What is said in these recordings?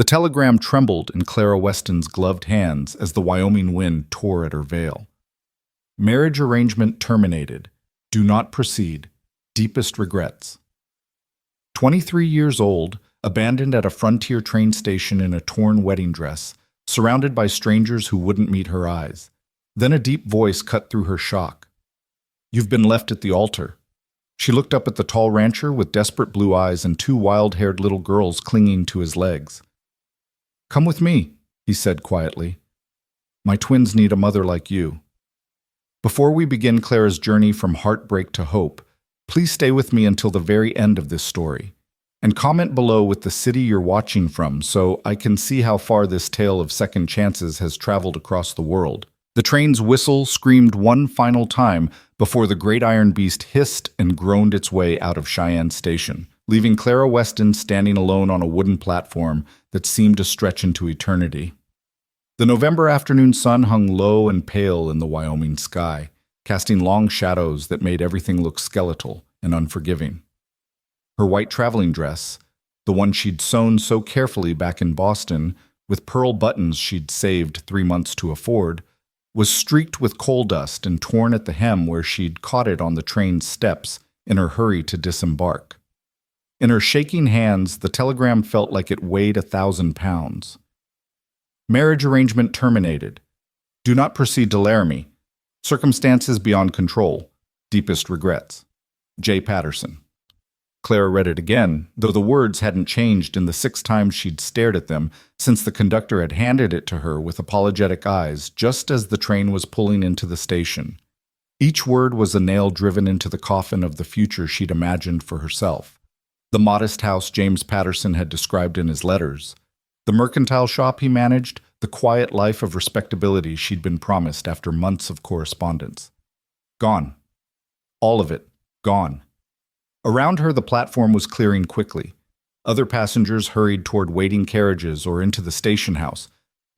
The telegram trembled in Clara Weston's gloved hands as the Wyoming wind tore at her veil. Marriage arrangement terminated. Do not proceed. Deepest regrets. 23 years old, abandoned at a frontier train station in a torn wedding dress, surrounded by strangers who wouldn't meet her eyes. Then a deep voice cut through her shock. You've been left at the altar. She looked up at the tall rancher with desperate blue eyes and two wild-haired little girls clinging to his legs. Come with me, he said quietly. My twins need a mother like you. Before we begin Clara's journey from heartbreak to hope, please stay with me until the very end of this story. And comment below with the city you're watching from so I can see how far this tale of second chances has traveled across the world. The train's whistle screamed one final time before the great iron beast hissed and groaned its way out of Cheyenne Station, leaving Clara Weston standing alone on a wooden platform that seemed to stretch into eternity. The November afternoon sun hung low and pale in the Wyoming sky, casting long shadows that made everything look skeletal and unforgiving. Her white traveling dress, the one she'd sewn so carefully back in Boston with pearl buttons she'd saved 3 months to afford, was streaked with coal dust and torn at the hem where she'd caught it on the train's steps in her hurry to disembark. In her shaking hands, the telegram felt like it weighed 1,000 pounds. Marriage arrangement terminated. Do not proceed to Laramie. Circumstances beyond control. Deepest regrets. J. Patterson. Clara read it again, though the words hadn't changed in the 6 times she'd stared at them since the conductor had handed it to her with apologetic eyes just as the train was pulling into the station. Each word was a nail driven into the coffin of the future she'd imagined for herself. The modest house James Patterson had described in his letters, the mercantile shop he managed, the quiet life of respectability she'd been promised after months of correspondence. Gone. All of it, gone. Around her, the platform was clearing quickly. Other passengers hurried toward waiting carriages or into the station house,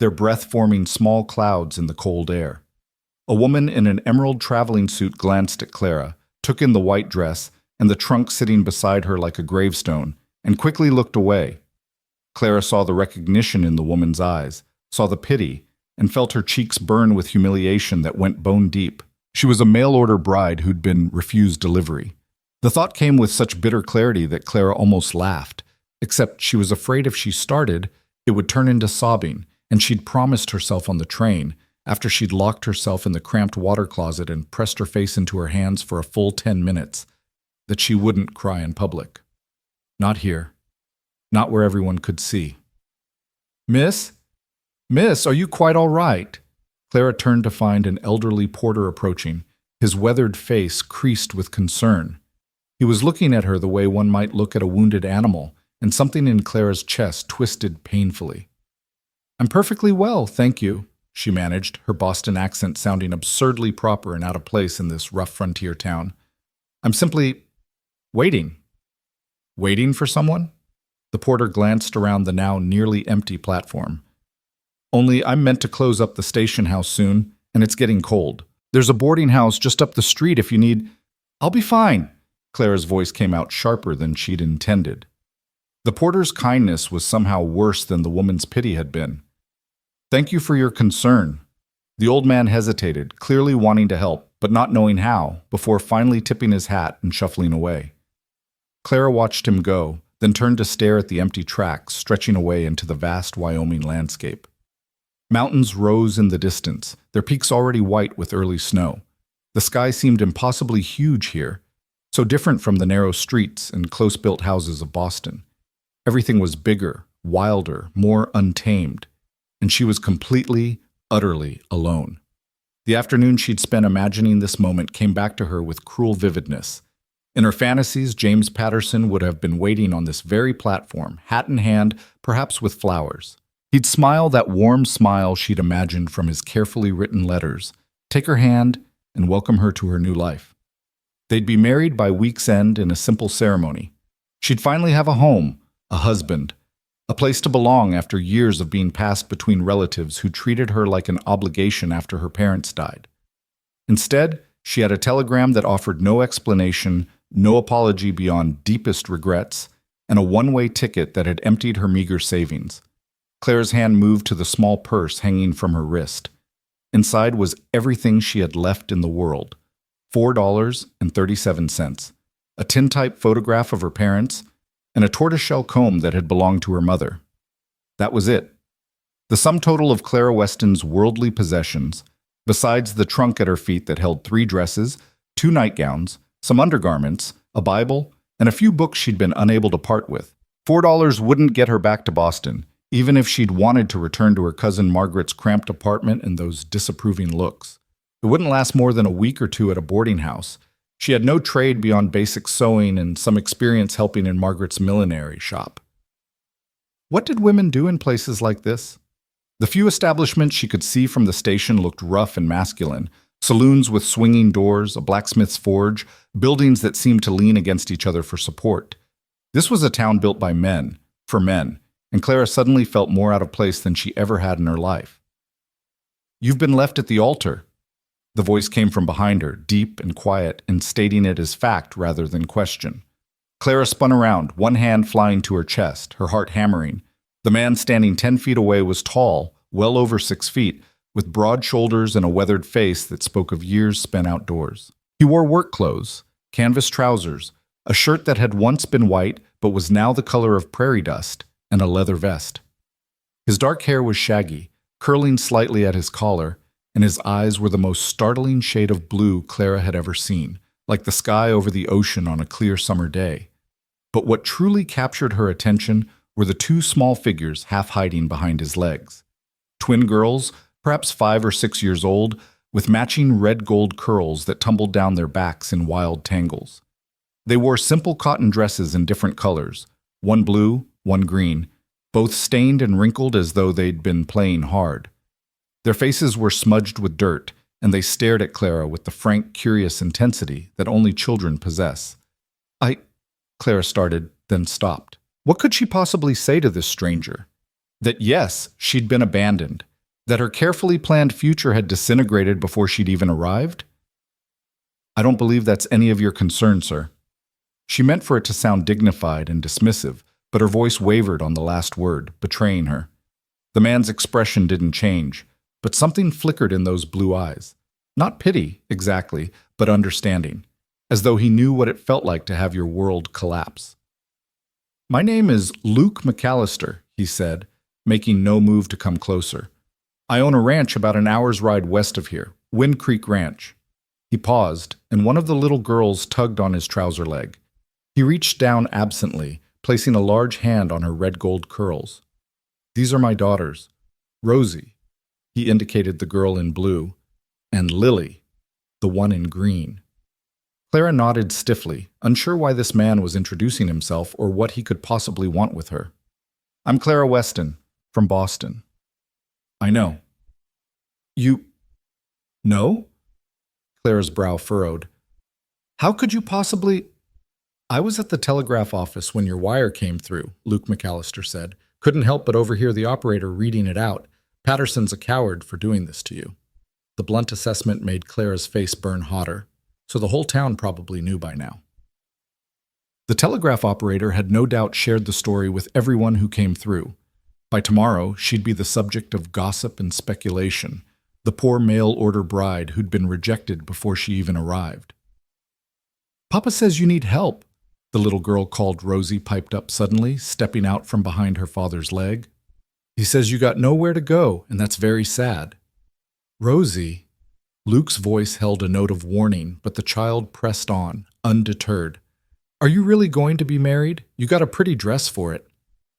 their breath forming small clouds in the cold air. A woman in an emerald traveling suit glanced at Clara, took in the white dress and the trunk sitting beside her like a gravestone, and quickly looked away. Clara saw the recognition in the woman's eyes, saw the pity, and felt her cheeks burn with humiliation that went bone deep. She was a mail-order bride who'd been refused delivery. The thought came with such bitter clarity that Clara almost laughed, except she was afraid if she started, it would turn into sobbing, and she'd promised herself on the train, after she'd locked herself in the cramped water closet and pressed her face into her hands for a full 10 minutes, that she wouldn't cry in public. Not here. Not where everyone could see. Miss? Miss, are you quite all right? Clara turned to find an elderly porter approaching, his weathered face creased with concern. He was looking at her the way one might look at a wounded animal, and something in Clara's chest twisted painfully. I'm perfectly well, thank you, she managed, her Boston accent sounding absurdly proper and out of place in this rough frontier town. I'm simply waiting. Waiting for someone? The porter glanced around the now nearly empty platform. Only I'm meant to close up the station house soon, and it's getting cold. There's a boarding house just up the street if you need— I'll be fine. Clara's voice came out sharper than she'd intended. The porter's kindness was somehow worse than the woman's pity had been. Thank you for your concern. The old man hesitated, clearly wanting to help, but not knowing how, before finally tipping his hat and shuffling away. Clara watched him go, then turned to stare at the empty tracks stretching away into the vast Wyoming landscape. Mountains rose in the distance, their peaks already white with early snow. The sky seemed impossibly huge here, so different from the narrow streets and close-built houses of Boston. Everything was bigger, wilder, more untamed, and she was completely, utterly alone. The afternoon she'd spent imagining this moment came back to her with cruel vividness. In her fantasies, James Patterson would have been waiting on this very platform, hat in hand, perhaps with flowers. He'd smile that warm smile she'd imagined from his carefully written letters, take her hand, and welcome her to her new life. They'd be married by week's end in a simple ceremony. She'd finally have a home, a husband, a place to belong after years of being passed between relatives who treated her like an obligation after her parents died. Instead, she had a telegram that offered no explanation, no apology beyond deepest regrets, and a one-way ticket that had emptied her meager savings. Clara's hand moved to the small purse hanging from her wrist. Inside was everything she had left in the world. $4.37, a tintype photograph of her parents, and a tortoiseshell comb that had belonged to her mother. That was it. The sum total of Clara Weston's worldly possessions, besides the trunk at her feet that held 3 dresses, 2 nightgowns, some undergarments, a Bible, and a few books she'd been unable to part with. $4 wouldn't get her back to Boston, even if she'd wanted to return to her cousin Margaret's cramped apartment and those disapproving looks. It wouldn't last more than a week or 2 at a boarding house. She had no trade beyond basic sewing and some experience helping in Margaret's millinery shop. What did women do in places like this? The few establishments she could see from the station looked rough and masculine. Saloons with swinging doors, a blacksmith's forge, buildings that seemed to lean against each other for support. This was a town built by men, for men, and Clara suddenly felt more out of place than she ever had in her life. "You've been left at the altar." The voice came from behind her, deep and quiet, and stating it as fact rather than question. Clara spun around, one hand flying to her chest, her heart hammering. The man standing 10 feet away was tall, well over 6 feet, with broad shoulders and a weathered face that spoke of years spent outdoors. He wore work clothes, canvas trousers, a shirt that had once been white but was now the color of prairie dust, and a leather vest. His dark hair was shaggy, curling slightly at his collar, and his eyes were the most startling shade of blue Clara had ever seen, like the sky over the ocean on a clear summer day. But what truly captured her attention were the 2 small figures half hiding behind his legs. Twin girls, perhaps 5 or 6 years old, with matching red-gold curls that tumbled down their backs in wild tangles. They wore simple cotton dresses in different colors, one blue, one green, both stained and wrinkled as though they'd been playing hard. Their faces were smudged with dirt, and they stared at Clara with the frank, curious intensity that only children possess. Clara started, then stopped. What could she possibly say to this stranger? That yes, she'd been abandoned, that her carefully planned future had disintegrated before she'd even arrived? "I don't believe that's any of your concern, sir." She meant for it to sound dignified and dismissive, but her voice wavered on the last word, betraying her. The man's expression didn't change, but something flickered in those blue eyes. Not pity, exactly, but understanding, as though he knew what it felt like to have your world collapse. "My name is Luke McAllister," he said, making no move to come closer. "I own a ranch about an hour's ride west of here, Wind Creek Ranch." He paused, and one of the little girls tugged on his trouser leg. He reached down absently, placing a large hand on her red-gold curls. "These are my daughters. Rosie," he indicated the girl in blue, "and Lily, the one in green." Clara nodded stiffly, unsure why this man was introducing himself or what he could possibly want with her. "I'm Clara Weston, from Boston." "I know." "You know?" Clara's brow furrowed. "How could you possibly—" "I was at the telegraph office when your wire came through," Luke McAllister said. "Couldn't help but overhear the operator reading it out. Patterson's a coward for doing this to you." The blunt assessment made Clara's face burn hotter, so the whole town probably knew by now. The telegraph operator had no doubt shared the story with everyone who came through. By tomorrow, she'd be the subject of gossip and speculation, the poor mail-order bride who'd been rejected before she even arrived. "Papa says you need help," the little girl called Rosie piped up suddenly, stepping out from behind her father's leg. "He says you got nowhere to go, and that's very sad." "Rosie," Luke's voice held a note of warning, but the child pressed on, undeterred. "Are you really going to be married? You got a pretty dress for it."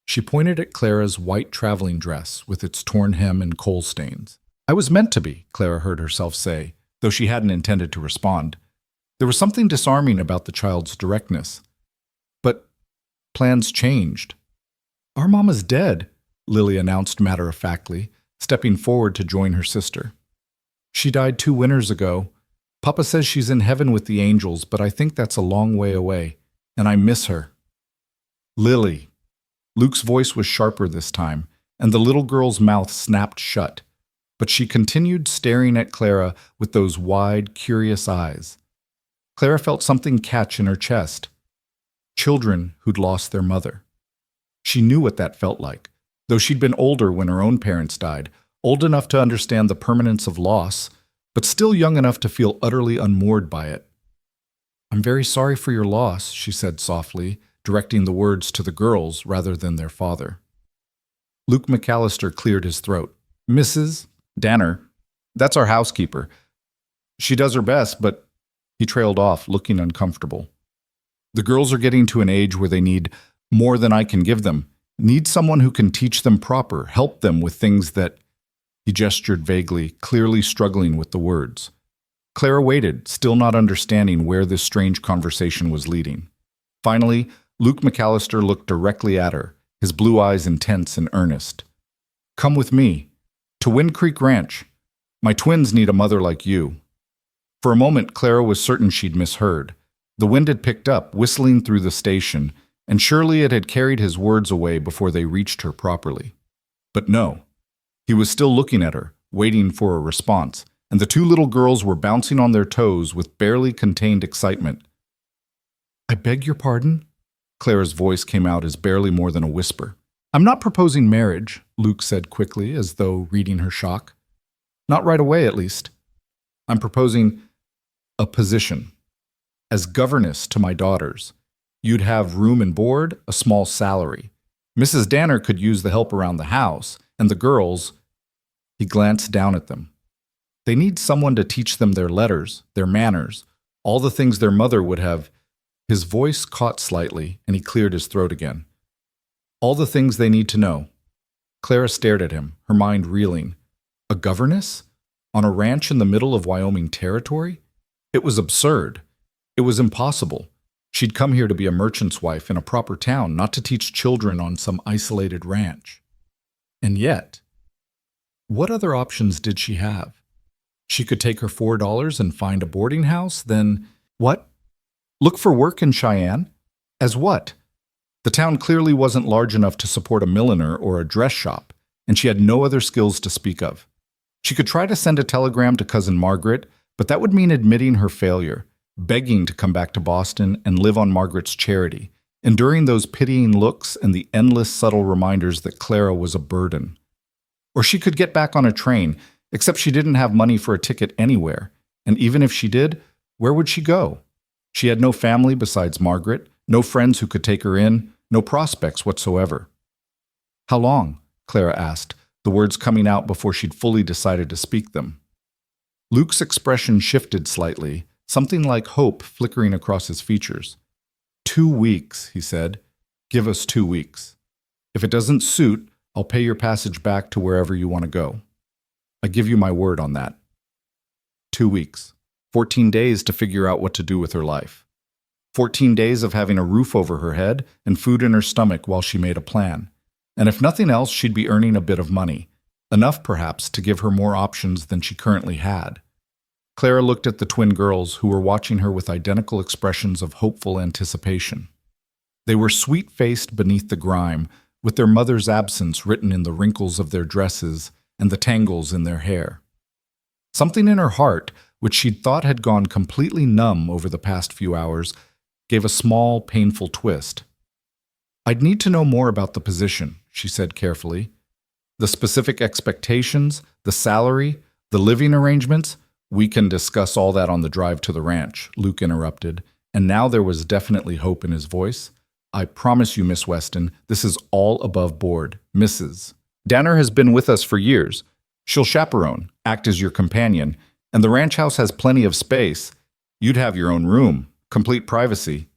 She pointed at Clara's white traveling dress with its torn hem and coal stains. "I was meant to be," Clara heard herself say, though she hadn't intended to respond. There was something disarming about the child's directness. But plans changed. "Our mama's dead," Lily announced matter-of-factly, stepping forward to join her sister. "She died 2 winters ago. Papa says she's in heaven with the angels, but I think that's a long way away, and I miss her." "Lily." Luke's voice was sharper this time, and the little girl's mouth snapped shut, but she continued staring at Clara with those wide, curious eyes. Clara felt something catch in her chest. Children who'd lost their mother. She knew what that felt like, though she'd been older when her own parents died, old enough to understand the permanence of loss, but still young enough to feel utterly unmoored by it. "I'm very sorry for your loss," she said softly, directing the words to the girls rather than their father. Luke McAllister cleared his throat. "Mrs. Danner, that's our housekeeper. She does her best, but—" He trailed off, looking uncomfortable. "The girls are getting to an age where they need more than I can give them. Need someone who can teach them proper, help them with things that—" He gestured vaguely, clearly struggling with the words. Clara waited, still not understanding where this strange conversation was leading. Finally, Luke McAllister looked directly at her, his blue eyes intense and earnest. "Come with me. To Wind Creek Ranch. My twins need a mother like you." For a moment, Clara was certain she'd misheard. The wind had picked up, whistling through the station, and surely it had carried his words away before they reached her properly. But no. He was still looking at her, waiting for a response, and the two little girls were bouncing on their toes with barely contained excitement. "I beg your pardon?" Clara's voice came out as barely more than a whisper. "I'm not proposing marriage," Luke said quickly, as though reading her shock. "Not right away, at least. I'm proposing a position. As governess to my daughters. You'd have room and board, a small salary. Mrs. Danner could use the help around the house, and the girls—" He glanced down at them. "They need someone to teach them their letters, their manners, all the things their mother would have—" His voice caught slightly, and he cleared his throat again. "All the things they need to know." Clara stared at him, her mind reeling. A governess? On a ranch in the middle of Wyoming territory? It was absurd. It was impossible. She'd come here to be a merchant's wife in a proper town, not to teach children on some isolated ranch. And yet, what other options did she have? She could take her $4 and find a boarding house, then what? Look for work in Cheyenne? As what? The town clearly wasn't large enough to support a milliner or a dress shop, and she had no other skills to speak of. She could try to send a telegram to Cousin Margaret, but that would mean admitting her failure, begging to come back to Boston and live on Margaret's charity, enduring those pitying looks and the endless subtle reminders that Clara was a burden. Or she could get back on a train, except she didn't have money for a ticket anywhere, and even if she did, where would she go? She had no family besides Margaret, no friends who could take her in, no prospects whatsoever. "How long?" Clara asked, the words coming out before she'd fully decided to speak them. Luke's expression shifted slightly, something like hope flickering across his features. 2 weeks, he said. "Give us 2 weeks. If it doesn't suit, I'll pay your passage back to wherever you want to go. I give you my word on that." 2 weeks. 14 days to figure out what to do with her life. 14 days of having a roof over her head and food in her stomach while she made a plan. And if nothing else, she'd be earning a bit of money. Enough, perhaps, to give her more options than she currently had. Clara looked at the twin girls, who were watching her with identical expressions of hopeful anticipation. They were sweet-faced beneath the grime, with their mother's absence written in the wrinkles of their dresses and the tangles in their hair. Something in her heart, which she'd thought had gone completely numb over the past few hours, gave a small, painful twist. "I'd need to know more about the position," she said carefully. "The specific expectations, the salary, the living arrangements. We can discuss all that on the drive to the ranch," Luke interrupted, and now there was definitely hope in his voice. "I promise you, Miss Weston, this is all above board. Mrs. Danner has been with us for years. She'll chaperone, act as your companion, and the ranch house has plenty of space. You'd have your own room, complete privacy."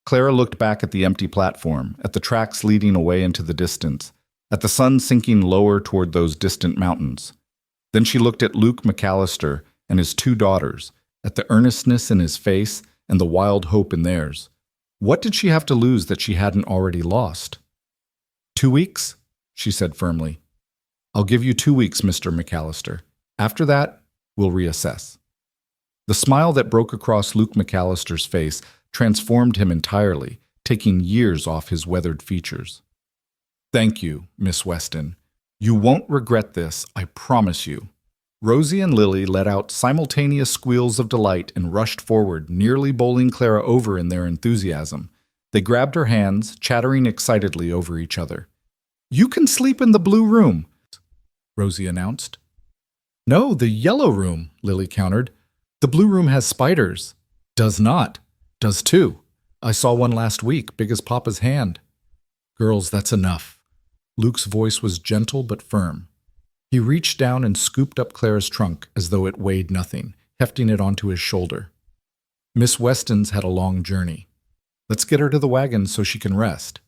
Clara looked back at the empty platform, at the tracks leading away into the distance, at the sun sinking lower toward those distant mountains. Then she looked at Luke McAllister and his 2 daughters, at the earnestness in his face and the wild hope in theirs. What did she have to lose that she hadn't already lost? 2 weeks, she said firmly. "I'll give you 2 weeks, Mr. McAllister. After that, we'll reassess." The smile that broke across Luke McAllister's face transformed him entirely, taking years off his weathered features. "Thank you, Miss Weston. You won't regret this, I promise you." Rosie and Lily let out simultaneous squeals of delight and rushed forward, nearly bowling Clara over in their enthusiasm. They grabbed her hands, chattering excitedly over each other. You can sleep in the blue room, Rosie announced. No, the yellow room, Lily countered. The blue room has spiders. Does not. Does too. I saw one last week, big as Papa's hand. Girls, that's enough. Luke's voice was gentle but firm. He reached down and scooped up Clara's trunk as though it weighed nothing, hefting it onto his shoulder. Miss Weston's had a long journey. Let's get her to the wagon so she can rest.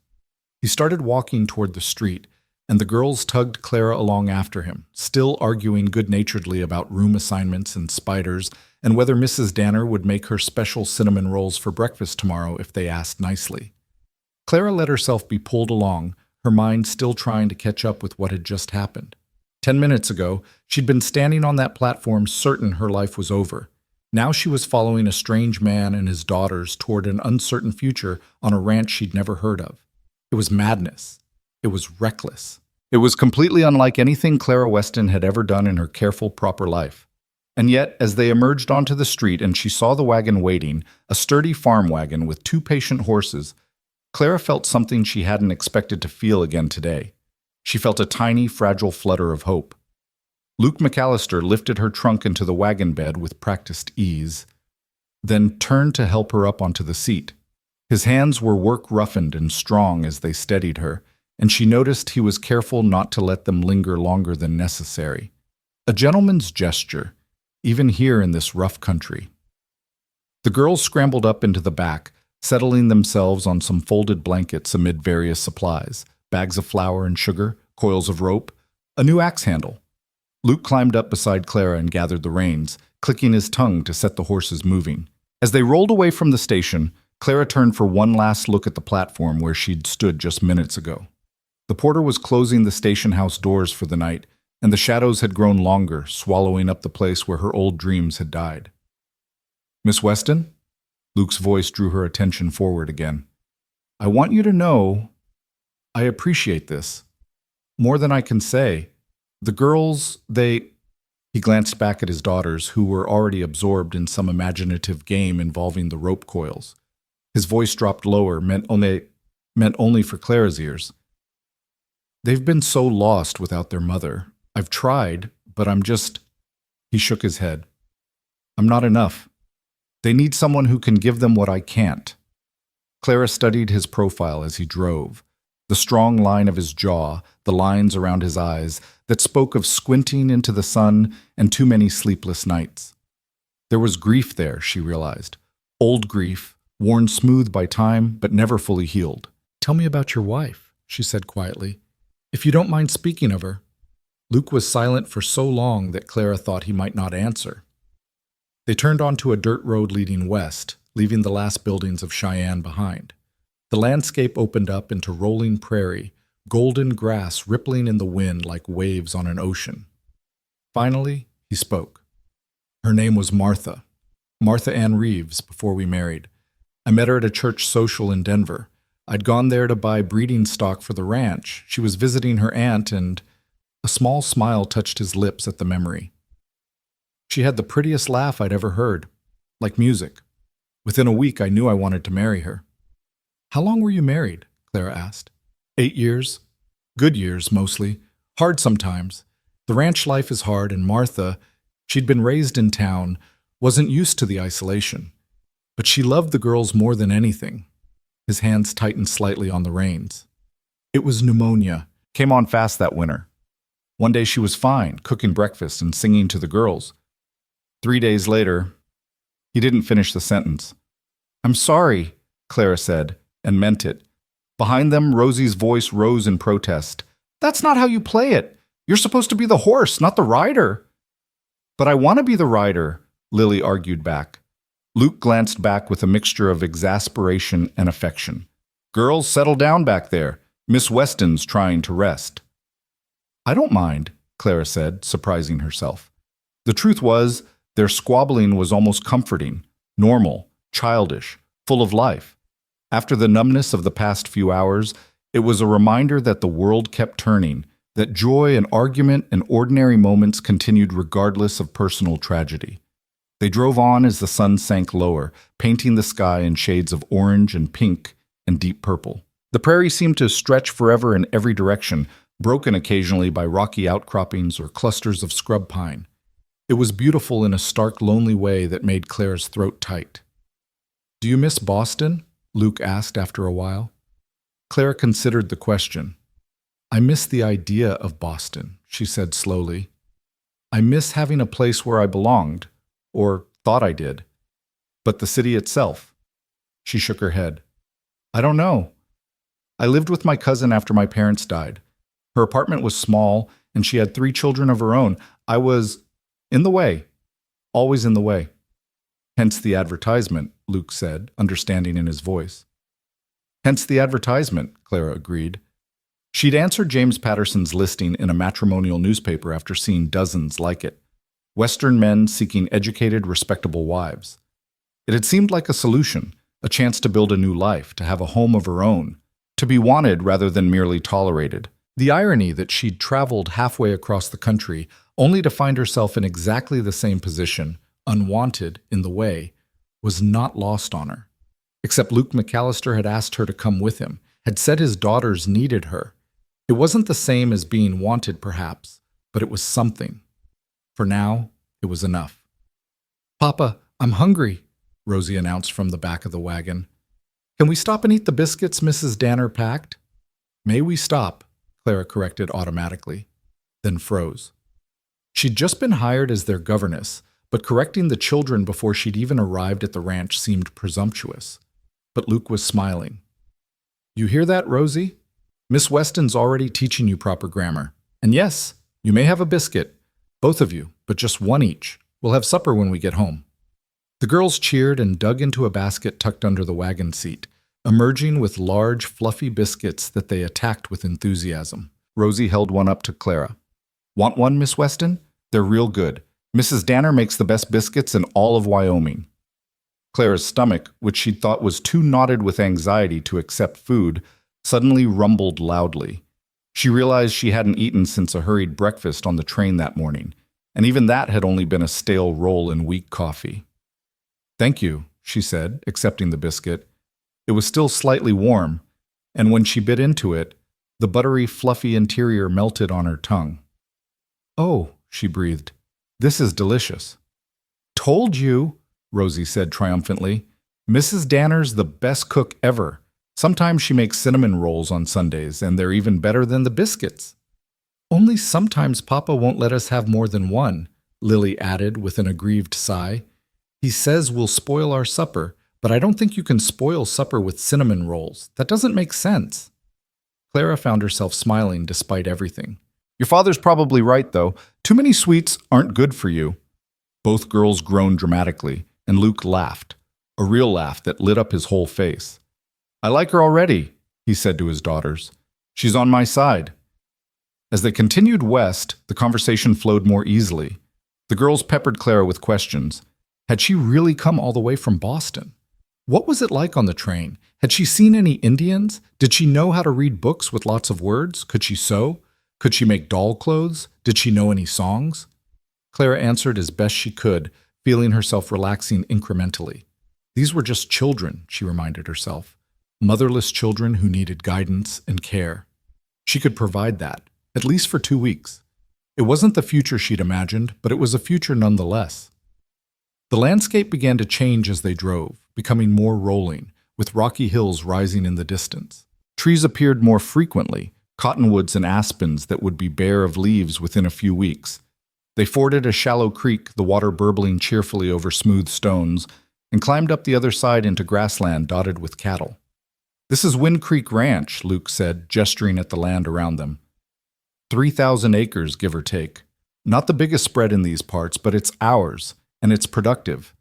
He started walking toward the street, and the girls tugged Clara along after him, still arguing good-naturedly about room assignments and spiders, and whether Mrs. Danner would make her special cinnamon rolls for breakfast tomorrow if they asked nicely. Clara let herself be pulled along, her mind still trying to catch up with what had just happened. 10 minutes ago, she'd been standing on that platform certain her life was over. Now she was following a strange man and his daughters toward an uncertain future on a ranch she'd never heard of. It was madness. It was reckless. It was completely unlike anything Clara Weston had ever done in her careful, proper life. And yet, as they emerged onto the street and she saw the wagon waiting, a sturdy farm wagon with 2 patient horses, Clara felt something she hadn't expected to feel again today. She felt a tiny, fragile flutter of hope. Luke McAllister lifted her trunk into the wagon bed with practiced ease, then turned to help her up onto the seat. His hands were work-roughened and strong as they steadied her, and she noticed he was careful not to let them linger longer than necessary. A gentleman's gesture, even here in this rough country. The girls scrambled up into the back, settling themselves on some folded blankets amid various supplies, bags of flour and sugar, coils of rope, a new axe handle. Luke climbed up beside Clara and gathered the reins, clicking his tongue to set the horses moving. As they rolled away from the station, Clara turned for one last look at the platform where she'd stood just minutes ago. The porter was closing the station house doors for the night, and the shadows had grown longer, swallowing up the place where her old dreams had died. Miss Weston? Luke's voice drew her attention forward again. I want you to know I appreciate this. More than I can say. The girls, He glanced back at his daughters, who were already absorbed in some imaginative game involving the rope coils. His voice dropped lower, meant only for Clara's ears. They've been so lost without their mother. I've tried, but He shook his head. I'm not enough. They need someone who can give them what I can't. Clara studied his profile as he drove. The strong line of his jaw, the lines around his eyes, that spoke of squinting into the sun and too many sleepless nights. There was grief there, she realized. Old grief, worn smooth by time, but never fully healed. Tell me about your wife, she said quietly. If you don't mind speaking of her. Luke was silent for so long that Clara thought he might not answer. They turned onto a dirt road leading west, leaving the last buildings of Cheyenne behind. The landscape opened up into rolling prairie, golden grass rippling in the wind like waves on an ocean. Finally, he spoke. Her name was Martha Ann Reeves, before we married. I met her at a church social in Denver. I'd gone there to buy breeding stock for the ranch. She was visiting her aunt, and a small smile touched his lips at the memory. She had the prettiest laugh I'd ever heard, like music. Within a week, I knew I wanted to marry her. How long were you married? Clara asked. 8 years. Good years, mostly. Hard sometimes. The ranch life is hard, and Martha, she'd been raised in town, wasn't used to the isolation. But she loved the girls more than anything. His hands tightened slightly on the reins. It was pneumonia. Came on fast that winter. One day she was fine, cooking breakfast and singing to the girls. 3 days later, he didn't finish the sentence. I'm sorry, Clara said, and meant it. Behind them, Rosie's voice rose in protest. That's not how you play it. You're supposed to be the horse, not the rider. But I want to be the rider, Lily argued back. Luke glanced back with a mixture of exasperation and affection. Girls, settle down back there. Miss Weston's trying to rest. I don't mind, Clara said, surprising herself. The truth was, their squabbling was almost comforting, normal, childish, full of life. After the numbness of the past few hours, it was a reminder that the world kept turning, that joy and argument and ordinary moments continued regardless of personal tragedy. They drove on as the sun sank lower, painting the sky in shades of orange and pink and deep purple. The prairie seemed to stretch forever in every direction, broken occasionally by rocky outcroppings or clusters of scrub pine. It was beautiful in a stark, lonely way that made Claire's throat tight. "Do you miss Boston?" Luke asked after a while. Claire considered the question. "I miss the idea of Boston," she said slowly. "I miss having a place where I belonged, or thought I did. But the city itself?" She shook her head. "I don't know. I lived with my cousin after my parents died. Her apartment was small, and she had 3 children of her own. I was in the way, always in the way." "Hence the advertisement," Luke said, understanding in his voice. "Hence the advertisement," Clara agreed. She'd answered James Patterson's listing in a matrimonial newspaper after seeing dozens like it. Western men seeking educated, respectable wives. It had seemed like a solution, a chance to build a new life, to have a home of her own, to be wanted rather than merely tolerated. The irony that she'd traveled halfway across the country only to find herself in exactly the same position, unwanted in the way, was not lost on her. Except Luke McAllister had asked her to come with him, had said his daughters needed her. It wasn't the same as being wanted, perhaps, but it was something. For now, it was enough. "Papa, I'm hungry," Rosie announced from the back of the wagon. "Can we stop and eat the biscuits Mrs. Danner packed?" "May we stop?" Clara corrected automatically, then froze. She'd just been hired as their governess, but correcting the children before she'd even arrived at the ranch seemed presumptuous. But Luke was smiling. "You hear that, Rosie? Miss Weston's already teaching you proper grammar. And yes, you may have a biscuit, both of you, but just one each. We'll have supper when we get home." The girls cheered and dug into a basket tucked under the wagon seat, emerging with large, fluffy biscuits that they attacked with enthusiasm. Rosie held one up to Clara. "Want one, Miss Weston? They're real good. Mrs. Danner makes the best biscuits in all of Wyoming." Clara's stomach, which she'd thought was too knotted with anxiety to accept food, suddenly rumbled loudly. She realized she hadn't eaten since a hurried breakfast on the train that morning, and even that had only been a stale roll and weak coffee. "Thank you," she said, accepting the biscuit. It was still slightly warm, and when she bit into it, the buttery, fluffy interior melted on her tongue. "Oh," she breathed, "this is delicious." "Told you," Rosie said triumphantly. "Mrs. Danner's the best cook ever. Sometimes she makes cinnamon rolls on Sundays, and they're even better than the biscuits." "Only sometimes Papa won't let us have more than one," Lily added with an aggrieved sigh. "He says we'll spoil our supper, but I don't think you can spoil supper with cinnamon rolls. That doesn't make sense." Clara found herself smiling despite everything. "Your father's probably right, though. Too many sweets aren't good for you." Both girls groaned dramatically, and Luke laughed, a real laugh that lit up his whole face. "I like her already," he said to his daughters. "She's on my side." As they continued west, the conversation flowed more easily. The girls peppered Clara with questions. Had she really come all the way from Boston? What was it like on the train? Had she seen any Indians? Did she know how to read books with lots of words? Could she sew? Could she make doll clothes? Did she know any songs? Clara answered as best she could, feeling herself relaxing incrementally. These were just children, she reminded herself. Motherless children who needed guidance and care. She could provide that, at least for 2 weeks. It wasn't the future she'd imagined, but it was a future nonetheless. The landscape began to change as they drove, becoming more rolling, with rocky hills rising in the distance. Trees appeared more frequently, cottonwoods and aspens that would be bare of leaves within a few weeks. They forded a shallow creek, the water burbling cheerfully over smooth stones, and climbed up the other side into grassland dotted with cattle. "This is Wind Creek Ranch," Luke said, gesturing at the land around them. 3,000 acres, give or take. Not the biggest spread in these parts, but it's ours, and it's productive.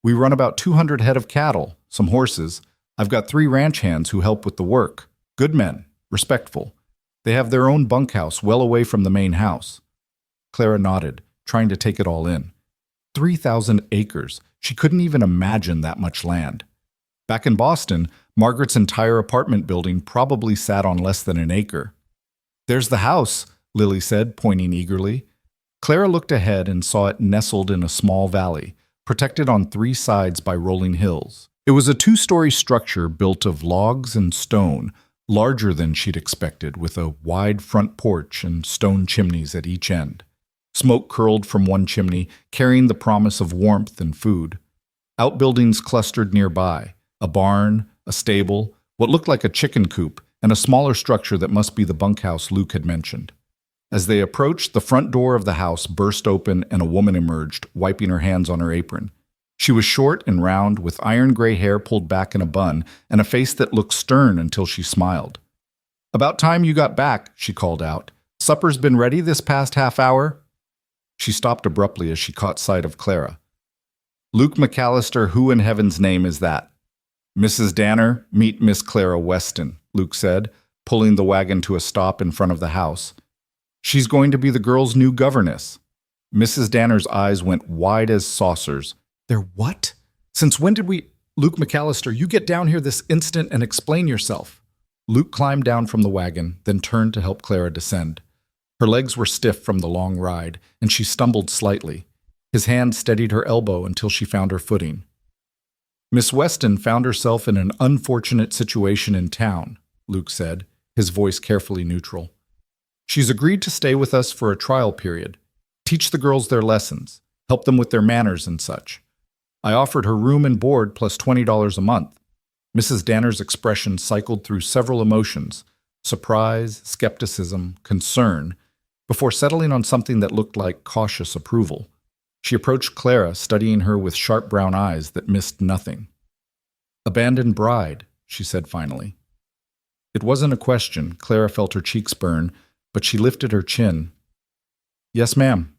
We run about 200 head of cattle, some horses. I've got 3 ranch hands who help with the work. Good men, respectful. They have their own bunkhouse well away from the main house. Clara nodded, trying to take it all in. 3,000 acres. She couldn't even imagine that much land. Back in Boston, Margaret's entire apartment building probably sat on less than an acre. "There's the house," Lily said, pointing eagerly. Clara looked ahead and saw it nestled in a small valley, protected on 3 sides by rolling hills. It was a 2-story structure built of logs and stone, larger than she'd expected, with a wide front porch and stone chimneys at each end. Smoke curled from one chimney, carrying the promise of warmth and food. Outbuildings clustered nearby, a barn, a stable, what looked like a chicken coop, and a smaller structure that must be the bunkhouse Luke had mentioned. As they approached, the front door of the house burst open and a woman emerged, wiping her hands on her apron. She was short and round, with iron-gray hair pulled back in a bun, and a face that looked stern until she smiled. "About time you got back," she called out. "Supper's been ready this past half hour?" She stopped abruptly as she caught sight of Clara. "Luke McAllister, who in heaven's name is that?" "Mrs. Danner, meet Miss Clara Weston," Luke said, pulling the wagon to a stop in front of the house. "She's going to be the girls' new governess." Mrs. Danner's eyes went wide as saucers. "They're what? Since when did we—" "Luke McAllister, you get down here this instant and explain yourself." Luke climbed down from the wagon, then turned to help Clara descend. Her legs were stiff from the long ride, and she stumbled slightly. His hand steadied her elbow until she found her footing. "Miss Weston found herself in an unfortunate situation in town," Luke said, his voice carefully neutral. "She's agreed to stay with us for a trial period, teach the girls their lessons, help them with their manners and such. I offered her room and board plus $20 a month." Mrs. Danner's expression cycled through several emotions: surprise, skepticism, concern, before settling on something that looked like cautious approval. She approached Clara, studying her with sharp brown eyes that missed nothing. "Abandoned bride," she said finally. It wasn't a question. Clara felt her cheeks burn, but she lifted her chin. "Yes, ma'am."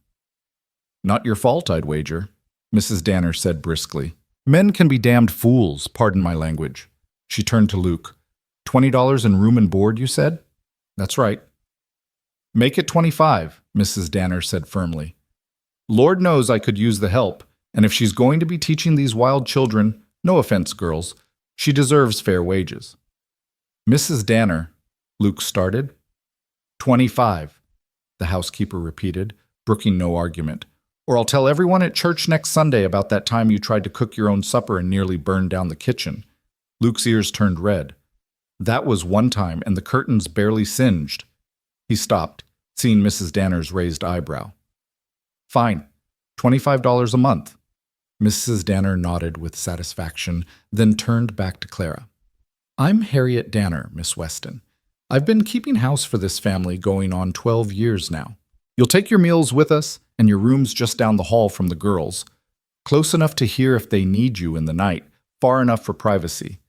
"Not your fault, I'd wager," Mrs. Danner said briskly. "Men can be damned fools, pardon my language." She turned to Luke. $20 in room and board, you said?" "That's right." "Make it 25, Mrs. Danner said firmly. "Lord knows I could use the help, and if she's going to be teaching these wild children, no offense, girls, she deserves fair wages." "Mrs. Danner," Luke started. 25, the housekeeper repeated, brooking no argument. "Or I'll tell everyone at church next Sunday about that time you tried to cook your own supper and nearly burned down the kitchen." Luke's ears turned red. "That was one time, and the curtains barely singed." He stopped, seeing Mrs. Danner's raised eyebrow. "Fine, $25 a month." Mrs. Danner nodded with satisfaction, then turned back to Clara. "I'm Harriet Danner, Miss Weston. I've been keeping house for this family going on 12 years now. You'll take your meals with us, and your room's just down the hall from the girls. Close enough to hear if they need you in the night, far enough for privacy.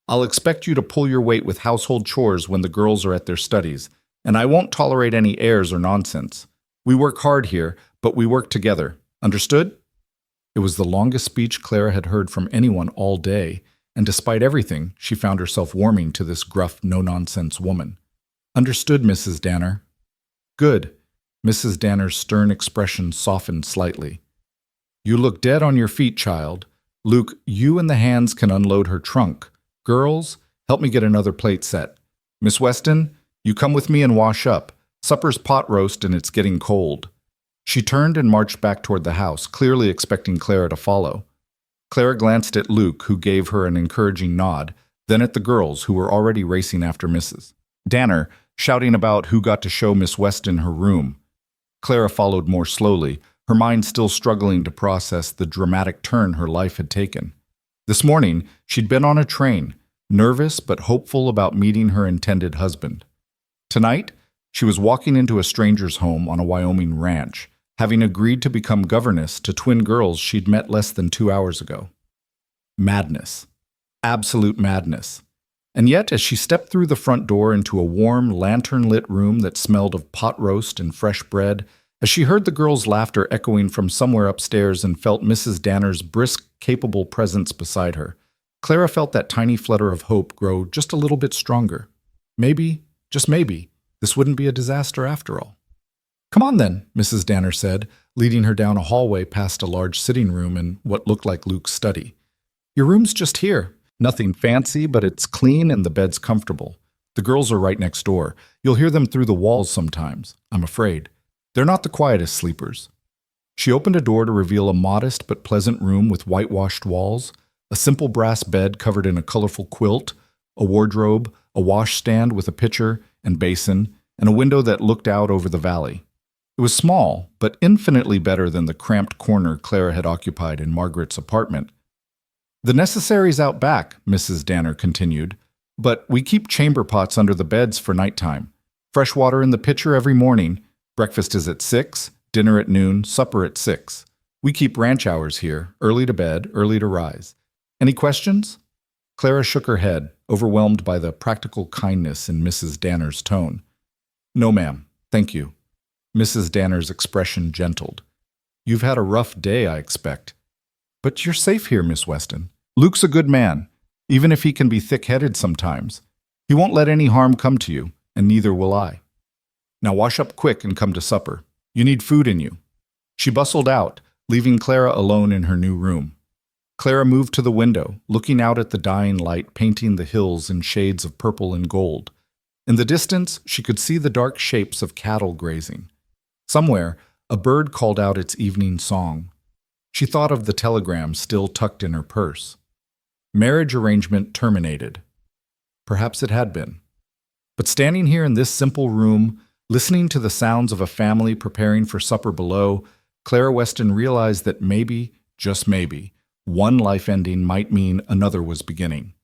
I'll expect you to pull your weight with household chores when the girls are at their studies, and I won't tolerate any airs or nonsense. We work hard here, but we work together. Understood?" It was the longest speech Clara had heard from anyone all day, and despite everything, she found herself warming to this gruff, no-nonsense woman. "Understood, Mrs. Danner." "Good." Mrs. Danner's stern expression softened slightly. "You look dead on your feet, child. Luke, you and the hands can unload her trunk. Girls, help me get another plate set. Miss Weston, you come with me and wash up. Supper's pot roast and it's getting cold." She turned and marched back toward the house, clearly expecting Clara to follow. Clara glanced at Luke, who gave her an encouraging nod, then at the girls, who were already racing after Mrs. Danner, shouting about who got to show Miss Weston her room. Clara followed more slowly, her mind still struggling to process the dramatic turn her life had taken. This morning, she'd been on a train, nervous but hopeful about meeting her intended husband. Tonight, she was walking into a stranger's home on a Wyoming ranch, having agreed to become governess to twin girls she'd met less than 2 hours ago. Madness. Absolute madness. And yet, as she stepped through the front door into a warm, lantern-lit room that smelled of pot roast and fresh bread, as she heard the girls' laughter echoing from somewhere upstairs and felt Mrs. Danner's brisk, capable presence beside her, Clara felt that tiny flutter of hope grow just a little bit stronger. Maybe, just maybe, this wouldn't be a disaster after all. "Come on then," Mrs. Danner said, leading her down a hallway past a large sitting room and what looked like Luke's study. "Your room's just here. Nothing fancy, but it's clean and the bed's comfortable. The girls are right next door. You'll hear them through the walls sometimes, I'm afraid. They're not the quietest sleepers." She opened a door to reveal a modest but pleasant room with whitewashed walls, a simple brass bed covered in a colorful quilt, a wardrobe, a washstand with a pitcher and basin, and a window that looked out over the valley. It was small, but infinitely better than the cramped corner Clara had occupied in Margaret's apartment. "The necessaries out back," Mrs. Danner continued, "but we keep chamber pots under the beds for nighttime. Fresh water in the pitcher every morning. Breakfast is at 6, dinner at noon, supper at 6. We keep ranch hours here, early to bed, early to rise. Any questions?" Clara shook her head, overwhelmed by the practical kindness in Mrs. Danner's tone. "No, ma'am. Thank you." Mrs. Danner's expression gentled. "You've had a rough day, I expect. But you're safe here, Miss Weston. Luke's a good man, even if he can be thick-headed sometimes. He won't let any harm come to you, and neither will I. Now wash up quick and come to supper. You need food in you." She bustled out, leaving Clara alone in her new room. Clara moved to the window, looking out at the dying light painting the hills in shades of purple and gold. In the distance, she could see the dark shapes of cattle grazing. Somewhere, a bird called out its evening song. She thought of the telegram still tucked in her purse. Marriage arrangement terminated. Perhaps it had been. But standing here in this simple room, listening to the sounds of a family preparing for supper below, Clara Weston realized that maybe, just maybe, one life ending might mean another was beginning.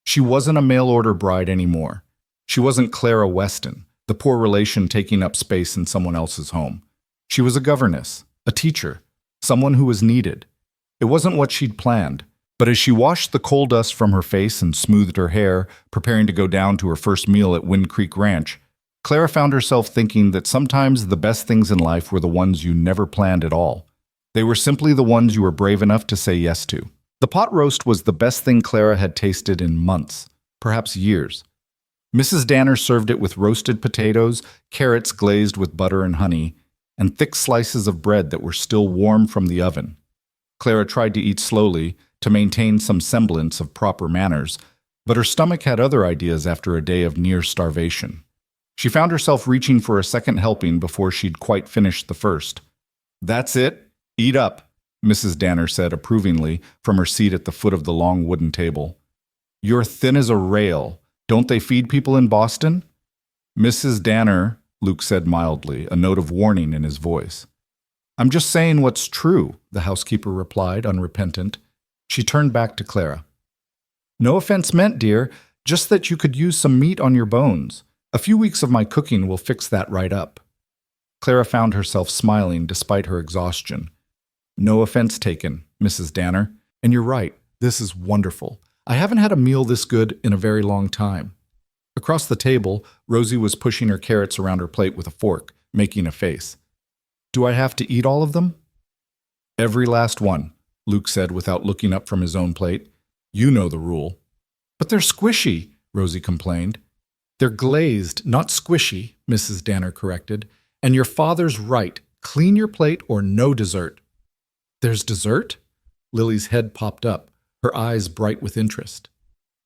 She wasn't a mail-order bride anymore. She wasn't Clara Weston, the poor relation taking up space in someone else's home. She was a governess, a teacher, someone who was needed. It wasn't what she'd planned, but as she washed the coal dust from her face and smoothed her hair, preparing to go down to her first meal at Wind Creek Ranch, Clara found herself thinking that sometimes the best things in life were the ones you never planned at all. They were simply the ones you were brave enough to say yes to. The pot roast was the best thing Clara had tasted in months, perhaps years. Mrs. Danner served it with roasted potatoes, carrots glazed with butter and honey, and thick slices of bread that were still warm from the oven. Clara tried to eat slowly to maintain some semblance of proper manners, but her stomach had other ideas after a day of near starvation. She found herself reaching for a second helping before she'd quite finished the first. "That's it. Eat up," Mrs. Danner said approvingly from her seat at the foot of the long wooden table. "You're thin as a rail. Don't they feed people in Boston?" "Mrs. Danner," Luke said mildly, a note of warning in his voice. "I'm just saying what's true," the housekeeper replied, unrepentant. She turned back to Clara. "No offense meant, dear, just that you could use some meat on your bones. A few weeks of my cooking will fix that right up." Clara found herself smiling despite her exhaustion. "No offense taken, Mrs. Danner, and you're right, this is wonderful. I haven't had a meal this good in a very long time." Across the table, Rosie was pushing her carrots around her plate with a fork, making a face. "Do I have to eat all of them?" "Every last one," Luke said without looking up from his own plate. "You know the rule." "But they're squishy," Rosie complained. "They're glazed, not squishy," Mrs. Danner corrected. "And your father's right. Clean your plate or no dessert." "There's dessert?" Lily's head popped up, her eyes bright with interest.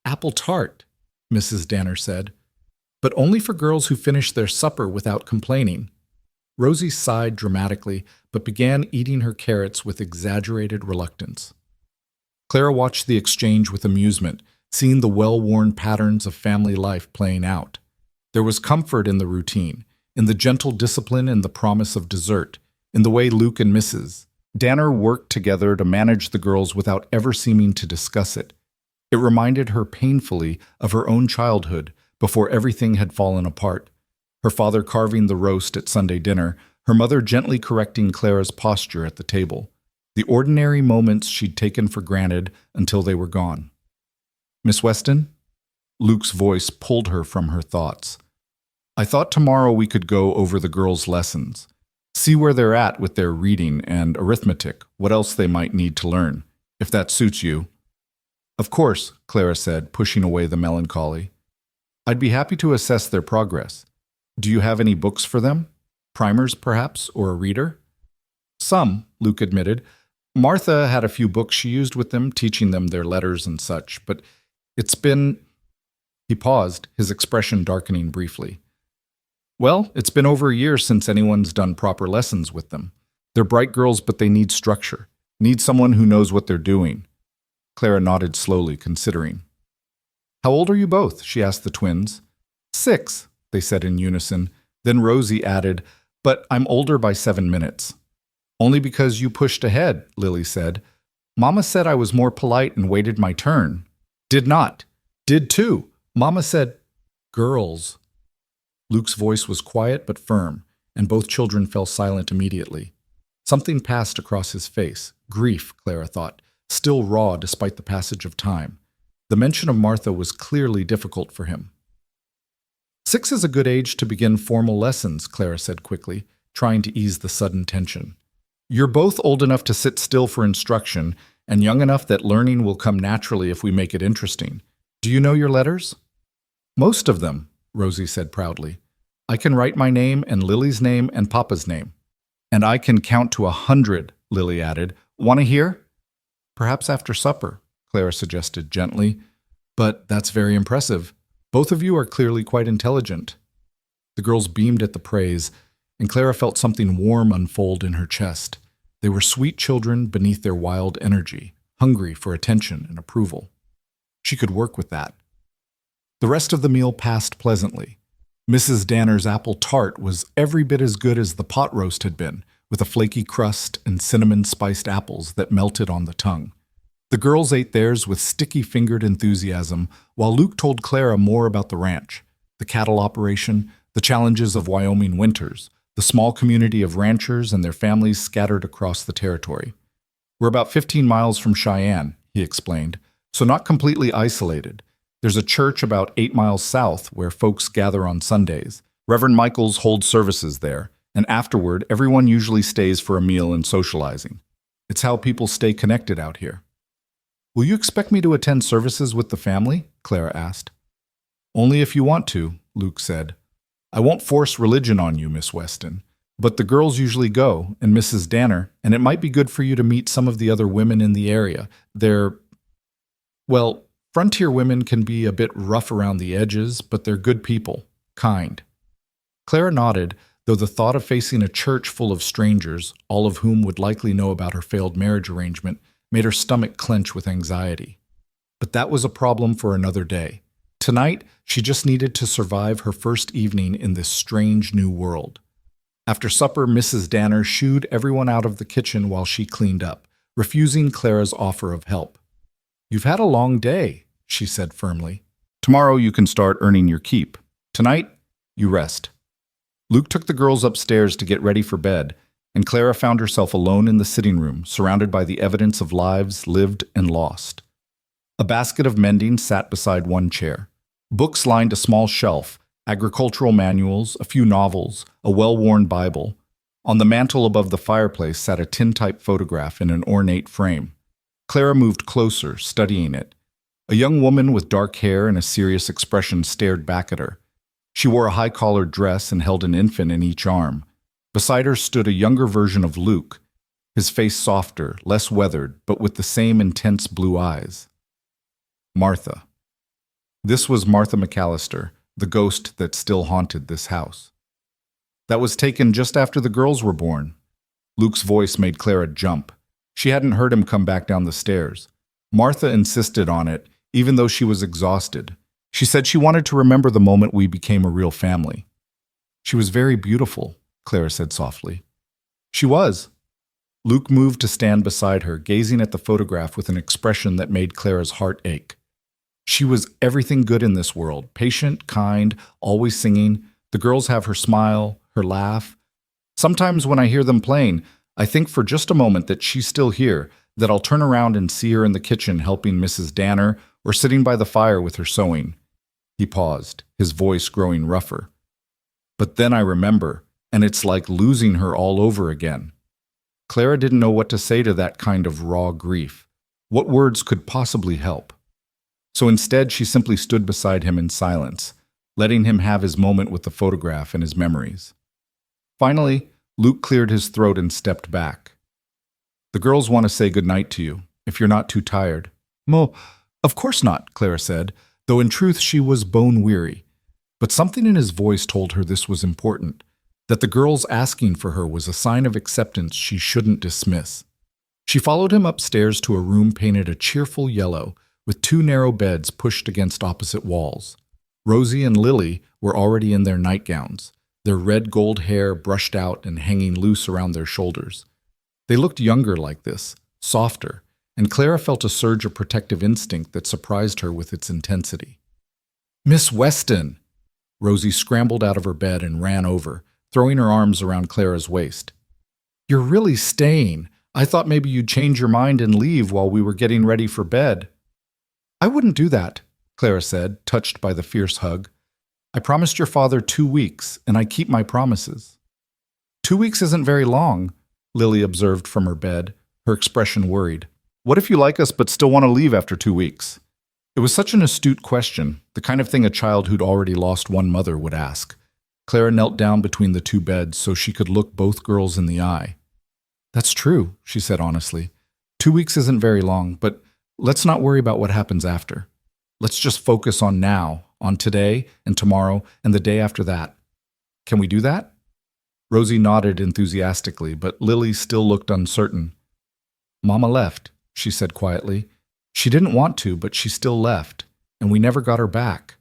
"Apple tart," Mrs. Danner said. "But only for girls who finish their supper without complaining." Rosie sighed dramatically, but began eating her carrots with exaggerated reluctance. Clara watched the exchange with amusement, seeing the well-worn patterns of family life playing out. There was comfort in the routine, in the gentle discipline and the promise of dessert, in the way Luke and Mrs. Danner worked together to manage the girls without ever seeming to discuss it. It reminded her painfully of her own childhood before everything had fallen apart. Her father carving the roast at Sunday dinner, her mother gently correcting Clara's posture at the table. The ordinary moments she'd taken for granted until they were gone. "Miss Weston?" Luke's voice pulled her from her thoughts. "I thought tomorrow we could go over the girls' lessons. See where they're at with their reading and arithmetic, what else they might need to learn, if that suits you." "Of course," Clara said, pushing away the melancholy. "I'd be happy to assess their progress. Do you have any books for them? Primers, perhaps, or a reader?" "Some," Luke admitted. "Martha had a few books she used with them, teaching them their letters and such, but it's been—" He paused, his expression darkening briefly. "Well, it's been over a year since anyone's done proper lessons with them. They're bright girls, but they need structure, need someone who knows what they're doing." Clara nodded slowly, considering. How old are you both? She asked the twins. 6, they said in unison. Then Rosie added, but I'm older by 7 minutes. Only because you pushed ahead, Lily said. Mama said I was more polite and waited my turn. Did not. Did too. Mama said, girls. Luke's voice was quiet but firm, and both children fell silent immediately. Something passed across his face, grief, Clara thought, still raw despite the passage of time. The mention of Martha was clearly difficult for him. 6 is a good age to begin formal lessons, Clara said quickly, trying to ease the sudden tension. You're both old enough to sit still for instruction, and young enough that learning will come naturally if we make it interesting. Do you know your letters? Most of them, Rosie said proudly. I can write my name and Lily's name and Papa's name. And I can count to 100, Lily added. Want to hear? Perhaps after supper, Clara suggested gently. But that's very impressive. Both of you are clearly quite intelligent. The girls beamed at the praise, and Clara felt something warm unfold in her chest. They were sweet children beneath their wild energy, hungry for attention and approval. She could work with that. The rest of the meal passed pleasantly. Mrs. Danner's apple tart was every bit as good as the pot roast had been, with a flaky crust and cinnamon-spiced apples that melted on the tongue. The girls ate theirs with sticky-fingered enthusiasm, while Luke told Clara more about the ranch, the cattle operation, the challenges of Wyoming winters, the small community of ranchers and their families scattered across the territory. We're about 15 miles from Cheyenne, he explained, so not completely isolated. There's a church about 8 miles south where folks gather on Sundays. Reverend Michaels holds services there, and afterward, everyone usually stays for a meal and socializing. It's how people stay connected out here. Will you expect me to attend services with the family? Clara asked. Only if you want to, Luke said. I won't force religion on you, Miss Weston, but the girls usually go, and Mrs. Danner, and it might be good for you to meet some of the other women in the area. Well, frontier women can be a bit rough around the edges, but they're good people, kind. Clara nodded, though the thought of facing a church full of strangers, all of whom would likely know about her failed marriage arrangement, made her stomach clench with anxiety. But that was a problem for another day. Tonight, she just needed to survive her first evening in this strange new world. After supper, Mrs. Danner shooed everyone out of the kitchen while she cleaned up, refusing Clara's offer of help. You've had a long day, she said firmly. Tomorrow you can start earning your keep. Tonight, you rest. Luke took the girls upstairs to get ready for bed, and Clara found herself alone in the sitting room, surrounded by the evidence of lives lived and lost. A basket of mending sat beside one chair. Books lined a small shelf, agricultural manuals, a few novels, a well-worn Bible. On the mantel above the fireplace sat a tintype photograph in an ornate frame. Clara moved closer, studying it. A young woman with dark hair and a serious expression stared back at her. She wore a high-collared dress and held an infant in each arm. Beside her stood a younger version of Luke, his face softer, less weathered, but with the same intense blue eyes. Martha. This was Martha McAllister, the ghost that still haunted this house. That was taken just after the girls were born. Luke's voice made Clara jump. She hadn't heard him come back down the stairs. Martha insisted on it, even though she was exhausted. She said she wanted to remember the moment we became a real family. She was very beautiful, Clara said softly. She was. Luke moved to stand beside her, gazing at the photograph with an expression that made Clara's heart ache. She was everything good in this world, patient, kind, always singing. The girls have her smile, her laugh. Sometimes when I hear them playing, I think for just a moment that she's still here, that I'll turn around and see her in the kitchen helping Mrs. Danner or sitting by the fire with her sewing. He paused, his voice growing rougher. But then I remember, and it's like losing her all over again. Clara didn't know what to say to that kind of raw grief. What words could possibly help? So instead, she simply stood beside him in silence, letting him have his moment with the photograph and his memories. Finally, Luke cleared his throat and stepped back. The girls want to say goodnight to you, if you're not too tired. Of course not, Clara said, though in truth she was bone-weary. But something in his voice told her this was important, that the girls asking for her was a sign of acceptance she shouldn't dismiss. She followed him upstairs to a room painted a cheerful yellow, with two narrow beds pushed against opposite walls. Rosie and Lily were already in their nightgowns, their red gold hair brushed out and hanging loose around their shoulders. They looked younger like this, softer, and Clara felt a surge of protective instinct that surprised her with its intensity. "Miss Weston!" Rosie scrambled out of her bed and ran over, throwing her arms around Clara's waist. "You're really staying. I thought maybe you'd change your mind and leave while we were getting ready for bed." "I wouldn't do that," Clara said, touched by the fierce hug. "I promised your father 2 weeks, and I keep my promises." 2 weeks isn't very long," Lily observed from her bed, her expression worried. "What if you like us but still want to leave after 2 weeks?" It was such an astute question, the kind of thing a child who'd already lost one mother would ask. Clara knelt down between the two beds so she could look both girls in the eye. "That's true," she said honestly. 2 weeks isn't very long, but let's not worry about what happens after. Let's just focus on now, on today and tomorrow and the day after that. Can we do that?" Rosie nodded enthusiastically, but Lily still looked uncertain. "Mama left," she said quietly. "She didn't want to, but she still left, and we never got her back."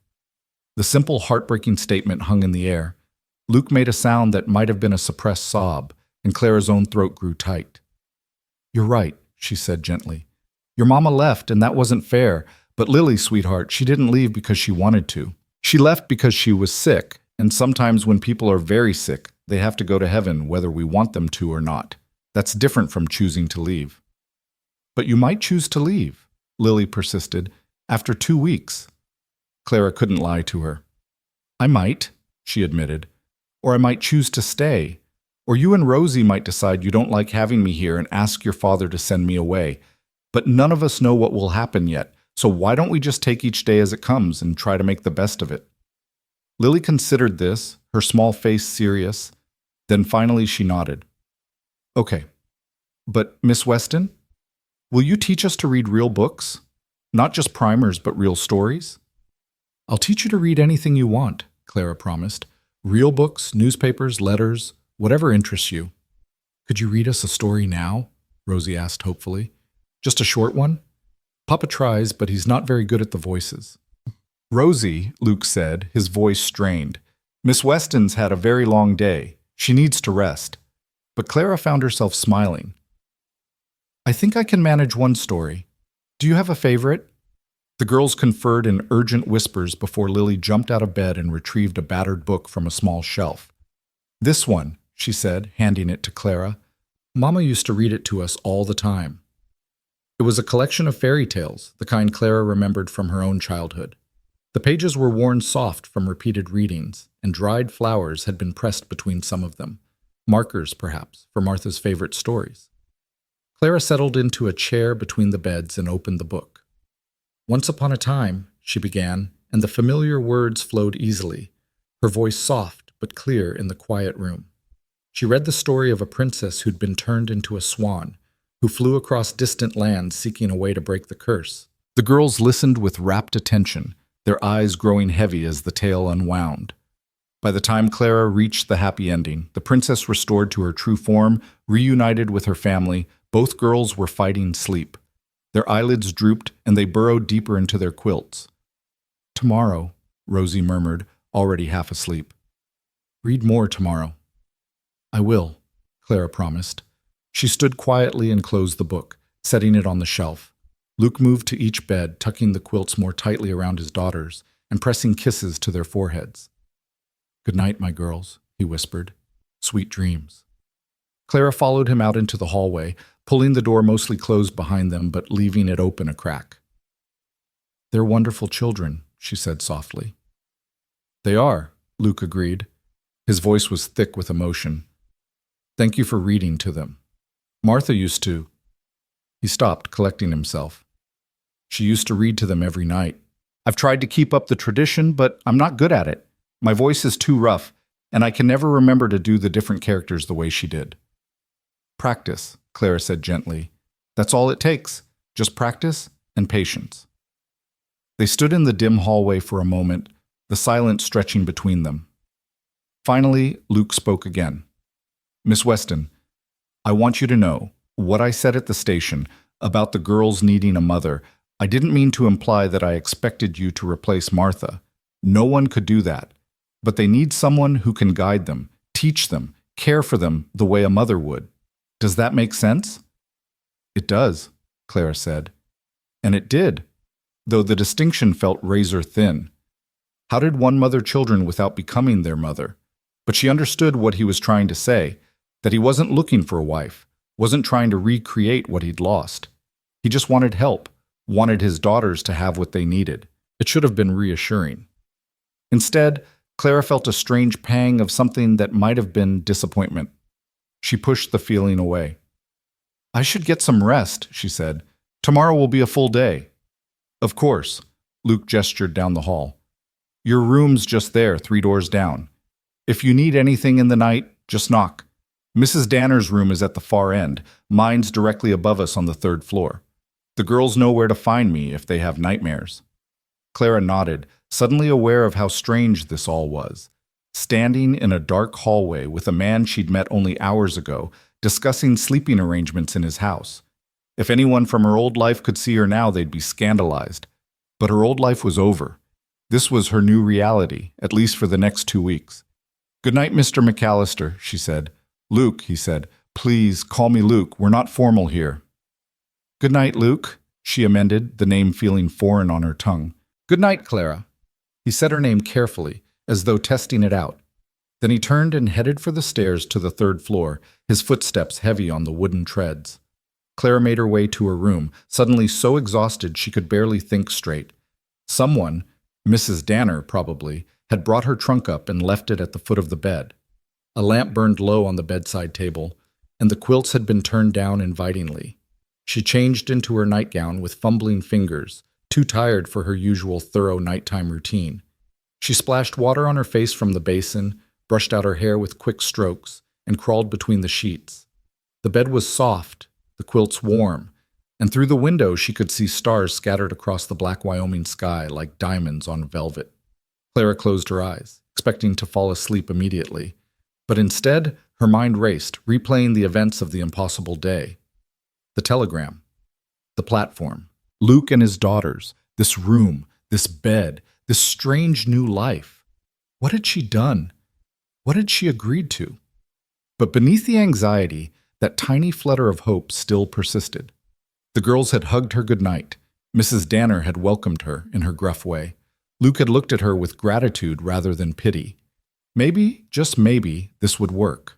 The simple, heartbreaking statement hung in the air. Luke made a sound that might have been a suppressed sob, and Clara's own throat grew tight. "You're right," she said gently. "Your mama left, and that wasn't fair, but Lily, sweetheart, she didn't leave because she wanted to. She left because she was sick, and sometimes when people are very sick, they have to go to heaven whether we want them to or not. That's different from choosing to leave." "But you might choose to leave," Lily persisted, "after 2 weeks." Clara couldn't lie to her. "I might," she admitted. "Or I might choose to stay. Or you and Rosie might decide you don't like having me here and ask your father to send me away. But none of us know what will happen yet, so why don't we just take each day as it comes and try to make the best of it?" Lily considered this, her small face serious. Then finally she nodded. "Okay. But, Miss Weston, will you teach us to read real books? Not just primers, but real stories?" "I'll teach you to read anything you want," Clara promised. "Real books, newspapers, letters, whatever interests you." "Could you read us a story now?" Rosie asked hopefully. "Just a short one?" "Papa tries, but he's not very good at the voices." "Rosie," Luke said, his voice strained. "Miss Weston's had a very long day. She needs to rest." But Clara found herself smiling. "I think I can manage one story. Do you have a favorite?" The girls conferred in urgent whispers before Lily jumped out of bed and retrieved a battered book from a small shelf. "This one," she said, handing it to Clara. "Mama used to read it to us all the time." It was a collection of fairy tales, the kind Clara remembered from her own childhood. The pages were worn soft from repeated readings, and dried flowers had been pressed between some of them, markers, perhaps, for Martha's favorite stories. Clara settled into a chair between the beds and opened the book. "Once upon a time," she began, and the familiar words flowed easily, her voice soft but clear in the quiet room. She read the story of a princess who'd been turned into a swan, who flew across distant lands seeking a way to break the curse. The girls listened with rapt attention, their eyes growing heavy as the tale unwound. By the time Clara reached the happy ending, the princess restored to her true form, reunited with her family, both girls were fighting sleep. Their eyelids drooped, and they burrowed deeper into their quilts. "Tomorrow," Rosie murmured, already half asleep. "Read more tomorrow." "I will," Clara promised. She stood quietly and closed the book, setting it on the shelf. Luke moved to each bed, tucking the quilts more tightly around his daughters and pressing kisses to their foreheads. "Good night, my girls," he whispered. "Sweet dreams." Clara followed him out into the hallway, pulling the door mostly closed behind them but leaving it open a crack. "They're wonderful children," she said softly. "They are," Luke agreed. His voice was thick with emotion. "Thank you for reading to them. Martha used to—" He stopped, collecting himself. "She used to read to them every night. I've tried to keep up the tradition, but I'm not good at it. My voice is too rough, and I can never remember to do the different characters the way she did." "Practice," Clara said gently. "That's all it takes. Just practice and patience." They stood in the dim hallway for a moment, the silence stretching between them. Finally, Luke spoke again. "Miss Weston, I want you to know what I said at the station about the girls needing a mother. I didn't mean to imply that I expected you to replace Martha. No one could do that. But they need someone who can guide them, teach them, care for them the way a mother would. Does that make sense? It does, Clara said. And it did, though the distinction felt razor thin. How did one mother children without becoming their mother? But she understood what he was trying to say, that he wasn't looking for a wife, wasn't trying to recreate what he'd lost. He just wanted help, wanted his daughters to have what they needed. It should have been reassuring. Instead, Clara felt a strange pang of something that might have been disappointment. She pushed the feeling away. I should get some rest, she said. Tomorrow will be a full day. Of course, Luke gestured down the hall. Your room's just there, 3 doors down. If you need anything in the night, just knock. Mrs. Danner's room is at the far end. Mine's directly above us on the 3rd floor. The girls know where to find me if they have nightmares. Clara nodded, suddenly aware of how strange this all was. Standing in a dark hallway with a man she'd met only hours ago, discussing sleeping arrangements in his house. If anyone from her old life could see her now, they'd be scandalized. But her old life was over. This was her new reality, at least for the next 2 weeks. Good night, Mr. McAllister, she said. Luke, he said. Please, call me Luke. We're not formal here. Good night, Luke, she amended, the name feeling foreign on her tongue. Good night, Clara. He said her name carefully, as though testing it out. Then he turned and headed for the stairs to the 3rd floor, his footsteps heavy on the wooden treads. Clara made her way to her room, suddenly so exhausted she could barely think straight. Someone, Mrs. Danner probably, had brought her trunk up and left it at the foot of the bed. A lamp burned low on the bedside table, and the quilts had been turned down invitingly. She changed into her nightgown with fumbling fingers, too tired for her usual thorough nighttime routine. She splashed water on her face from the basin, brushed out her hair with quick strokes, and crawled between the sheets. The bed was soft, the quilts warm, and through the window she could see stars scattered across the black Wyoming sky like diamonds on velvet. Clara closed her eyes, expecting to fall asleep immediately, but instead her mind raced, replaying the events of the impossible day. The telegram, the platform, Luke and his daughters, this room, this bed, this strange new life. What had she done? What had she agreed to? But beneath the anxiety, that tiny flutter of hope still persisted. The girls had hugged her goodnight. Mrs. Danner had welcomed her in her gruff way. Luke had looked at her with gratitude rather than pity. Maybe, just maybe, this would work.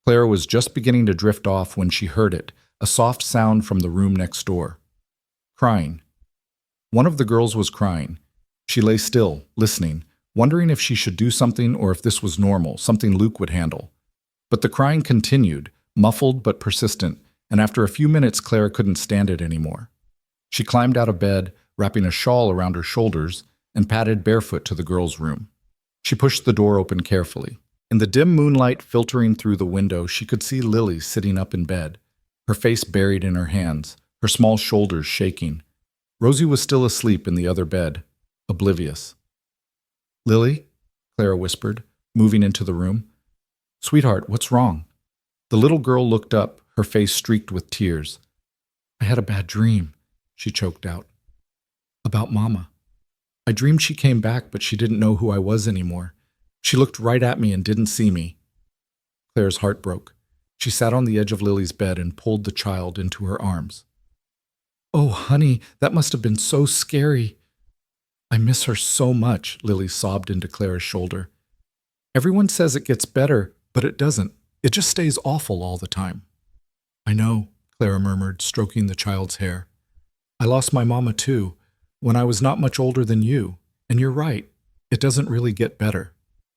Clara was just beginning to drift off when she heard it, a soft sound from the room next door. Crying. One of the girls was crying. She lay still, listening, wondering if she should do something or if this was normal, something Luke would handle. But the crying continued, muffled but persistent, and after a few minutes Clara couldn't stand it anymore. She climbed out of bed, wrapping a shawl around her shoulders, and padded barefoot to the girls' room. She pushed the door open carefully. In the dim moonlight filtering through the window, she could see Lily sitting up in bed, her face buried in her hands, her small shoulders shaking. Rosie was still asleep in the other bed, oblivious. Lily, Clara whispered, moving into the room. Sweetheart, what's wrong? The little girl looked up, her face streaked with tears. I had a bad dream, she choked out. About Mama. I dreamed she came back, but she didn't know who I was anymore. She looked right at me and didn't see me. Claire's heart broke. She sat on the edge of Lily's bed and pulled the child into her arms. Oh, honey, that must have been so scary. I miss her so much, Lily sobbed into Claire's shoulder. Everyone says it gets better, but it doesn't. It just stays awful all the time. I know, Clara murmured, stroking the child's hair. I lost my mama too, when I was not much older than you. And you're right, it doesn't really get better.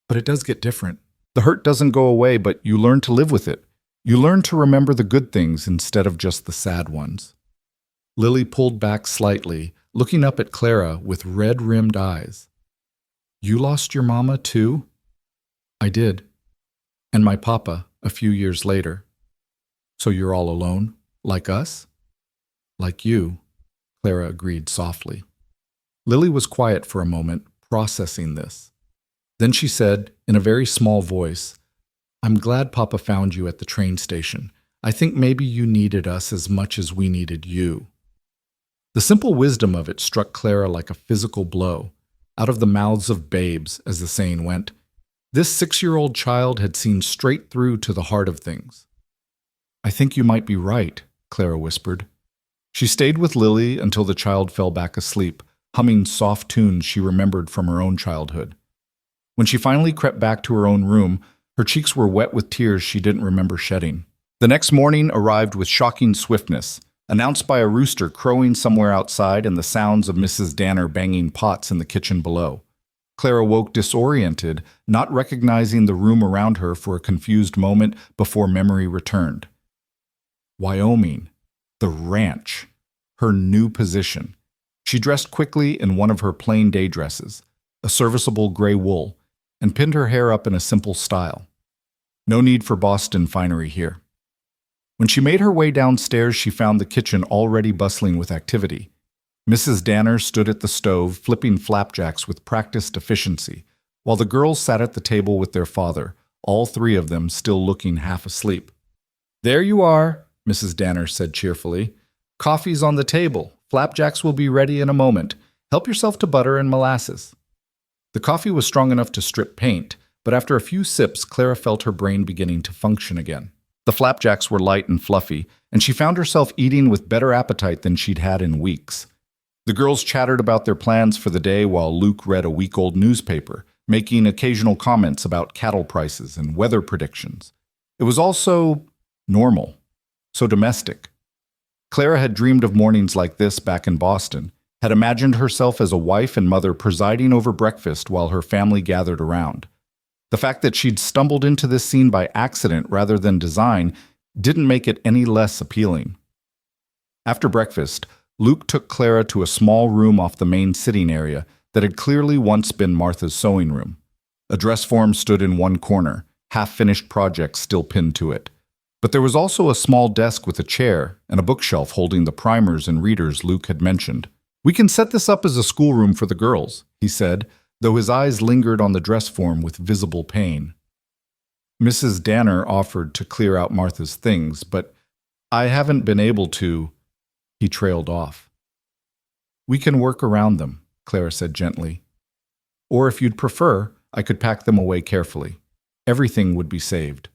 But it does get different. The hurt doesn't go away, but you learn to live with it. You learn to remember the good things instead of just the sad ones. Lily pulled back slightly, looking up at Clara with red-rimmed eyes. You lost your mama too? I did. And my papa, a few years later. So you're all alone, like us? Like you, Clara agreed softly. Lily was quiet for a moment, processing this. Then she said, in a very small voice, I'm glad Papa found you at the train station. I think maybe you needed us as much as we needed you. The simple wisdom of it struck Clara like a physical blow. Out of the mouths of babes, as the saying went, this 6-year-old child had seen straight through to the heart of things. "I think you might be right," Clara whispered. She stayed with Lily until the child fell back asleep, humming soft tunes she remembered from her own childhood. When she finally crept back to her own room, her cheeks were wet with tears she didn't remember shedding. The next morning arrived with shocking swiftness, announced by a rooster crowing somewhere outside and the sounds of Mrs. Danner banging pots in the kitchen below. Clara woke disoriented, not recognizing the room around her for a confused moment before memory returned. Wyoming. The ranch. Her new position. She dressed quickly in one of her plain day dresses, a serviceable gray wool, and pinned her hair up in a simple style. No need for Boston finery here. When she made her way downstairs, she found the kitchen already bustling with activity. Mrs. Danner stood at the stove, flipping flapjacks with practiced efficiency, while the girls sat at the table with their father, all 3 of them still looking half asleep. "There you are," Mrs. Danner said cheerfully. "Coffee's on the table. Flapjacks will be ready in a moment. Help yourself to butter and molasses." The coffee was strong enough to strip paint, but after a few sips, Clara felt her brain beginning to function again. The flapjacks were light and fluffy, and she found herself eating with better appetite than she'd had in weeks. The girls chattered about their plans for the day while Luke read a week-old newspaper, making occasional comments about cattle prices and weather predictions. It was all so normal, so domestic. Clara had dreamed of mornings like this back in Boston, had imagined herself as a wife and mother presiding over breakfast while her family gathered around. The fact that she'd stumbled into this scene by accident rather than design didn't make it any less appealing. After breakfast, Luke took Clara to a small room off the main sitting area that had clearly once been Martha's sewing room. A dress form stood in one corner, half-finished projects still pinned to it. But there was also a small desk with a chair and a bookshelf holding the primers and readers Luke had mentioned. "We can set this up as a schoolroom for the girls," he said, though his eyes lingered on the dress form with visible pain. Mrs. Danner offered to clear out Martha's things, but "I haven't been able to," he trailed off. "We can work around them," Clara said gently. "Or if you'd prefer, I could pack them away carefully. Everything would be saved."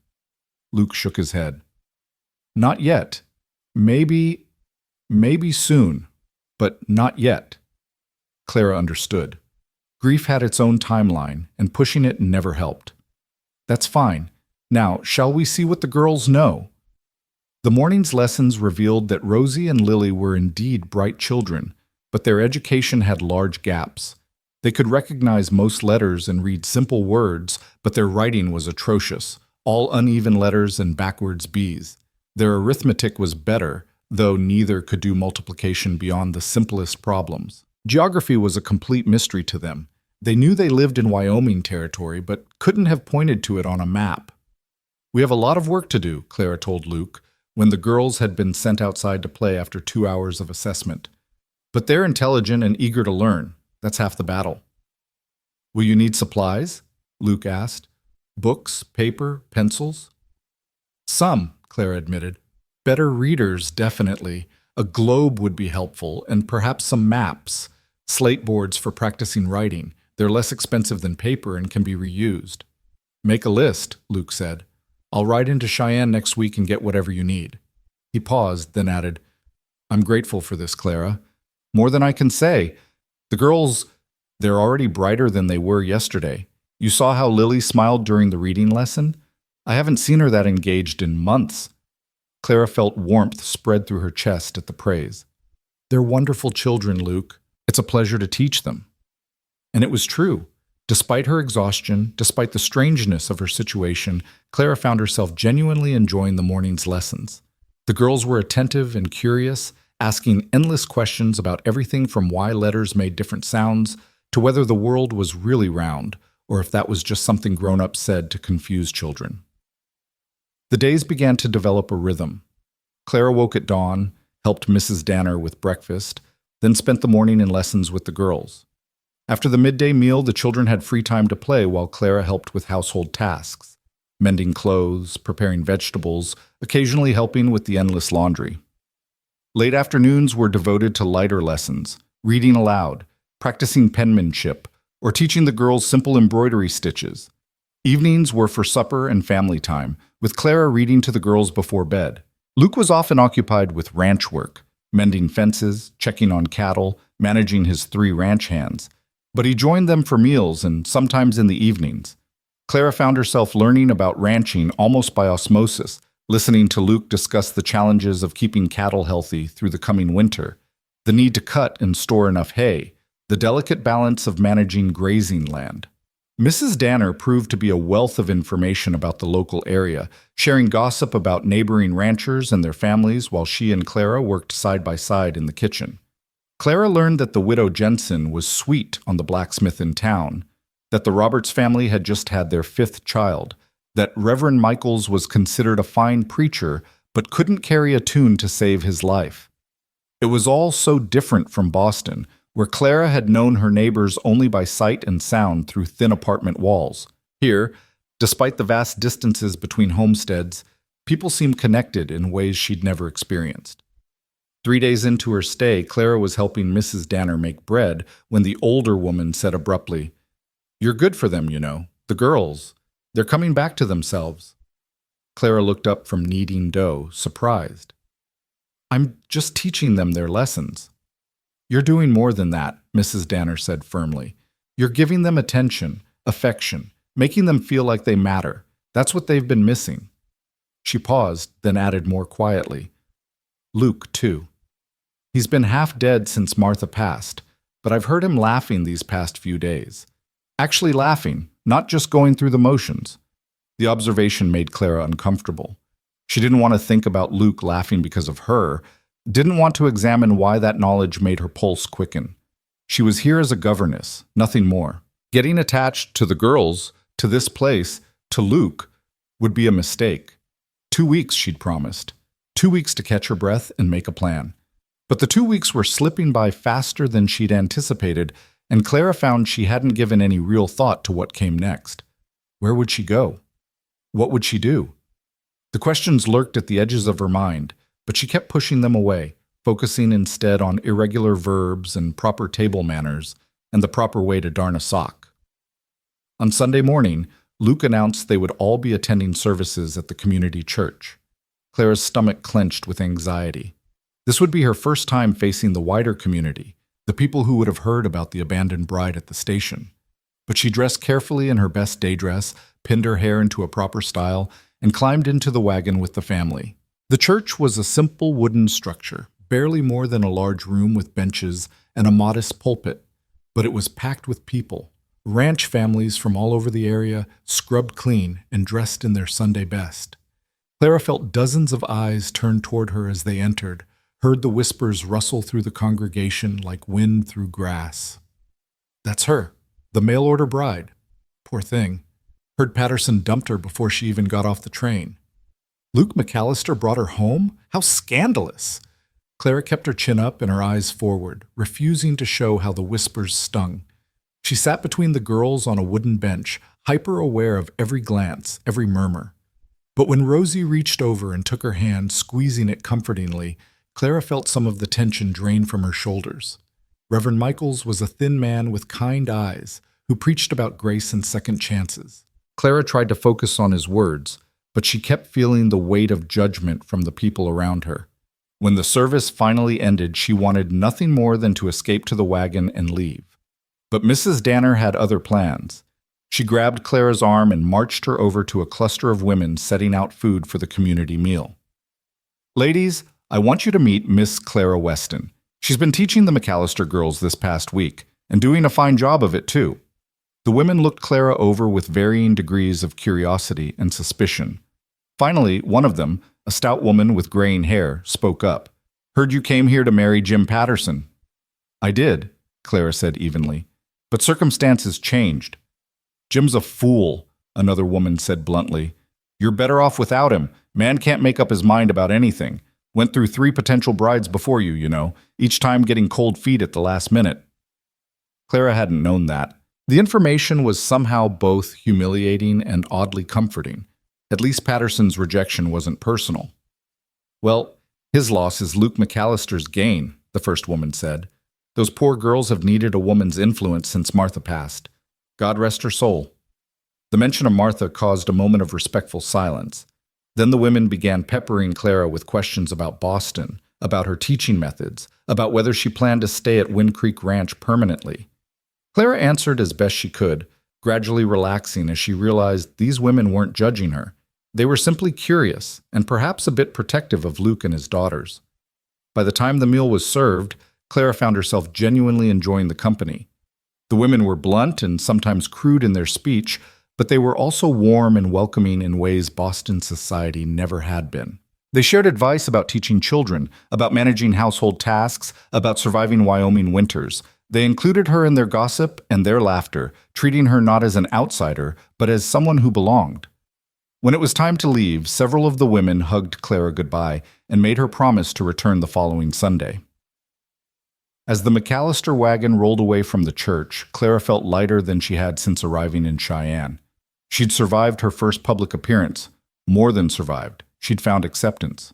Luke shook his head. "Not yet. Maybe soon, but not yet." Clara understood. Grief had its own timeline, and pushing it never helped. "That's fine. Now, shall we see what the girls know?" The morning's lessons revealed that Rosie and Lily were indeed bright children, but their education had large gaps. They could recognize most letters and read simple words, but their writing was atrocious, all uneven letters and backwards B's. Their arithmetic was better, though neither could do multiplication beyond the simplest problems. Geography was a complete mystery to them. They knew they lived in Wyoming territory, but couldn't have pointed to it on a map. "We have a lot of work to do," Clara told Luke, when the girls had been sent outside to play after 2 hours of assessment. "But they're intelligent and eager to learn. That's half the battle." "Will you need supplies?" Luke asked. "Books, paper, pencils?" "Some," Clara admitted. "Better readers, definitely. A globe would be helpful, and perhaps some maps. Slate boards for practicing writing. They're less expensive than paper and can be reused." "Make a list," Luke said. "I'll ride into Cheyenne next week and get whatever you need." He paused, then added, "I'm grateful for this, Clara. More than I can say. The girls, they're already brighter than they were yesterday. You saw how Lily smiled during the reading lesson? I haven't seen her that engaged in months." Clara felt warmth spread through her chest at the praise. "They're wonderful children, Luke. It's a pleasure to teach them." And it was true. Despite her exhaustion, despite the strangeness of her situation, Clara found herself genuinely enjoying the morning's lessons. The girls were attentive and curious, asking endless questions about everything from why letters made different sounds to whether the world was really round, or if that was just something grown-ups said to confuse children. The days began to develop a rhythm. Clara woke at dawn, helped Mrs. Danner with breakfast, then spent the morning in lessons with the girls. After the midday meal, the children had free time to play while Clara helped with household tasks, mending clothes, preparing vegetables, occasionally helping with the endless laundry. Late afternoons were devoted to lighter lessons, reading aloud, practicing penmanship, or teaching the girls simple embroidery stitches. Evenings were for supper and family time, with Clara reading to the girls before bed. Luke was often occupied with ranch work, mending fences, checking on cattle, managing his 3 ranch hands. But he joined them for meals and sometimes in the evenings. Clara found herself learning about ranching almost by osmosis, listening to Luke discuss the challenges of keeping cattle healthy through the coming winter, the need to cut and store enough hay, the delicate balance of managing grazing land. Mrs. Danner proved to be a wealth of information about the local area, sharing gossip about neighboring ranchers and their families while she and Clara worked side by side in the kitchen. Clara learned that the widow Jensen was sweet on the blacksmith in town, that the Roberts family had just had their 5th child, that Reverend Michaels was considered a fine preacher but couldn't carry a tune to save his life. It was all so different from Boston, where Clara had known her neighbors only by sight and sound through thin apartment walls. Here, despite the vast distances between homesteads, people seemed connected in ways she'd never experienced. 3 days into her stay, Clara was helping Mrs. Danner make bread when the older woman said abruptly, "You're good for them, you know. The girls. They're coming back to themselves." Clara looked up from kneading dough, surprised. "I'm just teaching them their lessons." "You're doing more than that," Mrs. Danner said firmly. "You're giving them attention, affection, making them feel like they matter. That's what they've been missing." She paused, then added more quietly, "Luke, too. He's been half dead since Martha passed, but I've heard him laughing these past few days. Actually laughing, not just going through the motions." The observation made Clara uncomfortable. She didn't want to think about Luke laughing because of her, didn't want to examine why that knowledge made her pulse quicken. She was here as a governess, nothing more. Getting attached to the girls, to this place, to Luke, would be a mistake. 2 weeks, she'd promised. 2 weeks to catch her breath and make a plan. But the 2 weeks were slipping by faster than she'd anticipated, and Clara found she hadn't given any real thought to what came next. Where would she go? What would she do? The questions lurked at the edges of her mind, but she kept pushing them away, focusing instead on irregular verbs and proper table manners and the proper way to darn a sock. On Sunday morning, Luke announced they would all be attending services at the community church. Clara's stomach clenched with anxiety. This would be her first time facing the wider community, the people who would have heard about the abandoned bride at the station. But she dressed carefully in her best day dress, pinned her hair into a proper style, and climbed into the wagon with the family. The church was a simple wooden structure, barely more than a large room with benches and a modest pulpit, but it was packed with people, ranch families from all over the area, scrubbed clean and dressed in their Sunday best. Clara felt dozens of eyes turn toward her as they entered, heard the whispers rustle through the congregation like wind through grass. "That's her, the mail-order bride. Poor thing. Heard Patterson dumped her before she even got off the train. Luke McAllister brought her home? How scandalous!" Clara kept her chin up and her eyes forward, refusing to show how the whispers stung. She sat between the girls on a wooden bench, hyper-aware of every glance, every murmur. But when Rosie reached over and took her hand, squeezing it comfortingly, Clara felt some of the tension drain from her shoulders. Reverend Michaels was a thin man with kind eyes who preached about grace and second chances. Clara tried to focus on his words, but she kept feeling the weight of judgment from the people around her. When the service finally ended, she wanted nothing more than to escape to the wagon and leave. But Mrs. Danner had other plans. She grabbed Clara's arm and marched her over to a cluster of women setting out food for the community meal. "Ladies, I want you to meet Miss Clara Weston. She's been teaching the McAllister girls this past week, and doing a fine job of it, too." The women looked Clara over with varying degrees of curiosity and suspicion. Finally, one of them, a stout woman with graying hair, spoke up. "Heard you came here to marry Jim Patterson." "I did," Clara said evenly, "but circumstances changed." "Jim's a fool," another woman said bluntly. "You're better off without him. Man can't make up his mind about anything. Went through 3 potential brides before you, you know, each time getting cold feet at the last minute." Clara hadn't known that. The information was somehow both humiliating and oddly comforting. At least Patterson's rejection wasn't personal. "Well, His loss is Luke McAllister's gain, the first woman said. Those poor girls have needed a woman's influence since Martha passed. God rest her soul. The mention of Martha caused a moment of respectful silence. Then the women began peppering Clara with questions about Boston, about her teaching methods, about whether she planned to stay at Wind Creek Ranch permanently. Clara answered as best she could, gradually relaxing as she realized these women weren't judging her. They were simply curious and perhaps a bit protective of Luke and his daughters. By the time the meal was served, Clara found herself genuinely enjoying the company. The women were blunt and sometimes crude in their speech, but they were also warm and welcoming in ways Boston society never had been. They shared advice about teaching children, about managing household tasks, about surviving Wyoming winters. They included her in their gossip and their laughter, treating her not as an outsider, but as someone who belonged. When it was time to leave, several of the women hugged Clara goodbye and made her promise to return the following Sunday. As the McAllister wagon rolled away from the church, Clara felt lighter than she had since arriving in Cheyenne. She'd survived her first public appearance. More than survived. She'd found acceptance.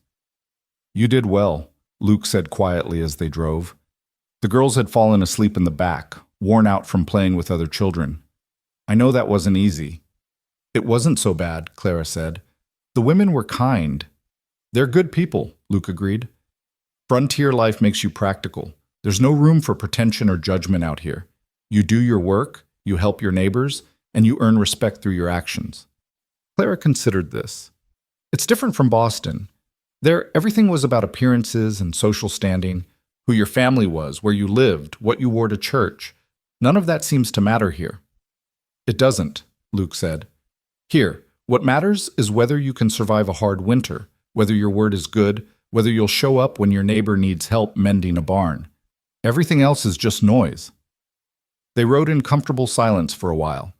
"You did well," Luke said quietly as they drove. The girls had fallen asleep in the back, worn out from playing with other children. "I know that wasn't easy." "It wasn't so bad," Clara said. "The women were kind." "They're good people," Luke agreed. "Frontier life makes you practical. There's no room for pretension or judgment out here. You do your work, you help your neighbors, and you earn respect through your actions." Clara considered this. It's different from Boston. There, everything was about appearances and social standing, who your family was, where you lived, what you wore to church. None of that seems to matter here. "It doesn't," Luke said. "Here, what matters is whether you can survive a hard winter, whether your word is good, whether you'll show up when your neighbor needs help mending a barn. Everything else is just noise." They rode in comfortable silence for a while,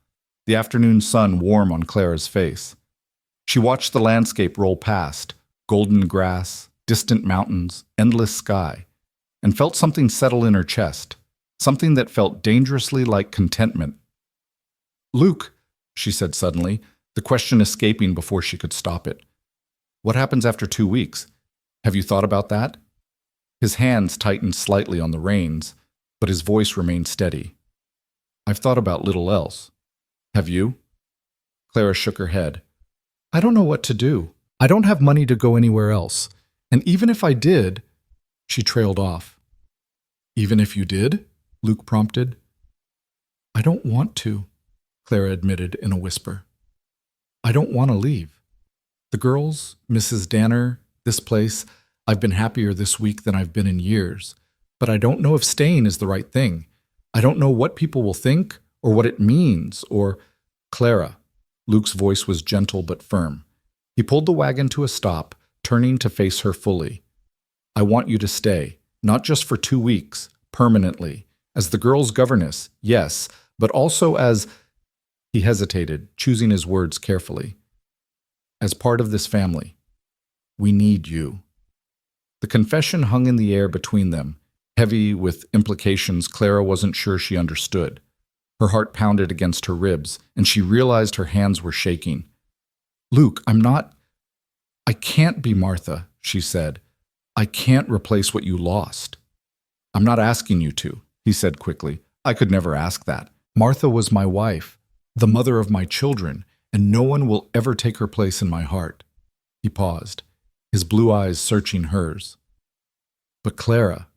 the afternoon sun warm on Clara's face. She watched the landscape roll past, golden grass, distant mountains, endless sky, and felt something settle in her chest, something that felt dangerously like contentment. "Luke," she said suddenly, the question escaping before she could stop it. "What happens after 2 weeks? Have you thought about that?" His hands tightened slightly on the reins, but his voice remained steady. "I've thought about little else. Have you?" Clara shook her head. "I don't know what to do. I don't have money to go anywhere else. And even if I did—" She trailed off. "Even if you did?" Luke prompted. "I don't want to," Clara admitted in a whisper. "I don't want to leave. The girls, Mrs. Danner, this place, I've been happier this week than I've been in years. But I don't know if staying is the right thing. I don't know what people will think or what it means or—" "Clara." Luke's voice was gentle but firm. He pulled the wagon to a stop, turning to face her fully. "I want you to stay, not just for 2 weeks, permanently, as the girls' governess, yes, but also as—" He hesitated, choosing his words carefully. "As part of this family. We need you." The confession hung in the air between them, heavy with implications Clara wasn't sure she understood. Her heart pounded against her ribs, and she realized her hands were shaking. "Luke, I can't be Martha," she said. "I can't replace what you lost." "I'm not asking you to," he said quickly. "I could never ask that. Martha was my wife, the mother of my children, and no one will ever take her place in my heart." He paused, his blue eyes searching hers. "But Clara,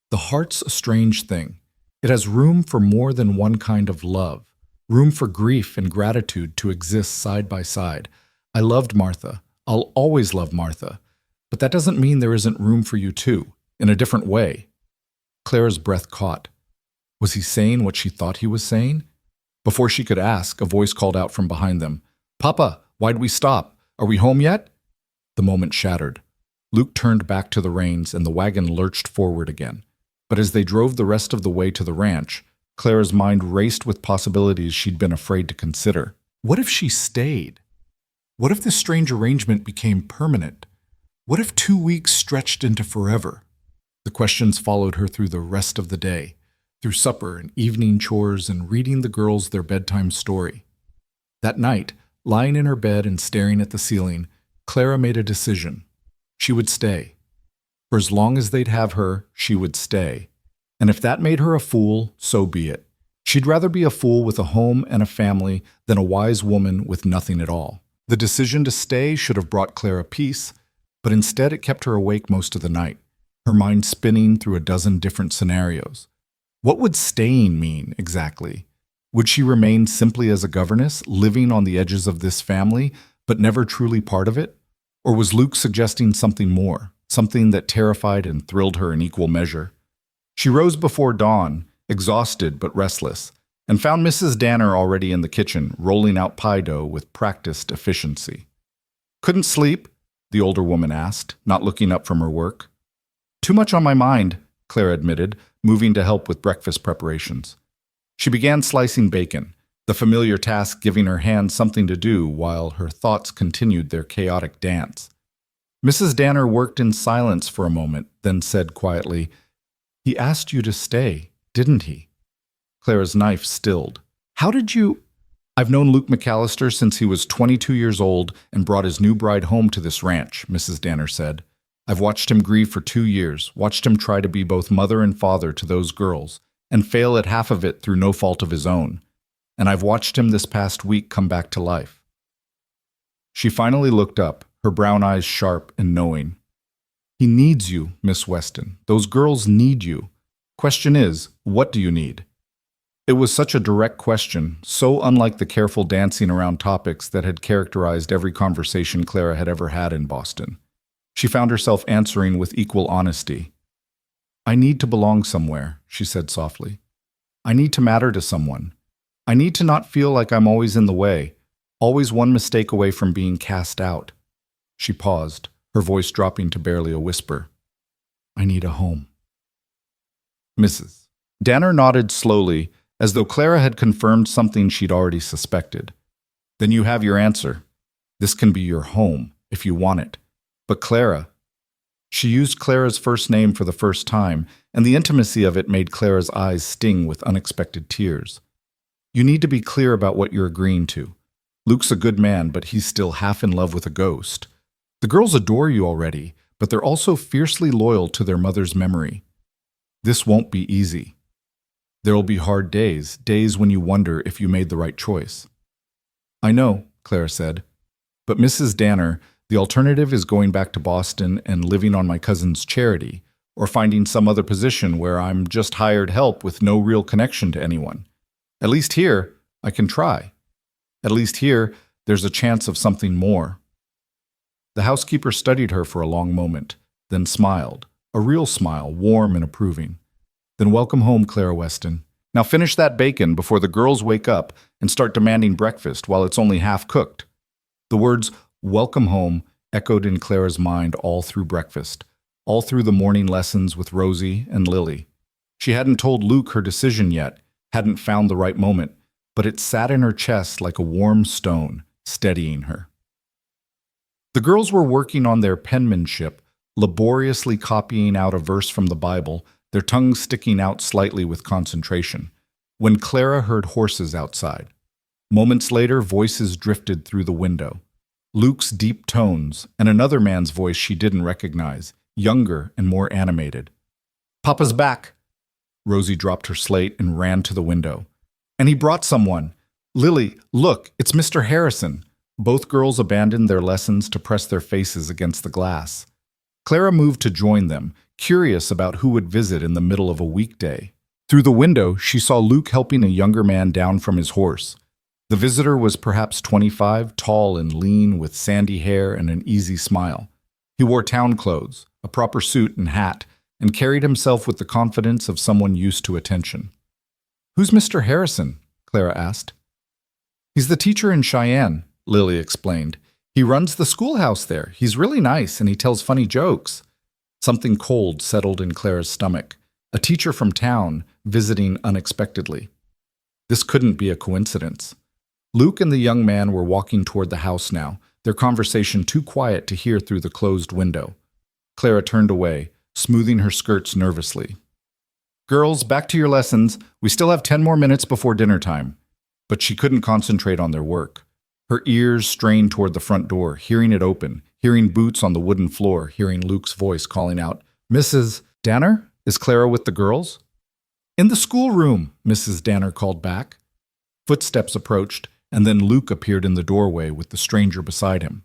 the heart's a strange thing. It has room for more than one kind of love, room for grief and gratitude to exist side by side. I loved Martha. I'll always love Martha. But that doesn't mean there isn't room for you too, in a different way." Clara's breath caught. Was he saying what she thought he was saying? Before she could ask, a voice called out from behind them. "Papa, why'd we stop? Are we home yet?" The moment shattered. Luke turned back to the reins and the wagon lurched forward again. But as they drove the rest of the way to the ranch, Clara's mind raced with possibilities she'd been afraid to consider. What if she stayed? What if this strange arrangement became permanent? What if 2 weeks stretched into forever? The questions followed her through the rest of the day, through supper and evening chores and reading the girls their bedtime story. That night, lying in her bed and staring at the ceiling, Clara made a decision. She would stay. For as long as they'd have her, she would stay. And if that made her a fool, so be it. She'd rather be a fool with a home and a family than a wise woman with nothing at all. The decision to stay should have brought Clara peace, but instead it kept her awake most of the night, her mind spinning through a dozen different scenarios. What would staying mean, exactly? Would she remain simply as a governess, living on the edges of this family, but never truly part of it? Or was Luke suggesting something more, something that terrified and thrilled her in equal measure? She rose before dawn, exhausted but restless, and found Mrs. Danner already in the kitchen, rolling out pie dough with practiced efficiency. "Couldn't sleep?" the older woman asked, not looking up from her work. "Too much on my mind," Clara admitted, moving to help with breakfast preparations. She began slicing bacon, the familiar task giving her hands something to do while her thoughts continued their chaotic dance. Mrs. Danner worked in silence for a moment, then said quietly, "He asked you to stay, didn't he?" Clara's knife stilled. "How did you—" "I've known Luke McAllister since he was 22 years old and brought his new bride home to this ranch," Mrs. Danner said. "I've watched him grieve for 2 years, watched him try to be both mother and father to those girls, and fail at half of it through no fault of his own. And I've watched him this past week come back to life." She finally looked up, her brown eyes sharp and knowing. "He needs you, Miss Weston. Those girls need you. Question is, what do you need?" It was such a direct question, so unlike the careful dancing around topics that had characterized every conversation Clara had ever had in Boston. She found herself answering with equal honesty. "I need to belong somewhere," she said softly. "I need to matter to someone. I need to not feel like I'm always in the way, always one mistake away from being cast out." She paused, her voice dropping to barely a whisper. "I need a home." Mrs. Danner nodded slowly, as though Clara had confirmed something she'd already suspected. "Then you have your answer. This can be your home, if you want it. But Clara—" She used Clara's first name for the first time, and the intimacy of it made Clara's eyes sting with unexpected tears. "You need to be clear about what you're agreeing to. Luke's a good man, but he's still half in love with a ghost. The girls adore you already, but they're also fiercely loyal to their mother's memory. This won't be easy. There'll be hard days, days when you wonder if you made the right choice." "I know," Clara said. "But Mrs. Danner, the alternative is going back to Boston and living on my cousin's charity, or finding some other position where I'm just hired help with no real connection to anyone. At least here, I can try. At least here, there's a chance of something more." The housekeeper studied her for a long moment, then smiled, a real smile, warm and approving. "Then welcome home, Clara Weston. Now finish that bacon before the girls wake up and start demanding breakfast while it's only half cooked." The words, "welcome home," echoed in Clara's mind all through breakfast, all through the morning lessons with Rosie and Lily. She hadn't told Luke her decision yet, hadn't found the right moment, but it sat in her chest like a warm stone, steadying her. The girls were working on their penmanship, laboriously copying out a verse from the Bible, their tongues sticking out slightly with concentration, when Clara heard horses outside. Moments later, voices drifted through the window. Luke's deep tones, and another man's voice she didn't recognize, younger and more animated. "Papa's back!" Rosie dropped her slate and ran to the window. "And he brought someone! Lily, look, it's Mr. Harrison!" Both girls abandoned their lessons to press their faces against the glass. Clara moved to join them, curious about who would visit in the middle of a weekday. Through the window, she saw Luke helping a younger man down from his horse. The visitor was perhaps 25, tall and lean, with sandy hair and an easy smile. He wore town clothes, a proper suit and hat, and carried himself with the confidence of someone used to attention. "Who's Mr. Harrison?" Clara asked. "He's the teacher in Cheyenne," Lily explained. "He runs the schoolhouse there. He's really nice, and he tells funny jokes." Something cold settled in Clara's stomach. A teacher from town, visiting unexpectedly. This couldn't be a coincidence. Luke and the young man were walking toward the house now, their conversation too quiet to hear through the closed window. Clara turned away, smoothing her skirts nervously. "Girls, back to your lessons. We still have 10 more minutes before dinner time." But she couldn't concentrate on their work. Her ears strained toward the front door, hearing it open, hearing boots on the wooden floor, hearing Luke's voice calling out, Mrs. Danner, is Clara with the girls? In the schoolroom, Mrs. Danner called back. Footsteps approached, and then Luke appeared in the doorway with the stranger beside him.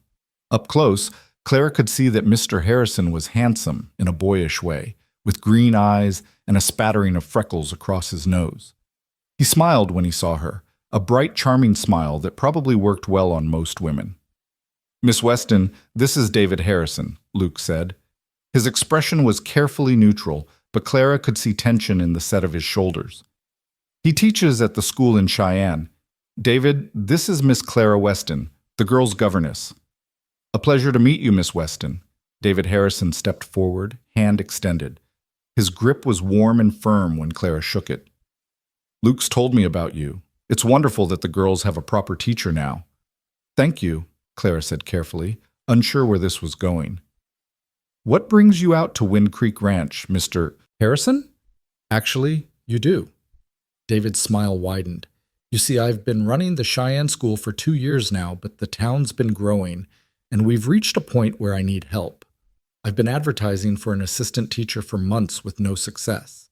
Up close, Clara could see that Mr. Harrison was handsome in a boyish way, with green eyes and a spattering of freckles across his nose. He smiled when he saw her, a bright, charming smile that probably worked well on most women. Miss Weston, this is David Harrison, Luke said. His expression was carefully neutral, but Clara could see tension in the set of his shoulders. He teaches at the school in Cheyenne. David, this is Miss Clara Weston, the girls' governess. A pleasure to meet you, Miss Weston. David Harrison stepped forward, hand extended. His grip was warm and firm when Clara shook it. Luke's told me about you. It's wonderful that the girls have a proper teacher now. Thank you, Clara said carefully, unsure where this was going. What brings you out to Wind Creek Ranch, Mr. Harrison? Actually, you do. David's smile widened. You see, I've been running the Cheyenne School for 2 years now, but the town's been growing, and we've reached a point where I need help. I've been advertising for an assistant teacher for months with no success.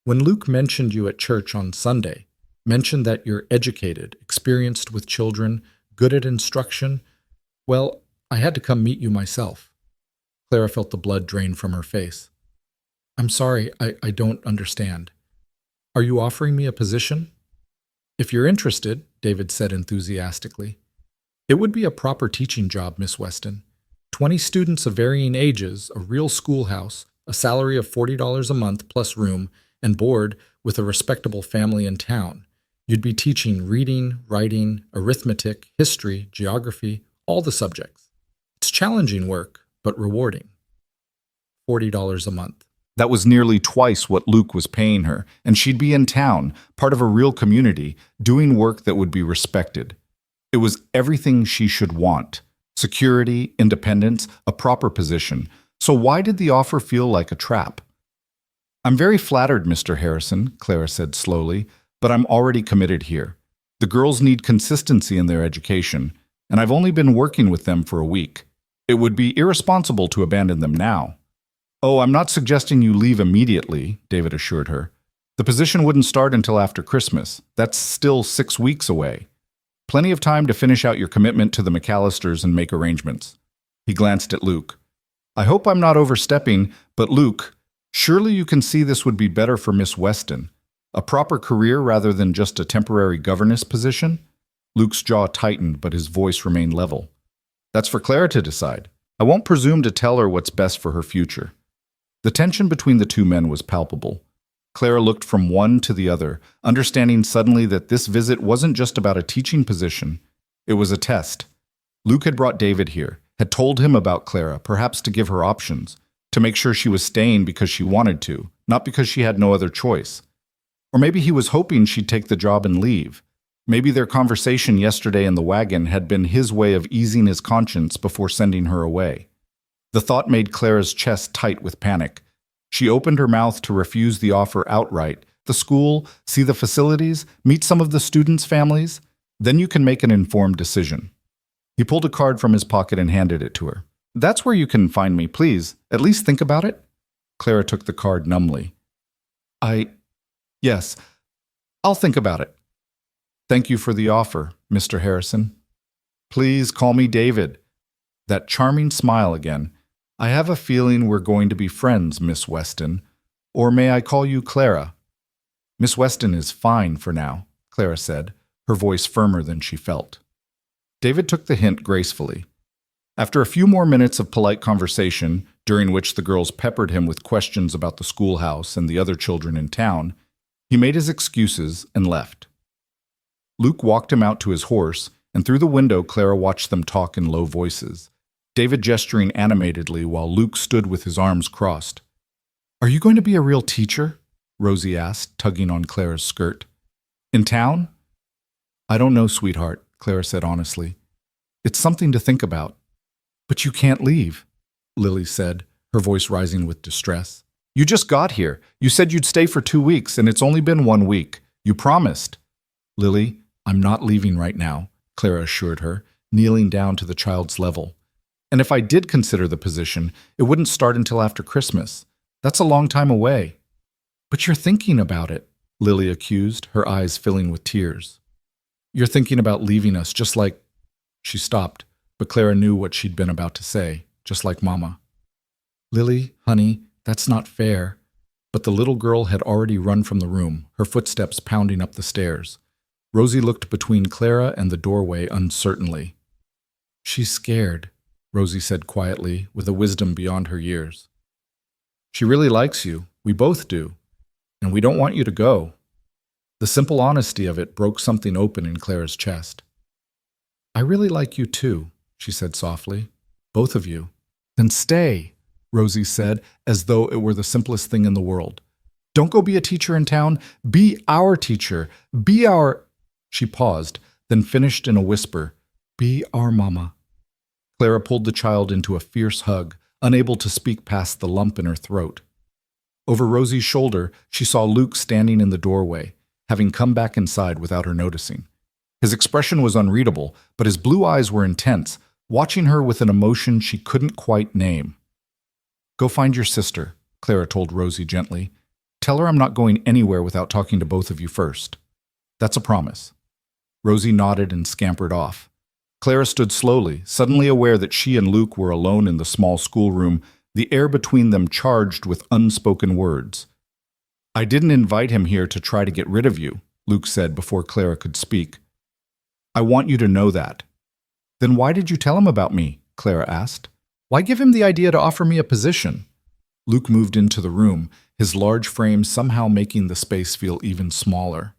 When Luke mentioned you at church on Sunday, mentioned that you're educated, experienced with children, good at instruction, well, I had to come meet you myself. Clara felt the blood drain from her face. I'm sorry, I don't understand. Are you offering me a position? If you're interested, David said enthusiastically. It would be a proper teaching job, Miss Weston. 20 students of varying ages, a real schoolhouse, a salary of $40 a month plus room and board with a respectable family in town. You'd be teaching reading, writing, arithmetic, history, geography, all the subjects. It's challenging work, but rewarding. $40 a month. That was nearly twice what Luke was paying her, and she'd be in town, part of a real community, doing work that would be respected. It was everything she should want. Security, independence, a proper position. So why did the offer feel like a trap? I'm very flattered, Mr. Harrison, Clara said slowly, but I'm already committed here. The girls need consistency in their education, and I've only been working with them for a week. It would be irresponsible to abandon them now. Oh, I'm not suggesting you leave immediately, David assured her. The position wouldn't start until after Christmas. That's still 6 weeks away. Plenty of time to finish out your commitment to the McAllisters and make arrangements. He glanced at Luke. I hope I'm not overstepping, but Luke, surely you can see this would be better for Miss Weston. A proper career rather than just a temporary governess position? Luke's jaw tightened, but his voice remained level. That's for Clara to decide. I won't presume to tell her what's best for her future. The tension between the two men was palpable. Clara looked from one to the other, understanding suddenly that this visit wasn't just about a teaching position. It was a test. Luke had brought David here, had told him about Clara, perhaps to give her options, to make sure she was staying because she wanted to, not because she had no other choice. Or maybe he was hoping she'd take the job and leave. Maybe their conversation yesterday in the wagon had been his way of easing his conscience before sending her away. The thought made Clara's chest tight with panic. She opened her mouth to refuse the offer outright. The school, see the facilities, meet some of the students' families. Then you can make an informed decision. He pulled a card from his pocket and handed it to her. That's where you can find me, please. At least think about it. Clara took the card numbly. Yes, I'll think about it. Thank you for the offer, Mr. Harrison. Please call me David. That charming smile again. I have a feeling we're going to be friends, Miss Weston. Or may I call you Clara? Miss Weston is fine for now, Clara said, her voice firmer than she felt. David took the hint gracefully. After a few more minutes of polite conversation, during which the girls peppered him with questions about the schoolhouse and the other children in town, he made his excuses and left. Luke walked him out to his horse, and through the window Clara watched them talk in low voices, David gesturing animatedly while Luke stood with his arms crossed. Are you going to be a real teacher? Rosie asked, tugging on Clara's skirt. In town? I don't know, sweetheart, Clara said honestly. It's something to think about. But you can't leave, Lily said, her voice rising with distress. You just got here. You said you'd stay for 2 weeks, and it's only been 1 week. You promised. Lily, I'm not leaving right now, Clara assured her, kneeling down to the child's level. And if I did consider the position, it wouldn't start until after Christmas. That's a long time away. But you're thinking about it, Lily accused, her eyes filling with tears. You're thinking about leaving us just like... She stopped, but Clara knew what she'd been about to say, just like Mama. Lily, honey, that's not fair. But the little girl had already run from the room, her footsteps pounding up the stairs. Rosie looked between Clara and the doorway uncertainly. She's scared, Rosie said quietly, with a wisdom beyond her years. She really likes you, we both do, and we don't want you to go. The simple honesty of it broke something open in Clara's chest. I really like you too, she said softly. Both of you. Then stay, Rosie said, as though it were the simplest thing in the world. Don't go be a teacher in town. Be our teacher. Be our... She paused, then finished in a whisper. Be our mama. Clara pulled the child into a fierce hug, unable to speak past the lump in her throat. Over Rosie's shoulder, she saw Luke standing in the doorway, having come back inside without her noticing. His expression was unreadable, but his blue eyes were intense, watching her with an emotion she couldn't quite name. Go find your sister, Clara told Rosie gently. Tell her I'm not going anywhere without talking to both of you first. That's a promise. Rosie nodded and scampered off. Clara stood slowly, suddenly aware that she and Luke were alone in the small schoolroom, the air between them charged with unspoken words. I didn't invite him here to try to get rid of you, Luke said before Clara could speak. I want you to know that. Then why did you tell him about me? Clara asked. Why give him the idea to offer me a position? Luke moved into the room, his large frame somehow making the space feel even smaller.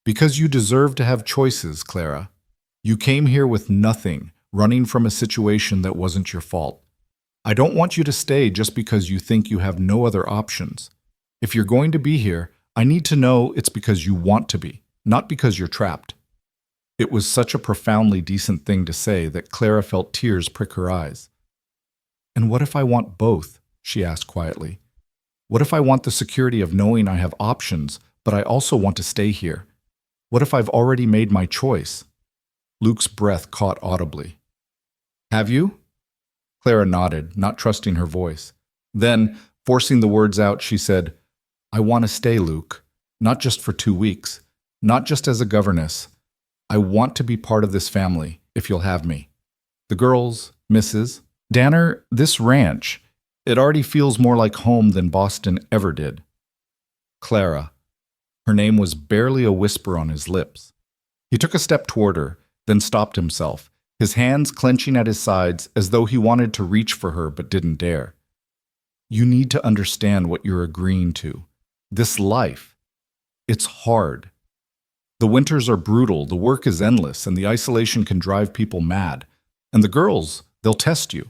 Because you deserve to have choices, Clara. You came here with nothing, running from a situation that wasn't your fault. I don't want you to stay just because you think you have no other options. If you're going to be here, I need to know it's because you want to be, not because you're trapped. It was such a profoundly decent thing to say that Clara felt tears prick her eyes. And what if I want both? She asked quietly. What if I want the security of knowing I have options, but I also want to stay here? What if I've already made my choice? Luke's breath caught audibly. Have you? Clara nodded, not trusting her voice. Then, forcing the words out, she said, I want to stay, Luke. Not just for 2 weeks. Not just as a governess. I want to be part of this family, if you'll have me. The girls, Mrs. Danner, this ranch, it already feels more like home than Boston ever did. Clara. Her name was barely a whisper on his lips. He took a step toward her, then stopped himself, his hands clenching at his sides as though he wanted to reach for her but didn't dare. You need to understand what you're agreeing to. This life. It's hard. The winters are brutal, the work is endless, and the isolation can drive people mad. And the girls, they'll test you.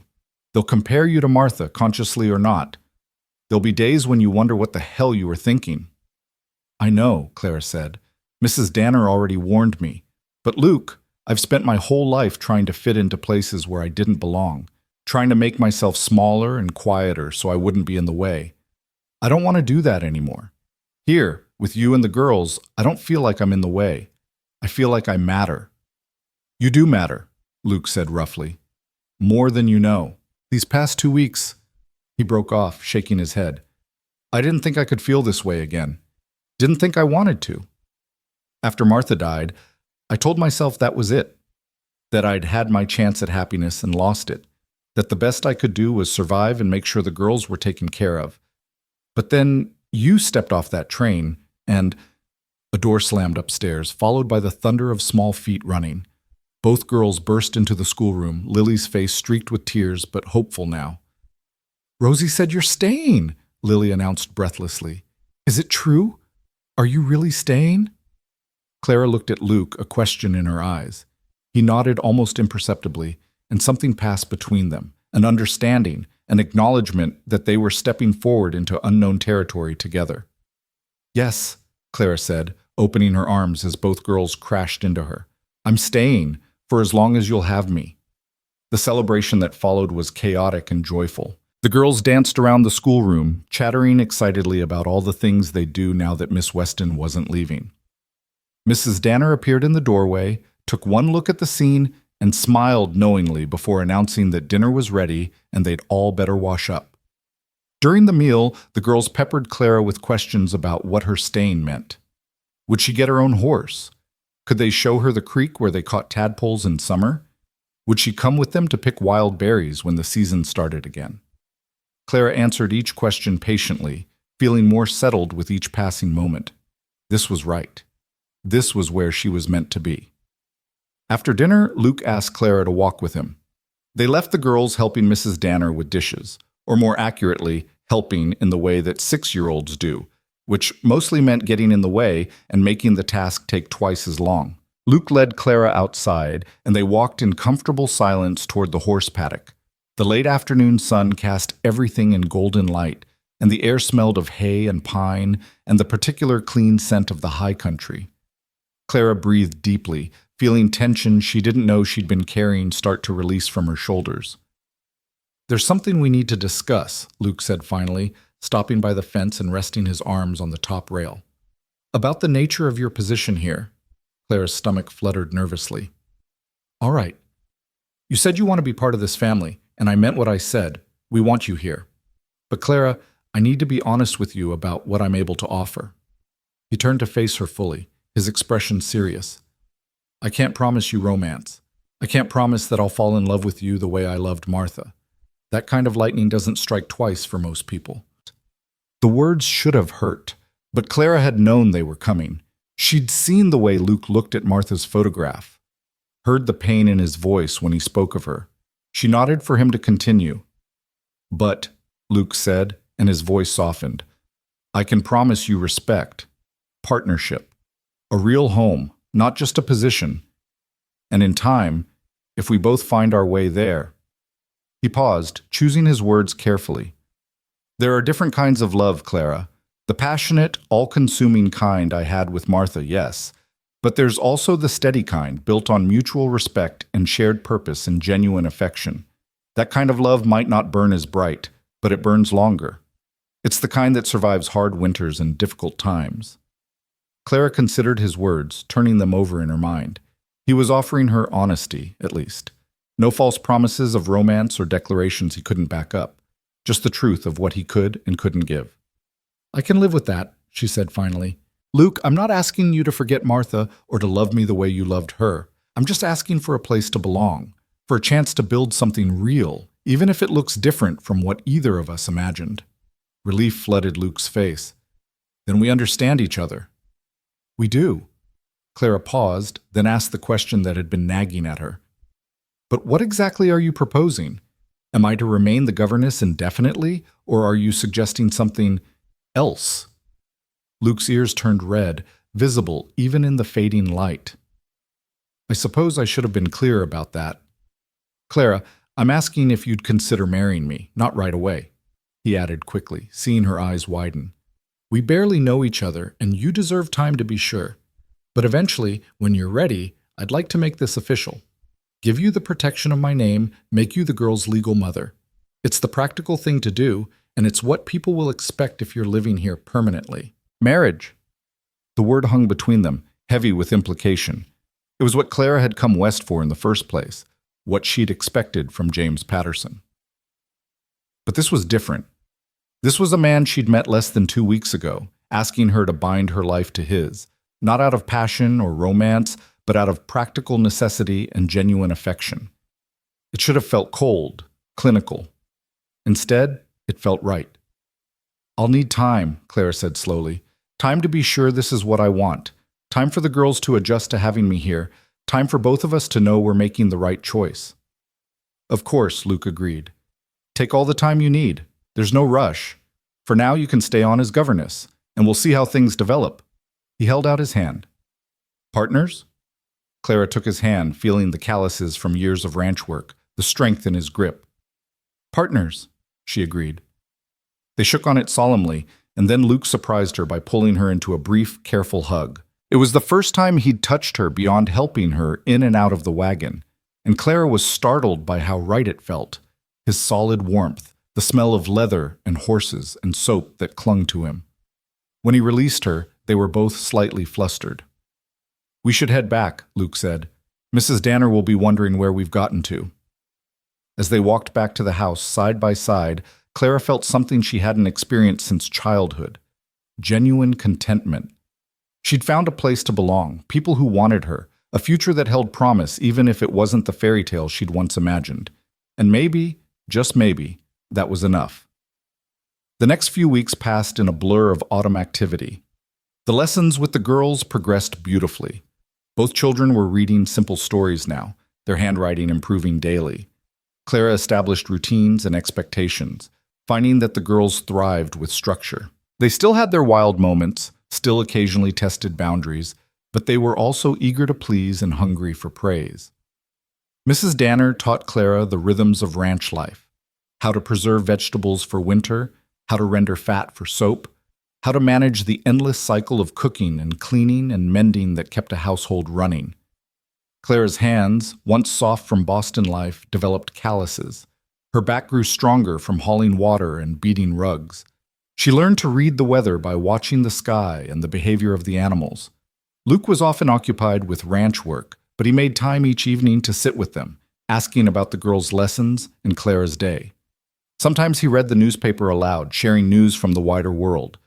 They'll compare you to Martha, consciously or not. There'll be days when you wonder what the hell you were thinking. I know, Clara said. Mrs. Danner already warned me. But Luke, I've spent my whole life trying to fit into places where I didn't belong, trying to make myself smaller and quieter so I wouldn't be in the way. I don't want to do that anymore. Here, with you and the girls, I don't feel like I'm in the way. I feel like I matter. You do matter, Luke said roughly. More than you know. These past 2 weeks, he broke off, shaking his head. I didn't think I could feel this way again. Didn't think I wanted to. After Martha died, I told myself that was it. That I'd had my chance at happiness and lost it. That the best I could do was survive and make sure the girls were taken care of. But then you stepped off that train, and a door slammed upstairs, followed by the thunder of small feet running. Both girls burst into the schoolroom, Lily's face streaked with tears, but hopeful now. Rosie said you're staying, Lily announced breathlessly. Is it true? Are you really staying? Clara looked at Luke, a question in her eyes. He nodded almost imperceptibly, and something passed between them, an understanding, an acknowledgement that they were stepping forward into unknown territory together. Yes, Clara said, opening her arms as both girls crashed into her. I'm staying, for as long as you'll have me. The celebration that followed was chaotic and joyful. The girls danced around the schoolroom, chattering excitedly about all the things they'd do now that Miss Weston wasn't leaving. Mrs. Danner appeared in the doorway, took one look at the scene, and smiled knowingly before announcing that dinner was ready and they'd all better wash up. During the meal, the girls peppered Clara with questions about what her staying meant. Would she get her own horse? Could they show her the creek where they caught tadpoles in summer? Would she come with them to pick wild berries when the season started again? Clara answered each question patiently, feeling more settled with each passing moment. This was right. This was where she was meant to be. After dinner, Luke asked Clara to walk with him. They left the girls helping Mrs. Danner with dishes, or more accurately, helping in the way that 6-year-olds do, which mostly meant getting in the way and making the task take twice as long. Luke led Clara outside, and they walked in comfortable silence toward the horse paddock. The late afternoon sun cast everything in golden light, and the air smelled of hay and pine and the particular clean scent of the high country. Clara breathed deeply, feeling tension she didn't know she'd been carrying start to release from her shoulders. "There's something we need to discuss," Luke said finally, stopping by the fence and resting his arms on the top rail. "About the nature of your position here." Clara's stomach fluttered nervously. "All right. You said you want to be part of this family, and I meant what I said. We want you here. But Clara, I need to be honest with you about what I'm able to offer." He turned to face her fully, his expression serious. "I can't promise you romance. I can't promise that I'll fall in love with you the way I loved Martha. That kind of lightning doesn't strike twice for most people." The words should have hurt, but Clara had known they were coming. She'd seen the way Luke looked at Martha's photograph, heard the pain in his voice when he spoke of her. She nodded for him to continue. "But," Luke said, and his voice softened, "I can promise you respect, partnership, a real home, not just a position. And in time, if we both find our way there." He paused, choosing his words carefully. "There are different kinds of love, Clara. The passionate, all-consuming kind I had with Martha, yes. But there's also the steady kind, built on mutual respect and shared purpose and genuine affection. That kind of love might not burn as bright, but it burns longer. It's the kind that survives hard winters and difficult times." Clara considered his words, turning them over in her mind. He was offering her honesty, at least. No false promises of romance or declarations he couldn't back up. Just the truth of what he could and couldn't give. "I can live with that," she said finally. "Luke, I'm not asking you to forget Martha or to love me the way you loved her. I'm just asking for a place to belong, for a chance to build something real, even if it looks different from what either of us imagined." Relief flooded Luke's face. "Then we understand each other." "We do." Clara paused, then asked the question that had been nagging at her. "But what exactly are you proposing? Am I to remain the governess indefinitely, or are you suggesting something else?" Luke's ears turned red, visible even in the fading light. "I suppose I should have been clear about that. Clara, I'm asking if you'd consider marrying me, not right away," he added quickly, seeing her eyes widen. "We barely know each other, and you deserve time to be sure. But eventually, when you're ready, I'd like to make this official. Give you the protection of my name, make you the girl's legal mother. It's the practical thing to do, and it's what people will expect if you're living here permanently. Marriage." The word hung between them, heavy with implication. It was what Clara had come west for in the first place, what she'd expected from James Patterson. But this was different. This was a man she'd met less than 2 weeks ago, asking her to bind her life to his, not out of passion or romance, but out of practical necessity and genuine affection. It should have felt cold, clinical. Instead, it felt right. "I'll need time," Clara said slowly. "Time to be sure this is what I want. Time for the girls to adjust to having me here. Time for both of us to know we're making the right choice." "Of course," Luke agreed. "Take all the time you need. There's no rush. For now, you can stay on as governess, and we'll see how things develop." He held out his hand. "Partners?" Clara took his hand, feeling the calluses from years of ranch work, the strength in his grip. "Partners," she agreed. They shook on it solemnly, and then Luke surprised her by pulling her into a brief, careful hug. It was the first time he'd touched her beyond helping her in and out of the wagon, and Clara was startled by how right it felt, his solid warmth, the smell of leather and horses and soap that clung to him. When he released her, they were both slightly flustered. "We should head back," Luke said. "Mrs. Danner will be wondering where we've gotten to." As they walked back to the house side by side, Clara felt something she hadn't experienced since childhood: genuine contentment. She'd found a place to belong, people who wanted her, a future that held promise even if it wasn't the fairy tale she'd once imagined. And maybe, just maybe, that was enough. The next few weeks passed in a blur of autumn activity. The lessons with the girls progressed beautifully. Both children were reading simple stories now, their handwriting improving daily. Clara established routines and expectations, finding that the girls thrived with structure. They still had their wild moments, still occasionally tested boundaries, but they were also eager to please and hungry for praise. Mrs. Danner taught Clara the rhythms of ranch life: how to preserve vegetables for winter, how to render fat for soap, how to manage the endless cycle of cooking and cleaning and mending that kept a household running. Clara's hands, once soft from Boston life, developed calluses. Her back grew stronger from hauling water and beating rugs. She learned to read the weather by watching the sky and the behavior of the animals. Luke was often occupied with ranch work, but he made time each evening to sit with them, asking about the girls' lessons and Clara's day. Sometimes he read the newspaper aloud, sharing news from the wider world.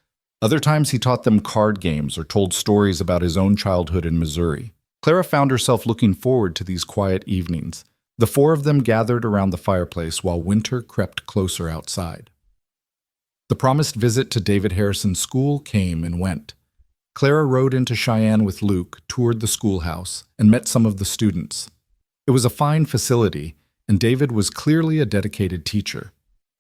Other times he taught them card games or told stories about his own childhood in Missouri. Clara found herself looking forward to these quiet evenings. The four of them gathered around the fireplace while winter crept closer outside. The promised visit to David Harrison's school came and went. Clara rode into Cheyenne with Luke, toured the schoolhouse, and met some of the students. It was a fine facility, and David was clearly a dedicated teacher.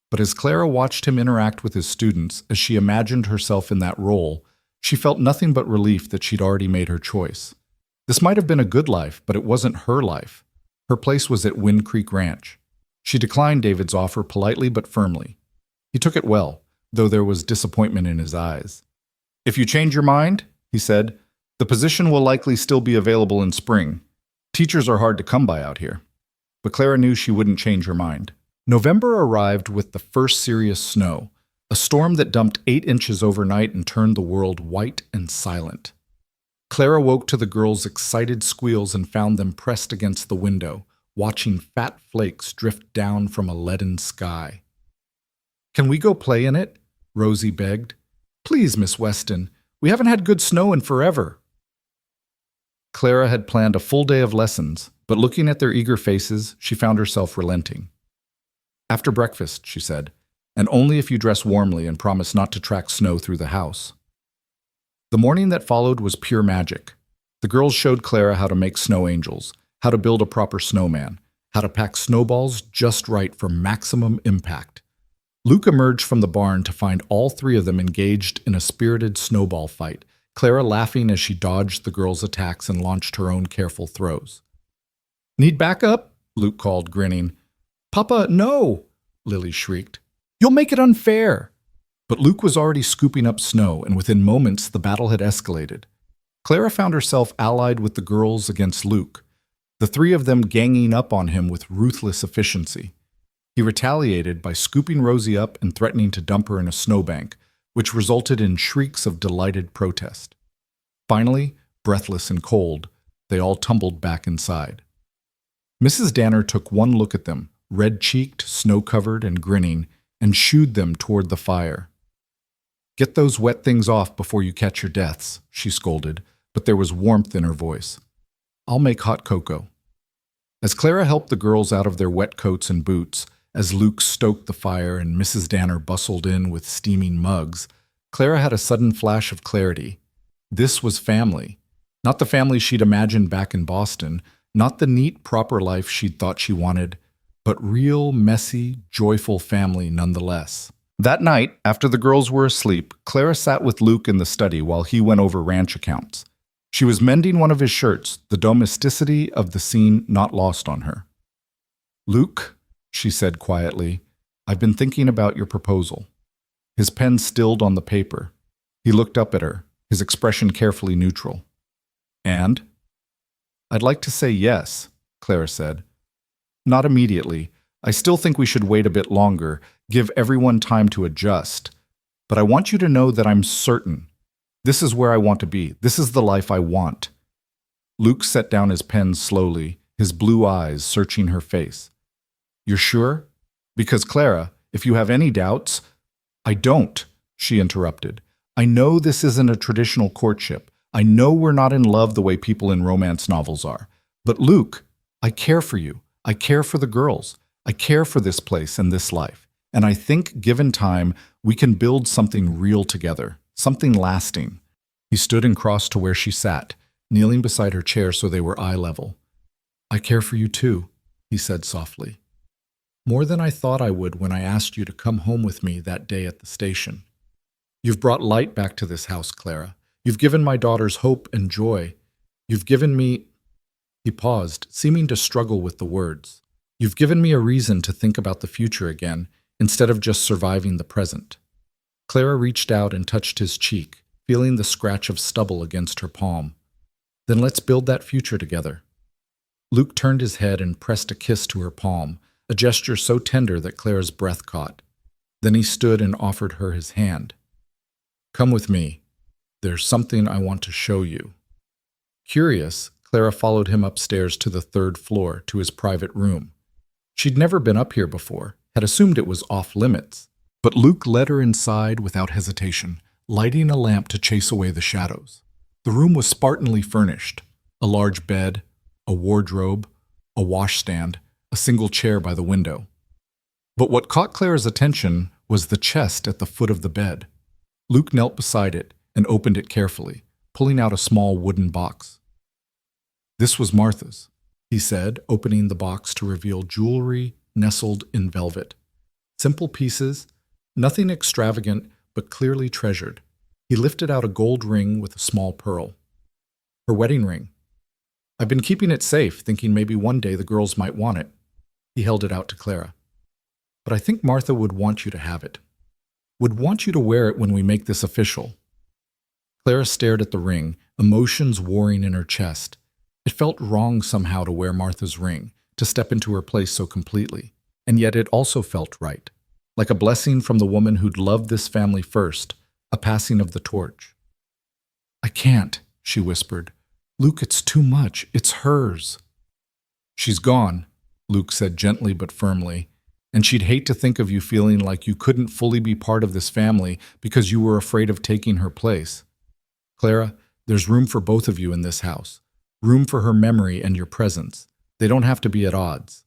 But as Clara watched him interact with his students, as she imagined herself in that role, she felt nothing but relief that she'd already made her choice. This might have been a good life, but it wasn't her life. Her place was at Wind Creek Ranch. She declined David's offer politely but firmly. He took it well, though there was disappointment in his eyes. "If you change your mind," he said, "the position will likely still be available in spring. Teachers are hard to come by out here." But Clara knew she wouldn't change her mind. November arrived with the first serious snow, a storm that dumped 8 inches overnight and turned the world white and silent. Clara woke to the girls' excited squeals and found them pressed against the window, watching fat flakes drift down from a leaden sky. "Can we go play in it?" Rosie begged. "Please, Miss Weston. We haven't had good snow in forever." Clara had planned a full day of lessons, but looking at their eager faces, she found herself relenting. "After breakfast," she said, "and only if you dress warmly and promise not to track snow through the house." The morning that followed was pure magic. The girls showed Clara how to make snow angels, how to build a proper snowman, how to pack snowballs just right for maximum impact. Luke emerged from the barn to find all 3 of them engaged in a spirited snowball fight, Clara laughing as she dodged the girls' attacks and launched her own careful throws. "Need backup?" Luke called, grinning. "Papa, no!" Lily shrieked. "You'll make it unfair!" But Luke was already scooping up snow, and within moments the battle had escalated. Clara found herself allied with the girls against Luke, the 3 of them ganging up on him with ruthless efficiency. He retaliated by scooping Rosie up and threatening to dump her in a snowbank, which resulted in shrieks of delighted protest. Finally, breathless and cold, they all tumbled back inside. Mrs. Danner took one look at them, red-cheeked, snow-covered, and grinning, and shooed them toward the fire. "Get those wet things off before you catch your deaths," she scolded, but there was warmth in her voice. "I'll make hot cocoa." As Clara helped the girls out of their wet coats and boots, as Luke stoked the fire and Mrs. Danner bustled in with steaming mugs, Clara had a sudden flash of clarity. This was family. Not the family she'd imagined back in Boston, not the neat, proper life she'd thought she wanted, but real, messy, joyful family nonetheless. That night, after the girls were asleep, Clara sat with Luke in the study while he went over ranch accounts. She was mending one of his shirts, the domesticity of the scene not lost on her. "Luke," she said quietly, "I've been thinking about your proposal." His pen stilled on the paper. He looked up at her, his expression carefully neutral. "And?" "I'd like to say yes," Clara said. "Not immediately. I still think we should wait a bit longer, give everyone time to adjust. But I want you to know that I'm certain. This is where I want to be. This is the life I want." Luke set down his pen slowly, his blue eyes searching her face. "You're sure? Because, Clara, If you have any doubts—" "I don't," she interrupted. "I know this isn't a traditional courtship. I know we're not in love the way people in romance novels are. But Luke, I care for you. I care for the girls. I care for this place and this life. And I think, given time, we can build something real together, something lasting." He stood and crossed to where she sat, kneeling beside her chair so they were eye level. "I care for you too," he said softly. "More than I thought I would when I asked you to come home with me that day at the station. You've brought light back to this house, Clara. You've given my daughters hope and joy. You've given me—" He paused, seeming to struggle with the words. "You've given me a reason to think about the future again, instead of just surviving the present." Clara reached out and touched his cheek, feeling the scratch of stubble against her palm. "Then let's build that future together." Luke turned his head and pressed a kiss to her palm, a gesture so tender that Clara's breath caught. Then he stood and offered her his hand. "Come with me. There's something I want to show you." Curious, Clara followed him upstairs to the 3rd floor, to his private room. She'd never been up here before, had assumed it was off limits. But Luke led her inside without hesitation, lighting a lamp to chase away the shadows. The room was spartanly furnished: a large bed, a wardrobe, a washstand, a single chair by the window. But what caught Clara's attention was the chest at the foot of the bed. Luke knelt beside it and opened it carefully, pulling out a small wooden box. "This was Martha's," he said, opening the box to reveal jewelry nestled in velvet. Simple pieces, nothing extravagant, but clearly treasured. He lifted out a gold ring with a small pearl. "Her wedding ring. I've been keeping it safe, thinking maybe one day the girls might want it." He held it out to Clara. "But I think Martha would want you to have it. Would want you to wear it when we make this official." Clara stared at the ring, emotions warring in her chest. It felt wrong somehow to wear Martha's ring, to step into her place so completely. And yet it also felt right, like a blessing from the woman who'd loved this family first, a passing of the torch. "I can't," she whispered. "Luke, it's too much. It's hers." "She's gone," Luke said gently but firmly, "and she'd hate to think of you feeling like you couldn't fully be part of this family because you were afraid of taking her place. Clara, there's room for both of you in this house. Room for her memory and your presence. They don't have to be at odds."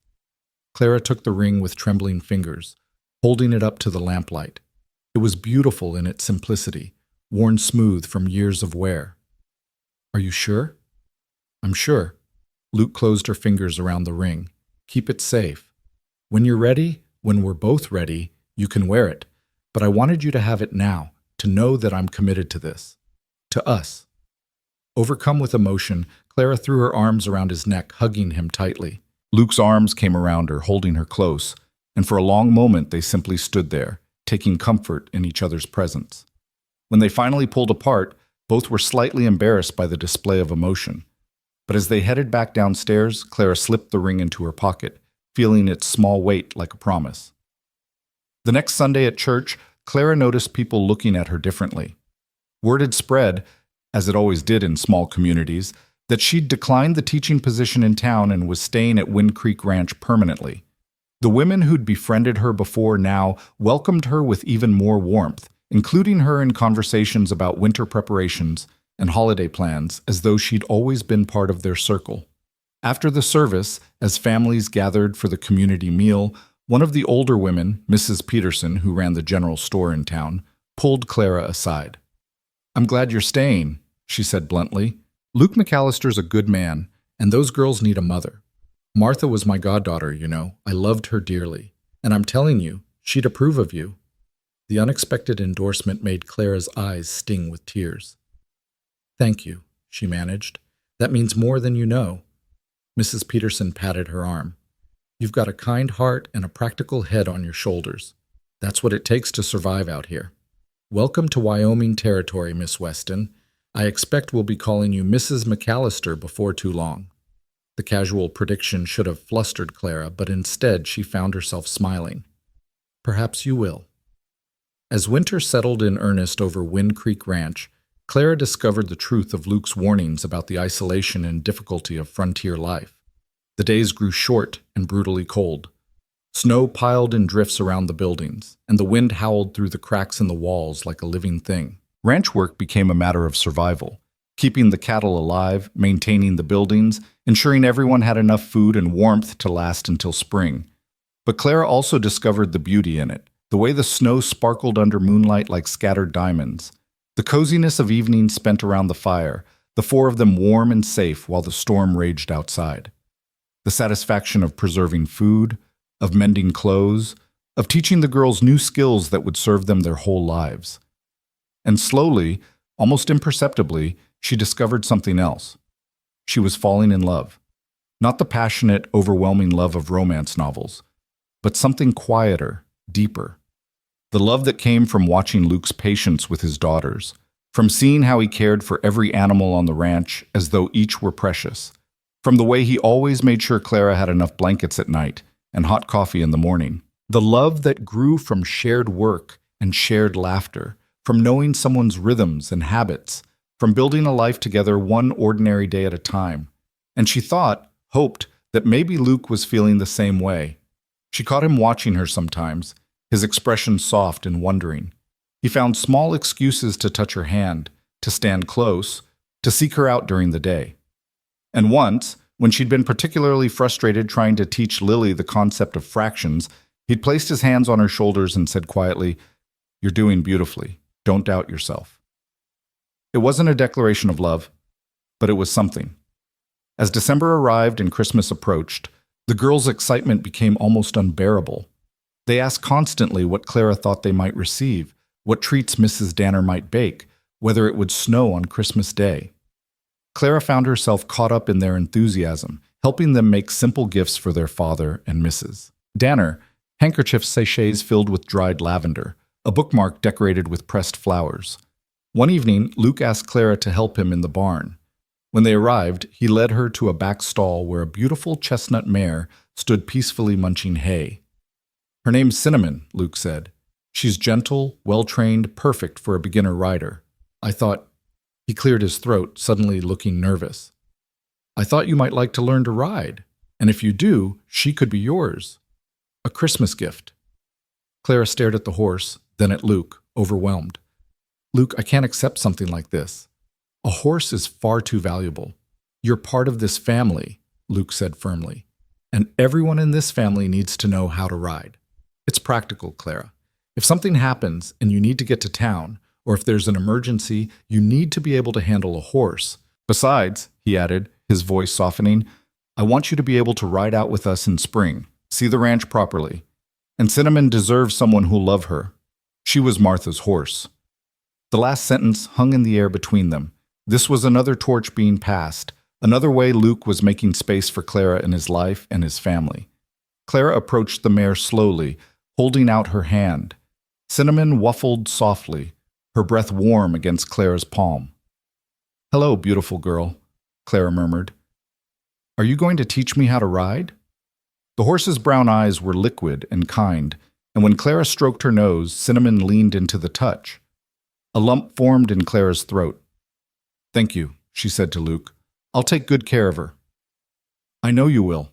Clara took the ring with trembling fingers, holding it up to the lamplight. It was beautiful in its simplicity, worn smooth from years of wear. "Are you sure?" "I'm sure." Luke closed her fingers around the ring. "Keep it safe. When you're ready, when we're both ready, you can wear it. But I wanted you to have it now, to know that I'm committed to this. To us." Overcome with emotion, Clara threw her arms around his neck, hugging him tightly. Luke's arms came around her, holding her close, and for a long moment they simply stood there, taking comfort in each other's presence. When they finally pulled apart, both were slightly embarrassed by the display of emotion. But as they headed back downstairs, Clara slipped the ring into her pocket, feeling its small weight like a promise. The next Sunday at church, Clara noticed people looking at her differently. Word had spread, as it always did in small communities, that she'd declined the teaching position in town and was staying at Wind Creek Ranch permanently. The women who'd befriended her before now welcomed her with even more warmth, including her in conversations about winter preparations and holiday plans, as though she'd always been part of their circle. After the service, as families gathered for the community meal, one of the older women, Mrs. Peterson, who ran the general store in town, pulled Clara aside. "I'm glad you're staying," she said bluntly. "Luke McAllister's a good man, and those girls need a mother. Martha was my goddaughter, you know. I loved her dearly. And I'm telling you, she'd approve of you." The unexpected endorsement made Clara's eyes sting with tears. "Thank you," she managed. "That means more than you know." Mrs. Peterson patted her arm. "You've got a kind heart and a practical head on your shoulders. That's what it takes to survive out here. Welcome to Wyoming territory, Miss Weston. I expect we'll be calling you Mrs. McAllister before too long." The casual prediction should have flustered Clara, but instead she found herself smiling. "Perhaps you will." As winter settled in earnest over Wind Creek Ranch, Clara discovered the truth of Luke's warnings about the isolation and difficulty of frontier life. The days grew short and brutally cold. Snow piled in drifts around the buildings, and the wind howled through the cracks in the walls like a living thing. Ranch work became a matter of survival, keeping the cattle alive, maintaining the buildings, ensuring everyone had enough food and warmth to last until spring. But Clara also discovered the beauty in it, the way the snow sparkled under moonlight like scattered diamonds, the coziness of evenings spent around the fire, the four of them warm and safe while the storm raged outside. The satisfaction of preserving food, of mending clothes, of teaching the girls new skills that would serve them their whole lives. And slowly, almost imperceptibly, she discovered something else. She was falling in love. Not the passionate, overwhelming love of romance novels, but something quieter, deeper. The love that came from watching Luke's patience with his daughters, from seeing how he cared for every animal on the ranch as though each were precious, from the way he always made sure Clara had enough blankets at night and hot coffee in the morning. The love that grew from shared work and shared laughter, from knowing someone's rhythms and habits, from building a life together one ordinary day at a time. And she hoped, that maybe Luke was feeling the same way. She caught him watching her sometimes, his expression soft and wondering. He found small excuses to touch her hand, to stand close, to seek her out during the day. And once, when she'd been particularly frustrated trying to teach Lily the concept of fractions, he'd placed his hands on her shoulders and said quietly, "You're doing beautifully. Don't doubt yourself." It wasn't a declaration of love, but it was something. As December arrived and Christmas approached, the girls' excitement became almost unbearable. They asked constantly what Clara thought they might receive, what treats Mrs. Danner might bake, whether it would snow on Christmas Day. Clara found herself caught up in their enthusiasm, helping them make simple gifts for their father and Mrs. Danner, handkerchief sachets filled with dried lavender, a bookmark decorated with pressed flowers. One evening, Luke asked Clara to help him in the barn. When they arrived, he led her to a back stall where a beautiful chestnut mare stood peacefully munching hay. "Her name's Cinnamon," Luke said. "She's gentle, well-trained, perfect for a beginner rider. I thought—" He cleared his throat, suddenly looking nervous. "I thought you might like to learn to ride, and if you do, she could be yours. A Christmas gift." Clara stared at the horse, then at Luke, overwhelmed. "Luke, I can't accept something like this. A horse is far too valuable. You're part of this family," Luke said firmly, "and everyone in this family needs to know how to ride. It's practical, Clara. If something happens and you need to get to town, or if there's an emergency, you need to be able to handle a horse. Besides," he added, his voice softening, "I want you to be able to ride out with us in spring, see the ranch properly. And Cinnamon deserves someone who'll love her. She was Martha's horse." The last sentence hung in the air between them. This was another torch being passed, another way Luke was making space for Clara in his life and his family. Clara approached the mare slowly, holding out her hand. Cinnamon waffled softly, her breath warm against Clara's palm. "Hello, beautiful girl," Clara murmured. "Are you going to teach me how to ride?" The horse's brown eyes were liquid and kind, and when Clara stroked her nose, Cinnamon leaned into the touch. A lump formed in Clara's throat. "Thank you," she said to Luke. "I'll take good care of her." "I know you will."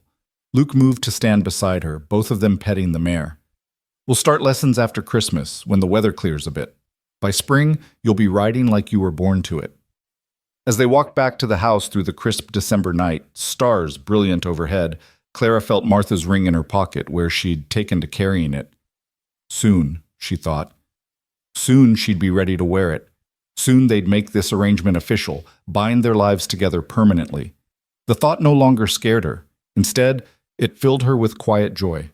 Luke moved to stand beside her, both of them petting the mare. "We'll start lessons after Christmas, when the weather clears a bit. By spring, you'll be riding like you were born to it." As they walked back to the house through the crisp December night, stars brilliant overhead, Clara felt Martha's ring in her pocket where she'd taken to carrying it. Soon, she thought. Soon she'd be ready to wear it. Soon they'd make this arrangement official, bind their lives together permanently. The thought no longer scared her. Instead, it filled her with quiet joy.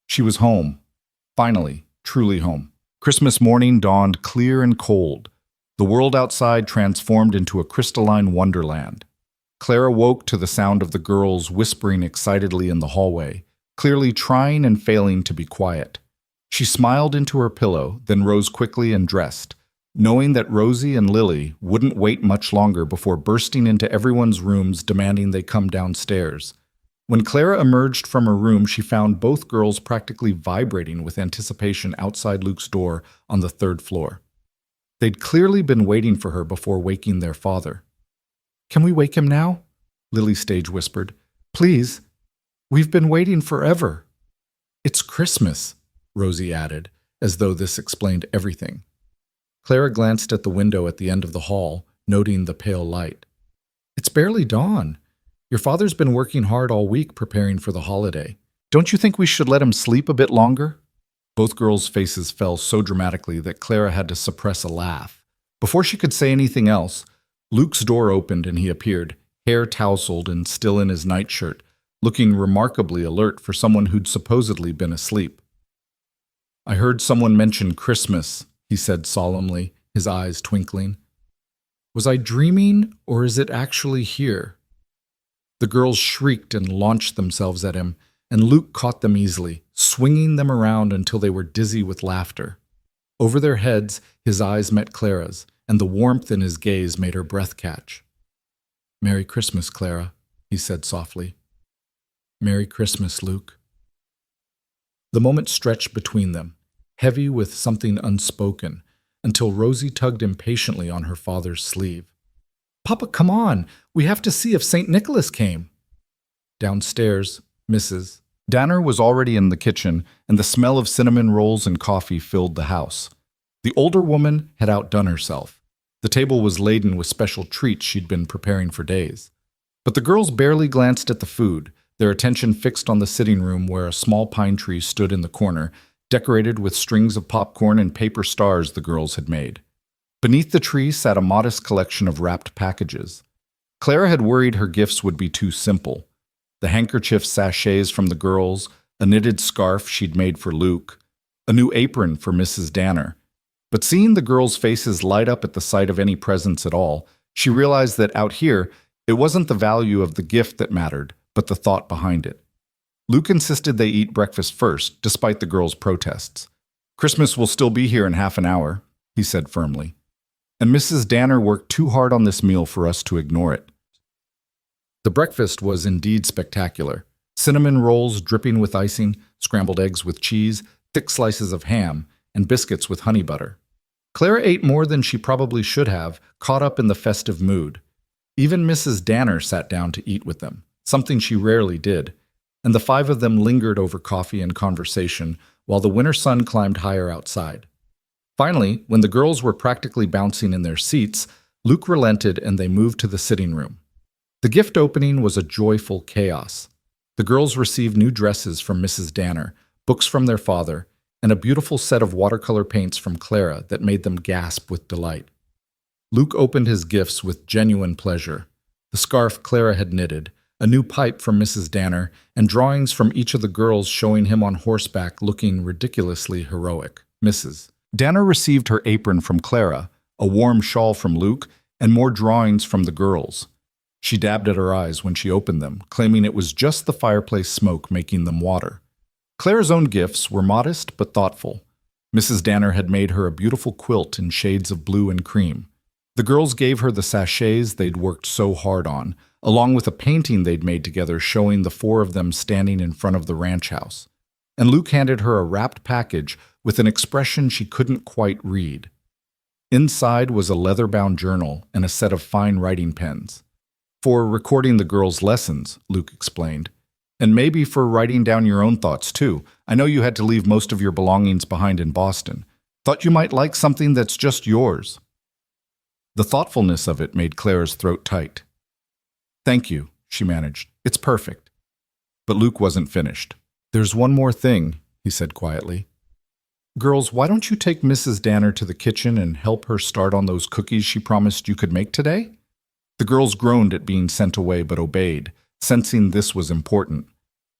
She was home. Finally, truly home. Christmas morning dawned clear and cold. The world outside transformed into a crystalline wonderland. Clara woke to the sound of the girls whispering excitedly in the hallway, clearly trying and failing to be quiet. She smiled into her pillow, then rose quickly and dressed, knowing that Rosie and Lily wouldn't wait much longer before bursting into everyone's rooms demanding they come downstairs. When Clara emerged from her room, she found both girls practically vibrating with anticipation outside Luke's door on the third floor. They'd clearly been waiting for her before waking their father. "Can we wake him now?" Lily stage whispered. "Please. We've been waiting forever." It's Christmas, Rosie added, as though this explained everything. Clara glanced at the window at the end of the hall, noting the pale light. It's barely dawn. Your father's been working hard all week preparing for the holiday. Don't you think we should let him sleep a bit longer? Both girls' faces fell so dramatically that Clara had to suppress a laugh. Before she could say anything else, Luke's door opened and he appeared, hair tousled and still in his nightshirt, looking remarkably alert for someone who'd supposedly been asleep. I heard someone mention Christmas, he said solemnly, his eyes twinkling. Was I dreaming, or is it actually here? The girls shrieked and launched themselves at him, and Luke caught them easily, swinging them around until they were dizzy with laughter. Over their heads, his eyes met Clara's, and the warmth in his gaze made her breath catch. Merry Christmas, Clara, he said softly. Merry Christmas, Luke. The moment stretched between them, heavy with something unspoken, until Rosie tugged impatiently on her father's sleeve. Papa, come on! We have to see if St. Nicholas came. Downstairs, Mrs. Danner was already in the kitchen, and the smell of cinnamon rolls and coffee filled the house. The older woman had outdone herself. The table was laden with special treats she'd been preparing for days. But the girls barely glanced at the food, their attention fixed on the sitting room where a small pine tree stood in the corner, decorated with strings of popcorn and paper stars the girls had made. Beneath the tree sat a modest collection of wrapped packages. Clara had worried her gifts would be too simple. The handkerchief sachets from the girls, a knitted scarf she'd made for Luke, a new apron for Mrs. Danner. But seeing the girls' faces light up at the sight of any presents at all, she realized that out here, it wasn't the value of the gift that mattered, but the thought behind it. Luke insisted they eat breakfast first, despite the girls' protests. Christmas will still be here in half an hour, he said firmly. And Mrs. Danner worked too hard on this meal for us to ignore it. The breakfast was indeed spectacular. Cinnamon rolls dripping with icing, scrambled eggs with cheese, thick slices of ham, and biscuits with honey butter. Clara ate more than she probably should have, caught up in the festive mood. Even Mrs. Danner sat down to eat with them, something she rarely did, and the five of them lingered over coffee and conversation while the winter sun climbed higher outside. Finally, when the girls were practically bouncing in their seats, Luke relented and they moved to the sitting room. The gift opening was a joyful chaos. The girls received new dresses from Mrs. Danner, books from their father, and a beautiful set of watercolor paints from Clara that made them gasp with delight. Luke opened his gifts with genuine pleasure. The scarf Clara had knitted, a new pipe from Mrs. Danner, and drawings from each of the girls showing him on horseback looking ridiculously heroic. Mrs. Danner received her apron from Clara, a warm shawl from Luke, and more drawings from the girls. She dabbed at her eyes when she opened them, claiming it was just the fireplace smoke making them water. Clara's own gifts were modest but thoughtful. Mrs. Danner had made her a beautiful quilt in shades of blue and cream. The girls gave her the sachets they'd worked so hard on, along with a painting they'd made together showing the four of them standing in front of the ranch house. And Luke handed her a wrapped package with an expression she couldn't quite read. Inside was a leather-bound journal and a set of fine writing pens. For recording the girls' lessons, Luke explained. And maybe for writing down your own thoughts, too. I know you had to leave most of your belongings behind in Boston. Thought you might like something that's just yours. The thoughtfulness of it made Clara's throat tight. Thank you, she managed. It's perfect. But Luke wasn't finished. There's one more thing, he said quietly. Girls, why don't you take Mrs. Danner to the kitchen and help her start on those cookies she promised you could make today? The girls groaned at being sent away but obeyed, sensing this was important.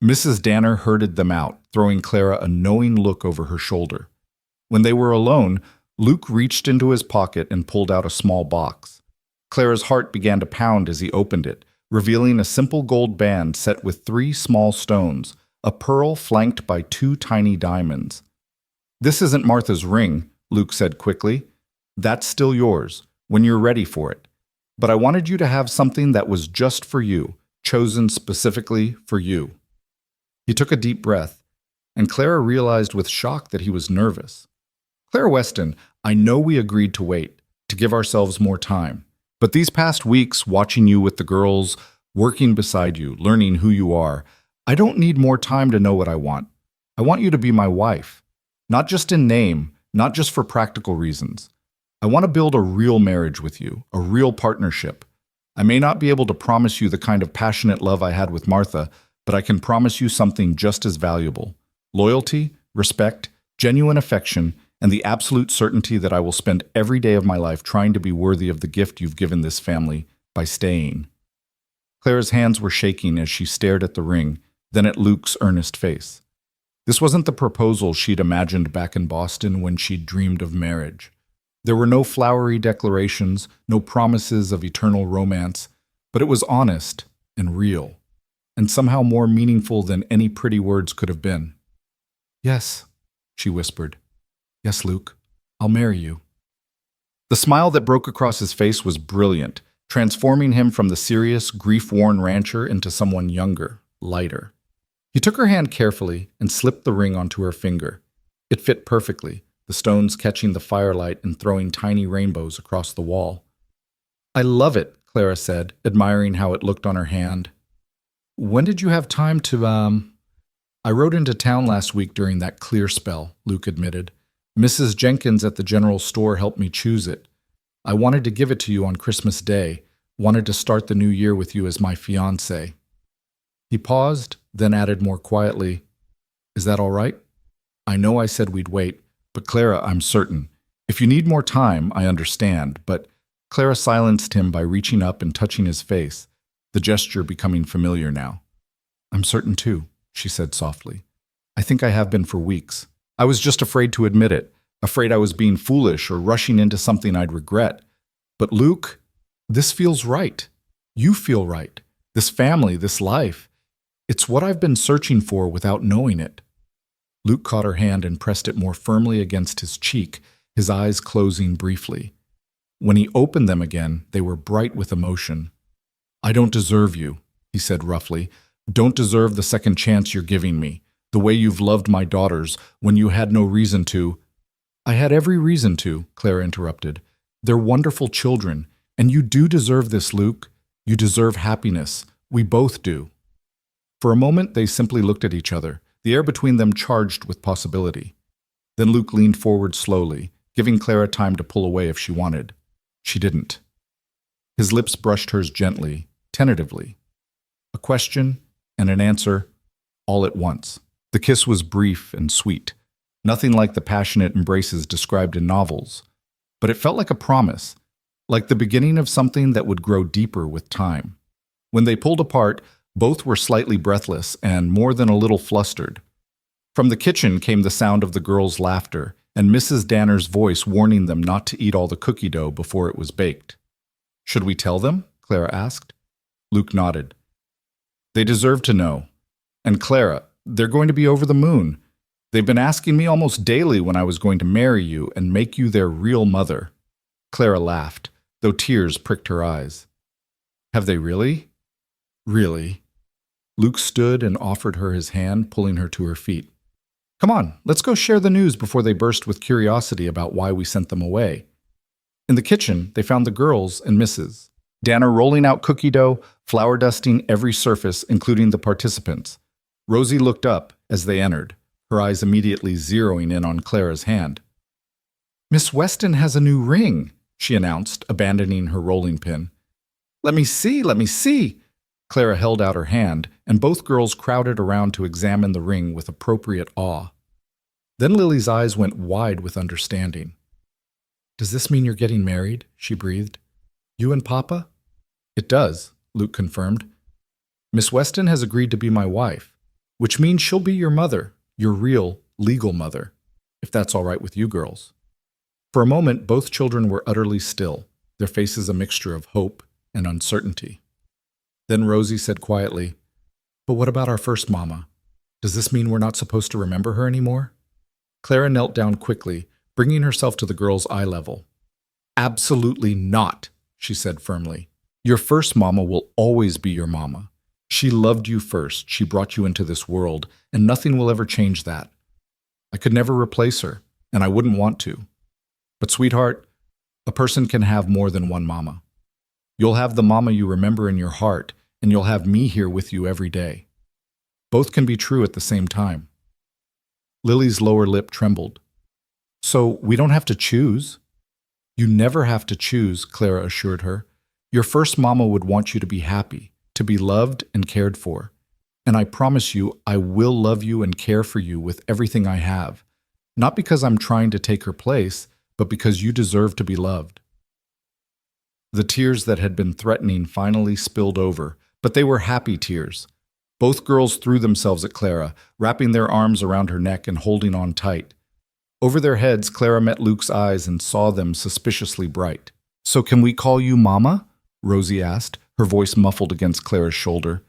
Mrs. Danner herded them out, throwing Clara a knowing look over her shoulder. When they were alone, Luke reached into his pocket and pulled out a small box. Clara's heart began to pound as he opened it, revealing a simple gold band set with 3 small stones, a pearl flanked by 2 tiny diamonds. This isn't Martha's ring, Luke said quickly. That's still yours, when you're ready for it. But I wanted you to have something that was just for you, chosen specifically for you. He took a deep breath, and Clara realized with shock that he was nervous. Clara Weston, I know we agreed to wait, to give ourselves more time. But these past weeks, watching you with the girls, working beside you, learning who you are, I don't need more time to know what I want. I want you to be my wife. Not just in name, not just for practical reasons. I want to build a real marriage with you, a real partnership. I may not be able to promise you the kind of passionate love I had with Martha, but I can promise you something just as valuable. Loyalty, respect, genuine affection, and the absolute certainty that I will spend every day of my life trying to be worthy of the gift you've given this family by staying. Clara's hands were shaking as she stared at the ring, then at Luke's earnest face. This wasn't the proposal she'd imagined back in Boston when she'd dreamed of marriage. There were no flowery declarations, no promises of eternal romance, but it was honest and real, and somehow more meaningful than any pretty words could have been. "Yes," she whispered. "Yes, Luke, I'll marry you." The smile that broke across his face was brilliant, transforming him from the serious, grief-worn rancher into someone younger, lighter. He took her hand carefully and slipped the ring onto her finger. It fit perfectly, the stones catching the firelight and throwing tiny rainbows across the wall. "I love it," Clara said, admiring how it looked on her hand. "When did you have time to, I rode into town last week during that clear spell," Luke admitted. "Mrs. Jenkins at the general store helped me choose it. I wanted to give it to you on Christmas Day, wanted to start the new year with you as my fiancé." He paused, then added more quietly, "Is that all right? I know I said we'd wait, but Clara, I'm certain. If you need more time, I understand." But Clara silenced him by reaching up and touching his face, the gesture becoming familiar now. "I'm certain too," she said softly. "I think I have been for weeks. I was just afraid to admit it, afraid I was being foolish or rushing into something I'd regret. But Luke, this feels right. You feel right. This family, this life. It's what I've been searching for without knowing it." Luke caught her hand and pressed it more firmly against his cheek, his eyes closing briefly. When he opened them again, they were bright with emotion. "I don't deserve you," he said roughly. "Don't deserve the second chance you're giving me, the way you've loved my daughters when you had no reason to." "I had every reason to," Clara interrupted. "They're wonderful children, and you do deserve this, Luke. You deserve happiness. We both do." For a moment, they simply looked at each other, the air between them charged with possibility. Then Luke leaned forward slowly, giving Clara time to pull away if she wanted. She didn't. His lips brushed hers gently, tentatively. A question and an answer, all at once. The kiss was brief and sweet, nothing like the passionate embraces described in novels, but it felt like a promise, like the beginning of something that would grow deeper with time. When they pulled apart, both were slightly breathless and more than a little flustered. From the kitchen came the sound of the girls' laughter and Mrs. Danner's voice warning them not to eat all the cookie dough before it was baked. "Should we tell them?" Clara asked. Luke nodded. "They deserve to know. And Clara, they're going to be over the moon. They've been asking me almost daily when I was going to marry you and make you their real mother." Clara laughed, though tears pricked her eyes. "Have they really?" "Really?" Luke stood and offered her his hand, pulling her to her feet. "Come on, let's go share the news before they burst with curiosity about why we sent them away." In the kitchen, they found the girls and Mrs. Danner rolling out cookie dough, flour dusting every surface, including the participants. Rosie looked up as they entered, her eyes immediately zeroing in on Clara's hand. "Miss Weston has a new ring," she announced, abandoning her rolling pin. Let me see, let me see." Clara held out her hand, and both girls crowded around to examine the ring with appropriate awe. Then Lily's eyes went wide with understanding. "Does this mean you're getting married?" she breathed. "You and Papa?" "It does," Luke confirmed. "Miss Weston has agreed to be my wife, which means she'll be your mother, your real, legal mother, if that's all right with you girls." For a moment, both children were utterly still, their faces a mixture of hope and uncertainty. Then Rosie said quietly, "But what about our first mama? Does this mean we're not supposed to remember her anymore?" Clara knelt down quickly, bringing herself to the girl's eye level. "Absolutely not," she said firmly. "Your first mama will always be your mama. She loved you first, she brought you into this world, and nothing will ever change that. I could never replace her, and I wouldn't want to. But sweetheart, a person can have more than one mama. You'll have the mama you remember in your heart, and you'll have me here with you every day. Both can be true at the same time." Lily's lower lip trembled. So we don't have to choose? You never have to choose, Clara assured her. Your first mama would want you to be happy, to be loved and cared for. And I promise you, I will love you and care for you with everything I have. Not because I'm trying to take her place, but because you deserve to be loved. The tears that had been threatening finally spilled over, but they were happy tears. Both girls threw themselves at Clara, wrapping their arms around her neck and holding on tight. Over their heads, Clara met Luke's eyes and saw them suspiciously bright. So can we call you Mama? Rosie asked, her voice muffled against Clara's shoulder.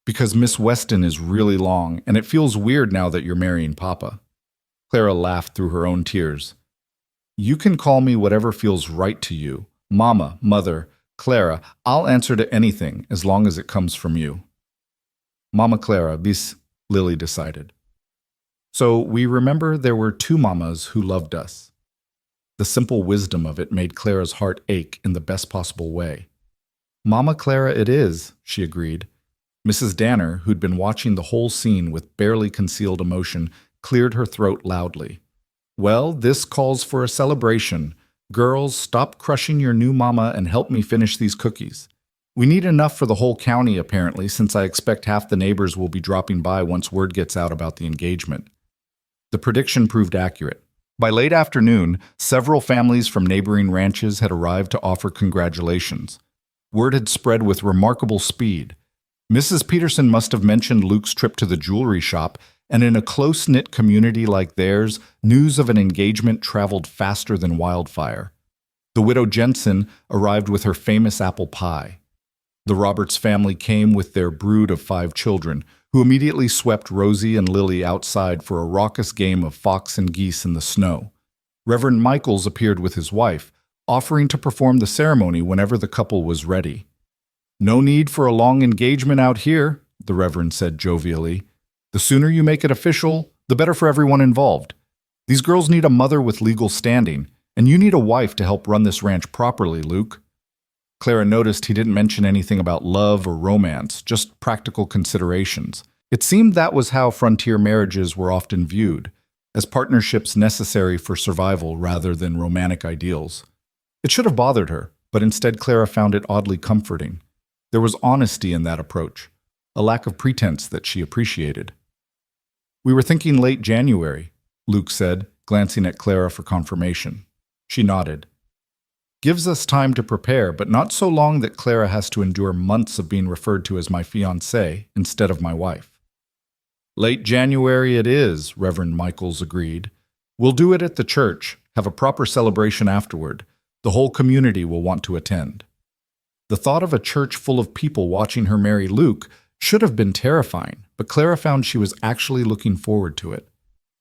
Because Miss Weston is really long, and it feels weird now that you're marrying Papa. Clara laughed through her own tears. You can call me whatever feels right to you. Mama, Mother, Clara, I'll answer to anything as long as it comes from you. Mama Clara, bis, Lily decided. So we remember there were two mamas who loved us. The simple wisdom of it made Clara's heart ache in the best possible way. Mama Clara it is, she agreed. Mrs. Danner, who'd been watching the whole scene with barely concealed emotion, cleared her throat loudly. Well, this calls for a celebration. Girls, stop crushing your new mama and help me finish these cookies. We need enough for the whole county, apparently, since I expect half the neighbors will be dropping by once word gets out about the engagement. The prediction proved accurate. By late afternoon, several families from neighboring ranches had arrived to offer congratulations. Word had spread with remarkable speed. Mrs. Peterson must have mentioned Luke's trip to the jewelry shop, and in a close-knit community like theirs, news of an engagement traveled faster than wildfire. The widow Jensen arrived with her famous apple pie. The Roberts family came with their brood of 5 children, who immediately swept Rosie and Lily outside for a raucous game of fox and geese in the snow. Reverend Michaels appeared with his wife, offering to perform the ceremony whenever the couple was ready. No need for a long engagement out here, the Reverend said jovially. The sooner you make it official, the better for everyone involved. These girls need a mother with legal standing, and you need a wife to help run this ranch properly, Luke. Clara noticed he didn't mention anything about love or romance, just practical considerations. It seemed that was how frontier marriages were often viewed, as partnerships necessary for survival rather than romantic ideals. It should have bothered her, but instead Clara found it oddly comforting. There was honesty in that approach, a lack of pretense that she appreciated. We were thinking late January, Luke said, glancing at Clara for confirmation. She nodded. Gives us time to prepare, but not so long that Clara has to endure months of being referred to as my fiancée instead of my wife. Late January it is, Reverend Michaels agreed. We'll do it at the church, have a proper celebration afterward. The whole community will want to attend. The thought of a church full of people watching her marry Luke should have been terrifying, but Clara found she was actually looking forward to it.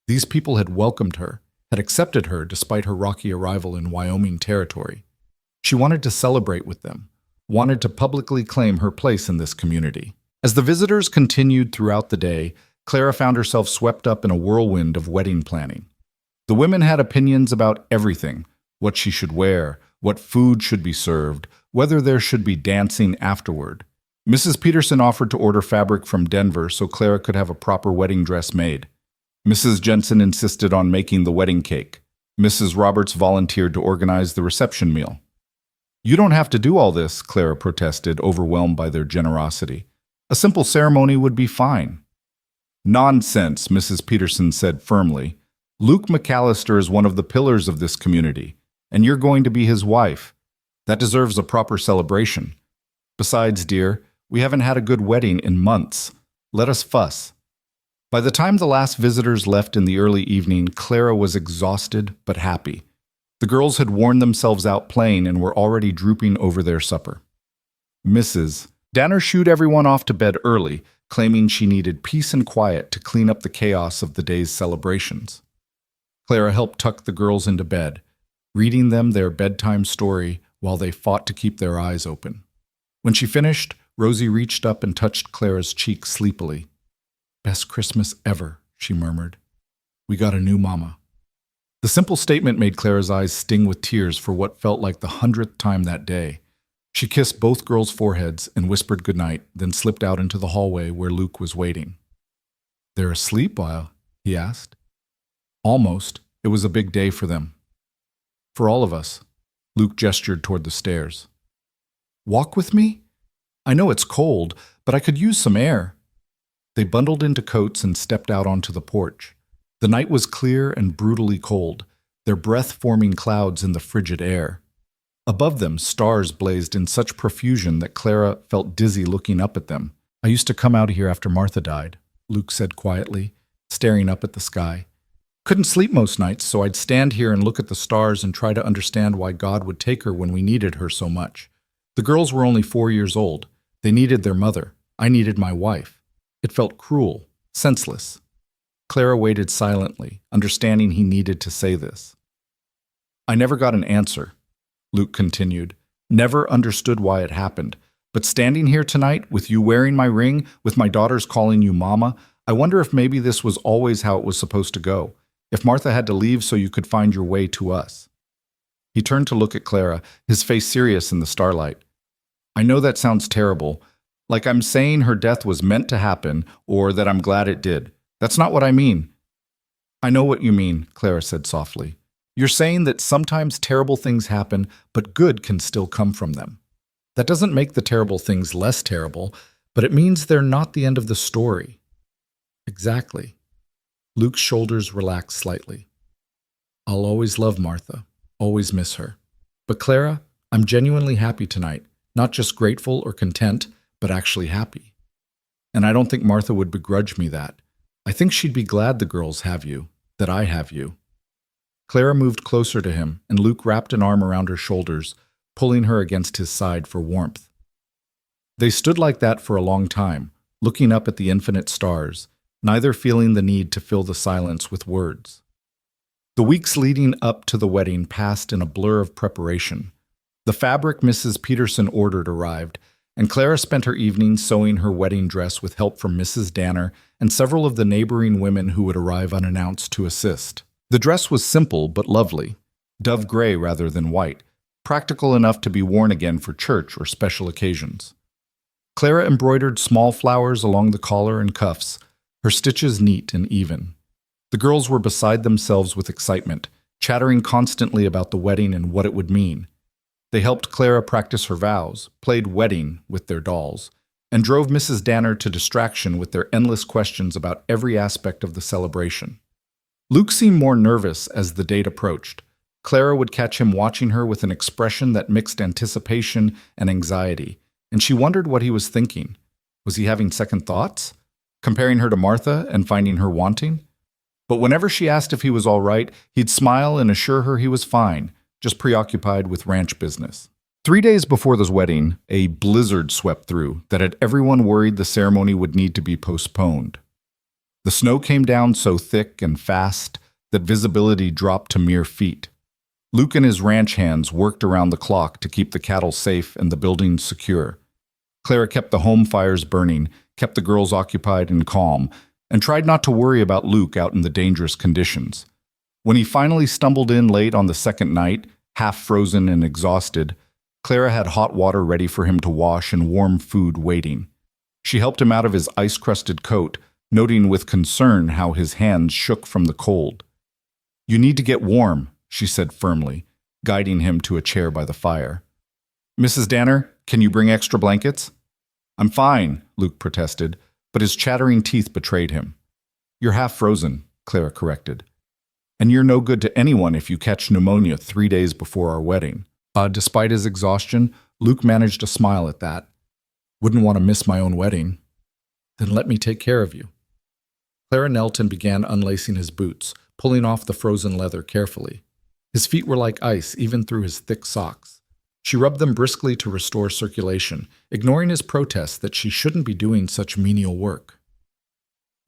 These people had welcomed her, had accepted her despite her rocky arrival in Wyoming territory. She wanted to celebrate with them, wanted to publicly claim her place in this community. As the visitors continued throughout the day, Clara found herself swept up in a whirlwind of wedding planning. The women had opinions about everything: what she should wear, what food should be served, whether there should be dancing afterward. Mrs. Peterson offered to order fabric from Denver so Clara could have a proper wedding dress made. Mrs. Jensen insisted on making the wedding cake. Mrs. Roberts volunteered to organize the reception meal. You don't have to do all this, Clara protested, overwhelmed by their generosity. A simple ceremony would be fine. Nonsense, Mrs. Peterson said firmly. Luke McAllister is one of the pillars of this community, and you're going to be his wife. That deserves a proper celebration. Besides, dear, we haven't had a good wedding in months. Let us fuss. By the time the last visitors left in the early evening, Clara was exhausted but happy. The girls had worn themselves out playing and were already drooping over their supper. Mrs. Danner shooed everyone off to bed early, claiming she needed peace and quiet to clean up the chaos of the day's celebrations. Clara helped tuck the girls into bed, reading them their bedtime story while they fought to keep their eyes open. When she finished, Rosie reached up and touched Clara's cheek sleepily. Best Christmas ever, she murmured. We got a new mama. The simple statement made Clara's eyes sting with tears for what felt like the 100th time that day. She kissed both girls' foreheads and whispered goodnight, then slipped out into the hallway where Luke was waiting. They're asleep, he asked. Almost. It was a big day for them. For all of us. Luke gestured toward the stairs. Walk with me? I know it's cold, but I could use some air. They bundled into coats and stepped out onto the porch. The night was clear and brutally cold, their breath-forming clouds in the frigid air. Above them, stars blazed in such profusion that Clara felt dizzy looking up at them. I used to come out here after Martha died, Luke said quietly, staring up at the sky. Couldn't sleep most nights, so I'd stand here and look at the stars and try to understand why God would take her when we needed her so much. The girls were only 4 years old. They needed their mother. I needed my wife. It felt cruel, senseless. Clara waited silently, understanding he needed to say this. I never got an answer, Luke continued. Never understood why it happened. But standing here tonight, with you wearing my ring, with my daughters calling you Mama, I wonder if maybe this was always how it was supposed to go. If Martha had to leave so you could find your way to us. He turned to look at Clara, his face serious in the starlight. I know that sounds terrible, like I'm saying her death was meant to happen, or that I'm glad it did. That's not what I mean. I know what you mean, Clara said softly. You're saying that sometimes terrible things happen, but good can still come from them. That doesn't make the terrible things less terrible, but it means they're not the end of the story. Exactly. Luke's shoulders relaxed slightly. I'll always love Martha, always miss her. But Clara, I'm genuinely happy tonight, not just grateful or content, but actually happy. And I don't think Martha would begrudge me that. I think she'd be glad the girls have you, that I have you. Clara moved closer to him, and Luke wrapped an arm around her shoulders, pulling her against his side for warmth. They stood like that for a long time, looking up at the infinite stars, neither feeling the need to fill the silence with words. The weeks leading up to the wedding passed in a blur of preparation. The fabric Mrs. Peterson ordered arrived, and Clara spent her evenings sewing her wedding dress with help from Mrs. Danner and several of the neighboring women who would arrive unannounced to assist. The dress was simple but lovely, dove gray rather than white, practical enough to be worn again for church or special occasions. Clara embroidered small flowers along the collar and cuffs, her stitches neat and even. The girls were beside themselves with excitement, chattering constantly about the wedding and what it would mean. They helped Clara practice her vows, played wedding with their dolls, and drove Mrs. Danner to distraction with their endless questions about every aspect of the celebration. Luke seemed more nervous as the date approached. Clara would catch him watching her with an expression that mixed anticipation and anxiety, and she wondered what he was thinking. Was he having second thoughts? Comparing her to Martha and finding her wanting? But whenever she asked if he was all right, he'd smile and assure her he was fine, just preoccupied with ranch business. 3 days before this wedding, a blizzard swept through that had everyone worried the ceremony would need to be postponed. The snow came down so thick and fast that visibility dropped to mere feet. Luke and his ranch hands worked around the clock to keep the cattle safe and the buildings secure. Clara kept the home fires burning, kept the girls occupied and calm, and tried not to worry about Luke out in the dangerous conditions. When he finally stumbled in late on the second night, half frozen and exhausted, Clara had hot water ready for him to wash and warm food waiting. She helped him out of his ice-crusted coat, noting with concern how his hands shook from the cold. "You need to get warm," she said firmly, guiding him to a chair by the fire. "Mrs. Danner, can you bring extra blankets?" "I'm fine," Luke protested, but his chattering teeth betrayed him. "You're half frozen," Clara corrected. "And you're no good to anyone if you catch pneumonia 3 days before our wedding." Despite his exhaustion, Luke managed a smile at that. "Wouldn't want to miss my own wedding." "Then let me take care of you." Clara knelt and began unlacing his boots, pulling off the frozen leather carefully. His feet were like ice even through his thick socks. She rubbed them briskly to restore circulation, ignoring his protests that she shouldn't be doing such menial work.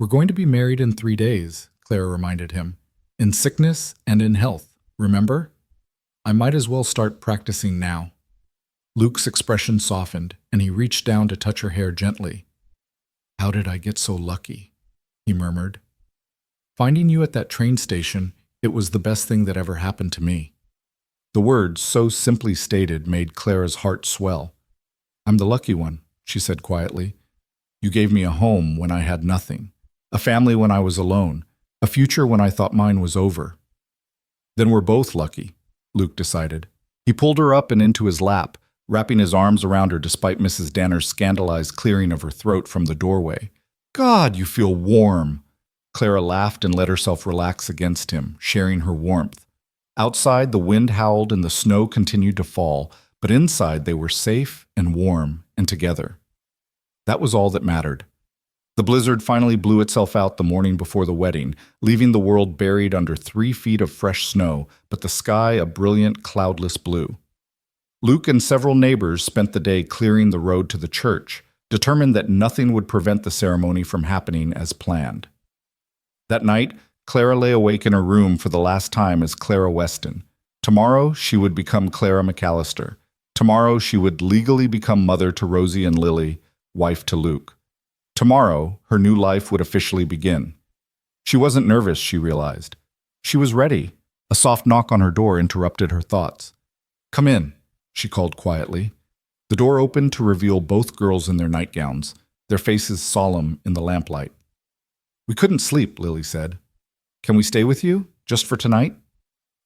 "We're going to be married in 3 days," Clara reminded him. "In sickness and in health, remember? I might as well start practicing now." Luke's expression softened, and he reached down to touch her hair gently. "How did I get so lucky?" he murmured. "Finding you at that train station, it was the best thing that ever happened to me." The words, so simply stated, made Clara's heart swell. "I'm the lucky one," she said quietly. "You gave me a home when I had nothing, a family when I was alone, A future when I thought mine was over. Then we're both lucky, Luke decided. He pulled her up and into his lap, wrapping his arms around her despite Mrs. Danner's scandalized clearing of her throat from the doorway. God, you feel warm. Clara laughed and let herself relax against him, sharing her warmth. Outside, the wind howled and the snow continued to fall, but inside they were safe and warm and together. That was all that mattered. The blizzard finally blew itself out the morning before the wedding, leaving the world buried under 3 feet of fresh snow, but the sky a brilliant, cloudless blue. Luke and several neighbors spent the day clearing the road to the church, determined that nothing would prevent the ceremony from happening as planned. That night, Clara lay awake in her room for the last time as Clara Weston. Tomorrow, she would become Clara McAllister. Tomorrow, she would legally become mother to Rosie and Lily, wife to Luke. Tomorrow, her new life would officially begin. She wasn't nervous, she realized. She was ready. A soft knock on her door interrupted her thoughts. "Come in," she called quietly. The door opened to reveal both girls in their nightgowns, their faces solemn in the lamplight. "We couldn't sleep," Lily said. "Can we stay with you, just for tonight?"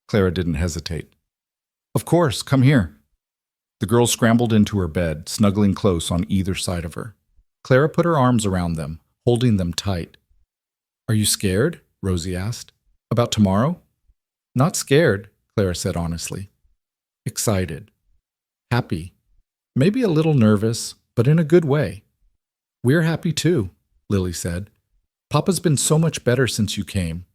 Clara didn't hesitate. "Of course, come here." The girls scrambled into her bed, snuggling close on either side of her. Clara put her arms around them, holding them tight. "Are you scared?" Rosie asked. "About tomorrow?" "Not scared," Clara said honestly. "Excited. Happy. Maybe a little nervous, but in a good way." "We're happy too," Lily said. "Papa's been so much better since you came.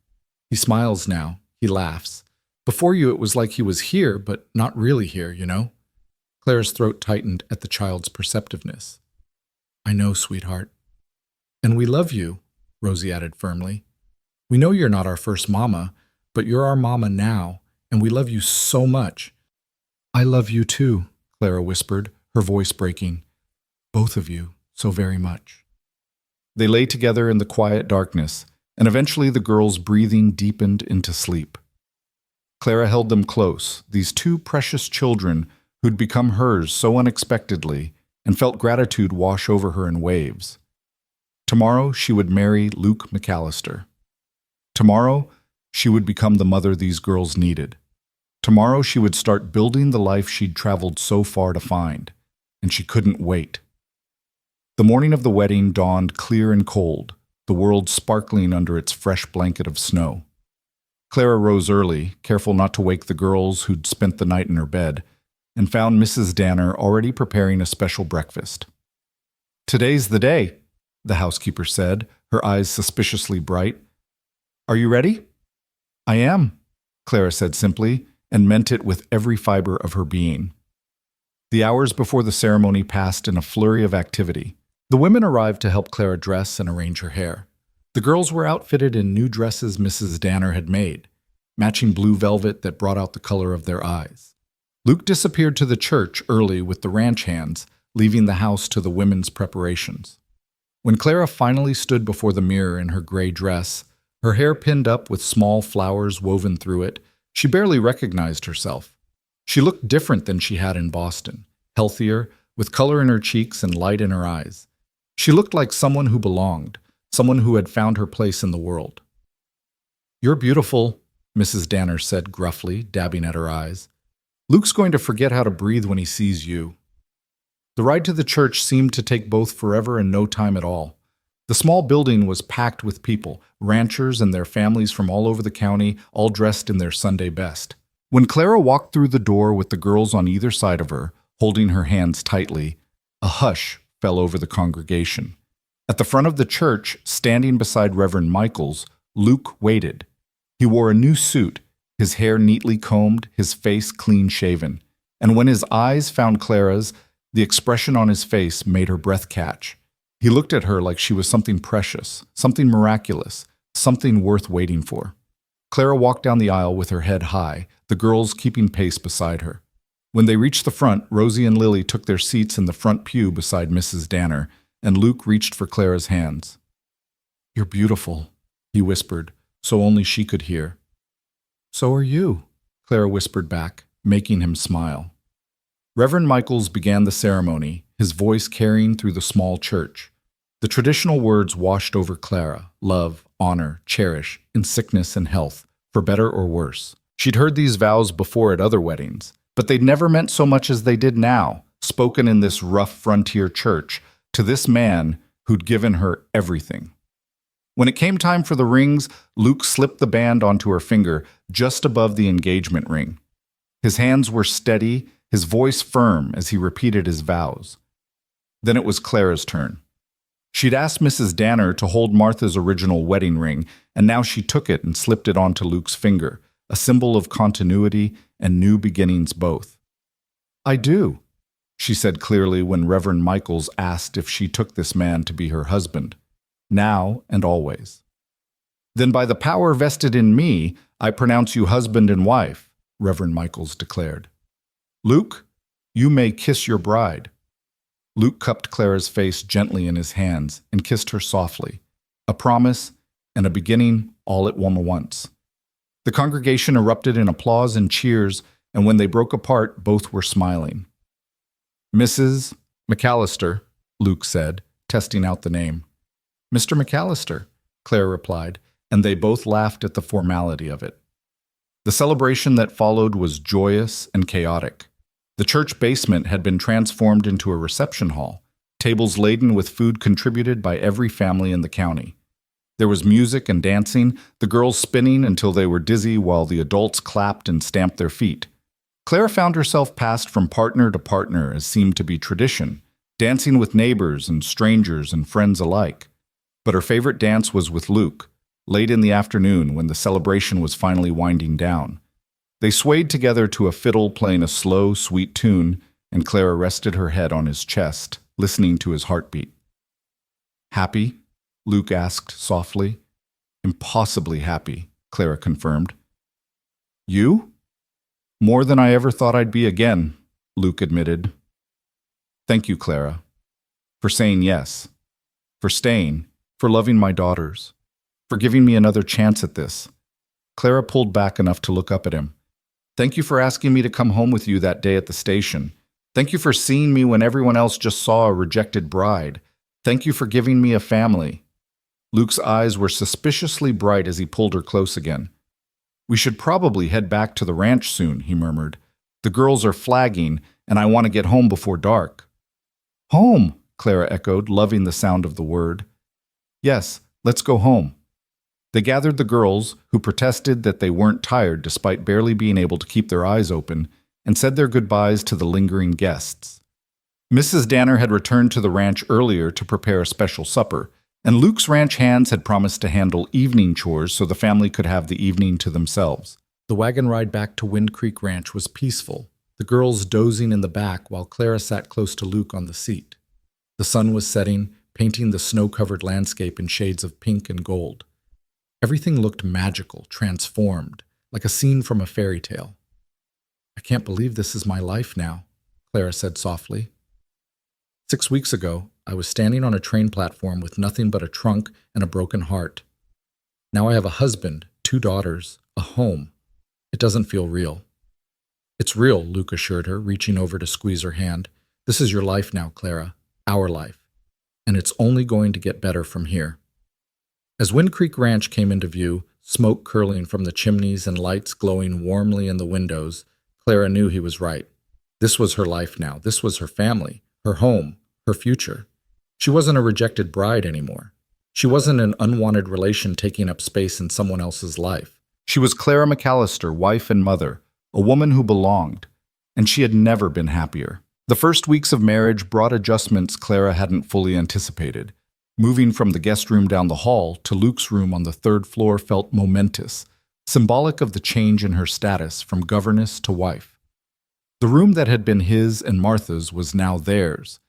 He smiles now. He laughs. Before you it was like he was here, but not really here, you know?" Clara's throat tightened at the child's perceptiveness. "I know, sweetheart." "And we love you," Rosie added firmly. "We know you're not our first mama, but you're our mama now, and we love you so much." "I love you too," Clara whispered, her voice breaking. "Both of you, so very much." They lay together in the quiet darkness, and eventually the girls' breathing deepened into sleep. Clara held them close, these 2 precious children who'd become hers so unexpectedly, and felt gratitude wash over her in waves. Tomorrow she would marry Luke McAllister. Tomorrow she would become the mother these girls needed. Tomorrow she would start building the life she'd traveled so far to find, and she couldn't wait. The morning of the wedding dawned clear and cold, the world sparkling under its fresh blanket of snow. Clara rose early, careful not to wake the girls who'd spent the night in her bed, and found Mrs. Danner already preparing a special breakfast. "Today's the day," the housekeeper said, her eyes suspiciously bright. "Are you ready?" "I am," Clara said simply, and meant it with every fiber of her being. The hours before the ceremony passed in a flurry of activity. The women arrived to help Clara dress and arrange her hair. The girls were outfitted in new dresses Mrs. Danner had made, matching blue velvet that brought out the color of their eyes. Luke disappeared to the church early with the ranch hands, leaving the house to the women's preparations. When Clara finally stood before the mirror in her gray dress, her hair pinned up with small flowers woven through it, she barely recognized herself. She looked different than she had in Boston, healthier, with color in her cheeks and light in her eyes. She looked like someone who belonged, someone who had found her place in the world. "You're beautiful," Mrs. Danner said gruffly, dabbing at her eyes. "Luke's going to forget how to breathe when he sees you." The ride to the church seemed to take both forever and no time at all. The small building was packed with people, ranchers and their families from all over the county, all dressed in their Sunday best. When Clara walked through the door with the girls on either side of her, holding her hands tightly, a hush fell over the congregation. At the front of the church, standing beside Reverend Michaels, Luke waited. He wore a new suit, his hair neatly combed, his face clean-shaven. And when his eyes found Clara's, the expression on his face made her breath catch. He looked at her like she was something precious, something miraculous, something worth waiting for. Clara walked down the aisle with her head high, the girls keeping pace beside her. When they reached the front, Rosie and Lily took their seats in the front pew beside Mrs. Danner, and Luke reached for Clara's hands. "You're beautiful," he whispered, so only she could hear. "So are you," Clara whispered back, making him smile. Reverend Michaels began the ceremony, his voice carrying through the small church. The traditional words washed over Clara: love, honor, cherish, in sickness and health, for better or worse. She'd heard these vows before at other weddings, but they'd never meant so much as they did now, spoken in this rough frontier church, to this man who'd given her everything. When it came time for the rings, Luke slipped the band onto her finger just above the engagement ring. His hands were steady, his voice firm as he repeated his vows. Then it was Clara's turn. She'd asked Mrs. Danner to hold Martha's original wedding ring, and now she took it and slipped it onto Luke's finger, a symbol of continuity and new beginnings both. "I do," she said clearly when Reverend Michaels asked if she took this man to be her husband, now and always. "Then by the power vested in me, I pronounce you husband and wife," Reverend Michaels declared. "Luke, you may kiss your bride." Luke cupped Clara's face gently in his hands and kissed her softly, a promise and a beginning all at once. The congregation erupted in applause and cheers, and when they broke apart, both were smiling. "Mrs. McAllister," Luke said, testing out the name. "Mr. McAllister," Clara replied, and they both laughed at the formality of it. The celebration that followed was joyous and chaotic. The church basement had been transformed into a reception hall, tables laden with food contributed by every family in the county. There was music and dancing, the girls spinning until they were dizzy while the adults clapped and stamped their feet. Clara found herself passed from partner to partner as seemed to be tradition, dancing with neighbors and strangers and friends alike. But her favorite dance was with Luke, late in the afternoon when the celebration was finally winding down. They swayed together to a fiddle playing a slow, sweet tune, and Clara rested her head on his chest, listening to his heartbeat. "Happy?" Luke asked softly. "Impossibly happy," Clara confirmed. "You?" "More than I ever thought I'd be again," Luke admitted. "Thank you, Clara, for saying yes, for staying, for loving my daughters, for giving me another chance at this." Clara pulled back enough to look up at him. "Thank you for asking me to come home with you that day at the station. Thank you for seeing me when everyone else just saw a rejected bride. Thank you for giving me a family." Luke's eyes were suspiciously bright as he pulled her close again. "We should probably head back to the ranch soon," he murmured. "The girls are flagging, and I want to get home before dark." "Home," Clara echoed, loving the sound of the word. "Yes, let's go home." They gathered the girls, who protested that they weren't tired despite barely being able to keep their eyes open, and said their goodbyes to the lingering guests. Mrs. Danner had returned to the ranch earlier to prepare a special supper, and Luke's ranch hands had promised to handle evening chores so the family could have the evening to themselves. The wagon ride back to Wind Creek Ranch was peaceful, the girls dozing in the back while Clara sat close to Luke on the seat. The sun was setting, painting the snow-covered landscape in shades of pink and gold. Everything looked magical, transformed, like a scene from a fairy tale. "I can't believe this is my life now," Clara said softly. 6 weeks ago, I was standing on a train platform with nothing but a trunk and a broken heart. Now I have a husband, 2 daughters, a home. It doesn't feel real. "It's real," Luke assured her, reaching over to squeeze her hand. "This is your life now, Clara, our life. And it's only going to get better from here." As Wind Creek Ranch came into view, smoke curling from the chimneys and lights glowing warmly in the windows, Clara knew he was right. This was her life now. This was her family, her home, her future. She wasn't a rejected bride anymore. She wasn't an unwanted relation taking up space in someone else's life. She was Clara McAllister, wife and mother, a woman who belonged, and she had never been happier. The first weeks of marriage brought adjustments Clara hadn't fully anticipated. Moving from the guest room down the hall to Luke's room on the 3rd floor felt momentous, symbolic of the change in her status from governess to wife. The room that had been his and Martha's was now theirs,